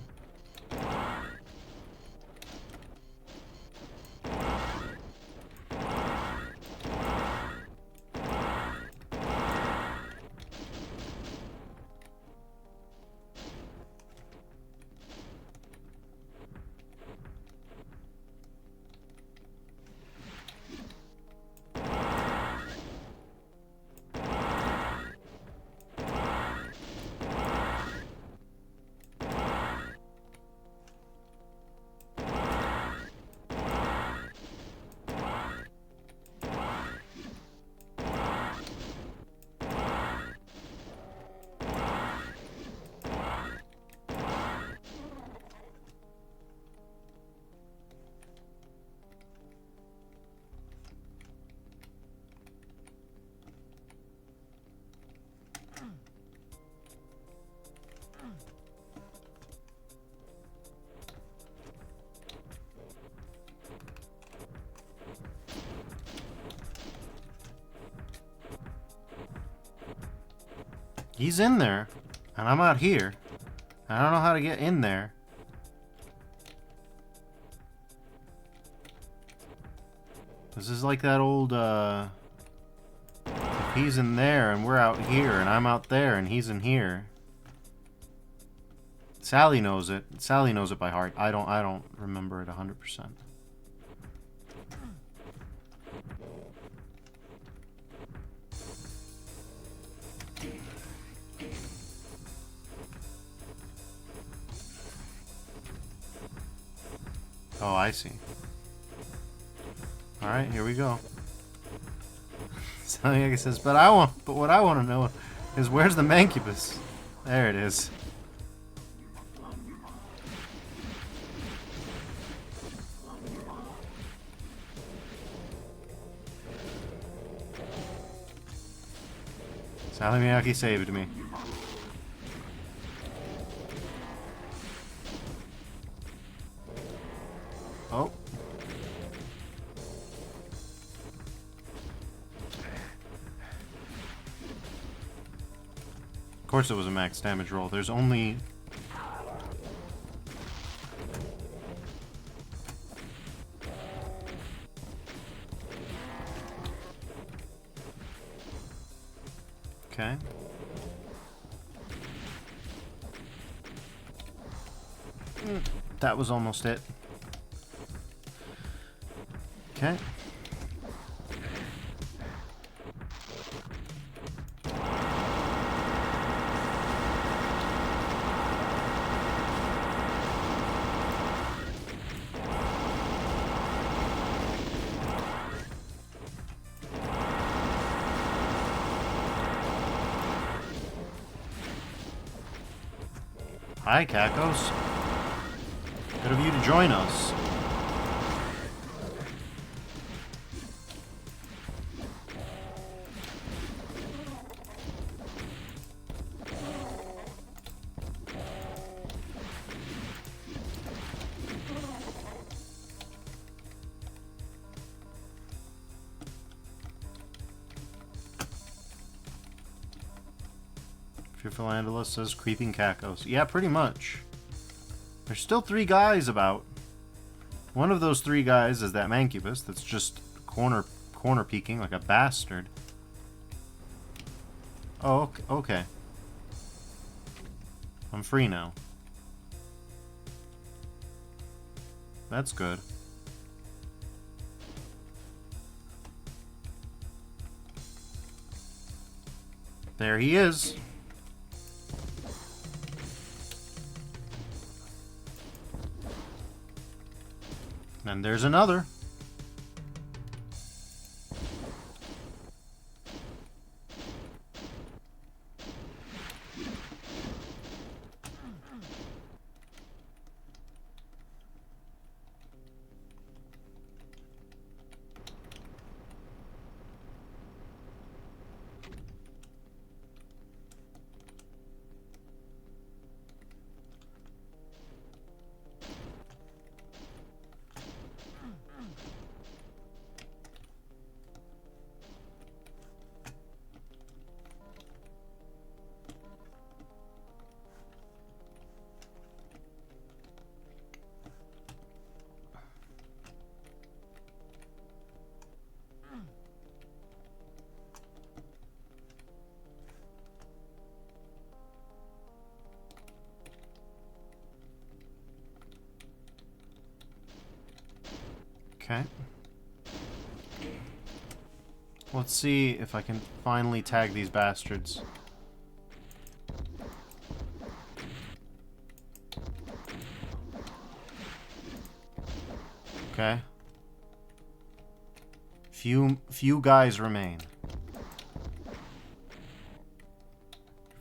He's in there, and I'm out here. I don't know how to get in there. This is like that old, if he's in there and we're out here, and I'm out there and he's in here. Sally knows it. Sally knows it by heart. I don't remember it 100%. Oh, I see. Alright, here we go. Sally says, but what I want to know is where's the mancubus? There it is. Sally Miyake saved me. Oh. Of course it was a max damage roll. There's only... Okay. That was almost it. Okay. Hi, Kakos. Good of you to join us. Philandula says creeping Kakos. Yeah, pretty much. There's still 3 guys about. One of those 3 guys is that mancubus that's just corner peeking like a bastard. Oh, okay. I'm free now. That's good. There he is. And there's another. Okay. Let's see if I can finally tag these bastards. Okay. Few guys remain.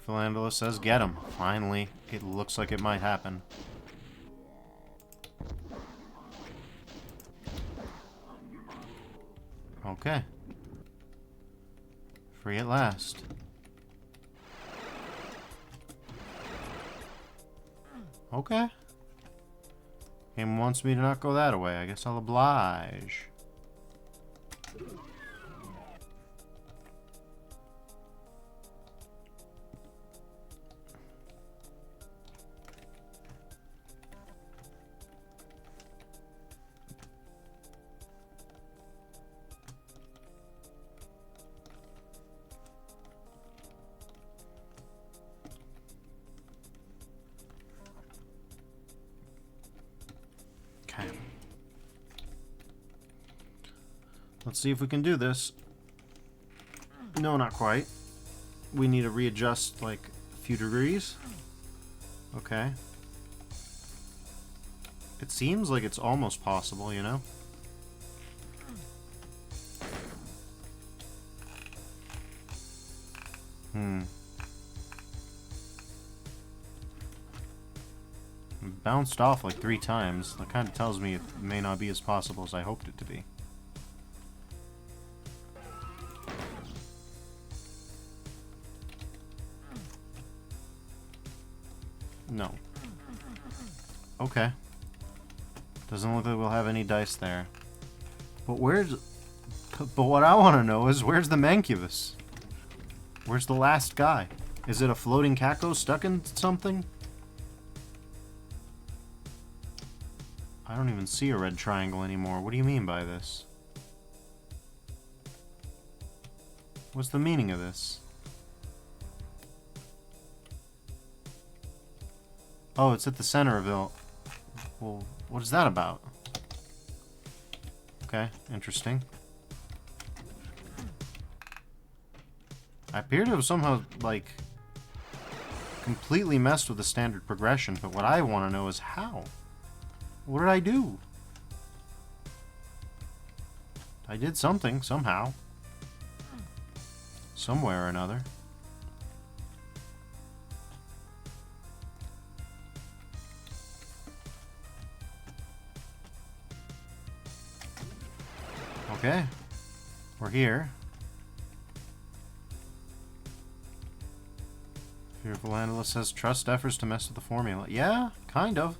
Philandula says, get him. Finally. It looks like it might happen. Okay. Free at last. Okay. Game wants me to not go that way. I guess I'll oblige. Okay. Let's see if we can do this. No, not quite. We need to readjust, like, a few degrees. Okay. It seems like it's almost possible, you know? Bounced off like 3 times. That kind of tells me it may not be as possible as I hoped it to be. No. Okay. Doesn't look like we'll have any dice there. But where's... But what I want to know is, where's the Mancubus? Where's the last guy? Is it a floating Kako stuck in something? I don't even see a red triangle anymore. What do you mean by this? What's the meaning of this? Oh, it's at the center of it. Well, what is that about? Okay, interesting. I appear to have somehow, like, completely messed with the standard progression, but what I want to know is how. What did I do? I did something, somehow. Somewhere or another. Okay. We're here. Fearful Analyst says, trust efforts to mess with the formula. Yeah, kind of.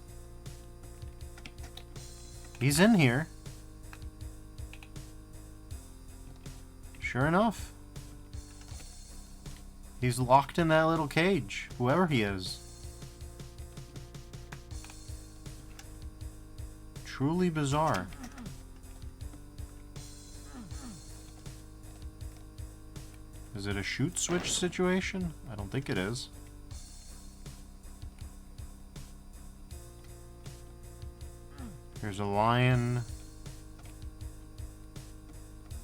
He's in here. Sure enough. He's locked in that little cage, whoever he is. Truly bizarre. Is it a shoot switch situation? I don't think it is. Here's a lion.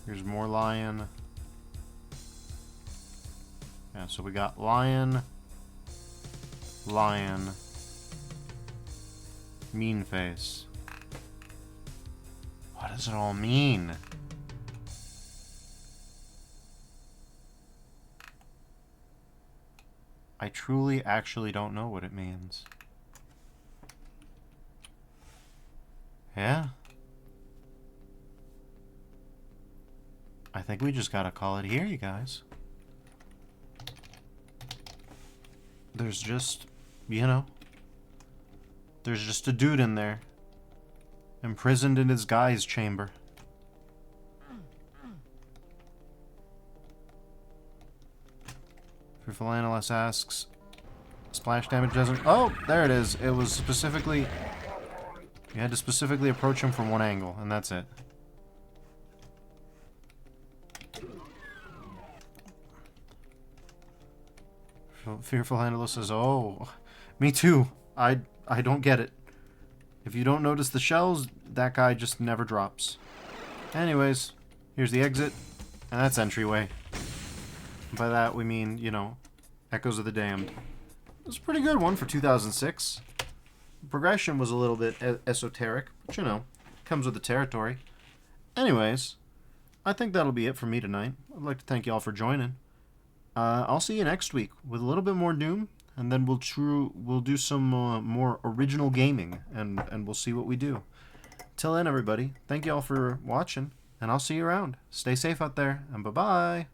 Here's more lion. Yeah, so we got lion, lion, mean face. What does it all mean? I truly actually don't know what it means. Yeah? I think we just gotta call it here, you guys. There's just, you know, there's just a dude in there, imprisoned in his guy's chamber. Fearful Analyst asks, splash damage doesn't... Oh, there it is. It was specifically... You had to specifically approach him from one angle, and that's it. Fearful Handler says, oh, me too. I don't get it. If you don't notice the shells, that guy just never drops. Anyways, here's the exit, and that's entryway. By that we mean, you know, Echoes of the Damned. It was a pretty good one for 2006. Progression was a little bit esoteric, but you know, comes with the territory. Anyways, I think that'll be it for me tonight. I'd like to thank you all for joining. I'll see you next week with a little bit more Doom, and then we'll do some more original gaming, and we'll see what we do. Till then, everybody, thank you all for watching, and I'll see you around. Stay safe out there, and bye-bye.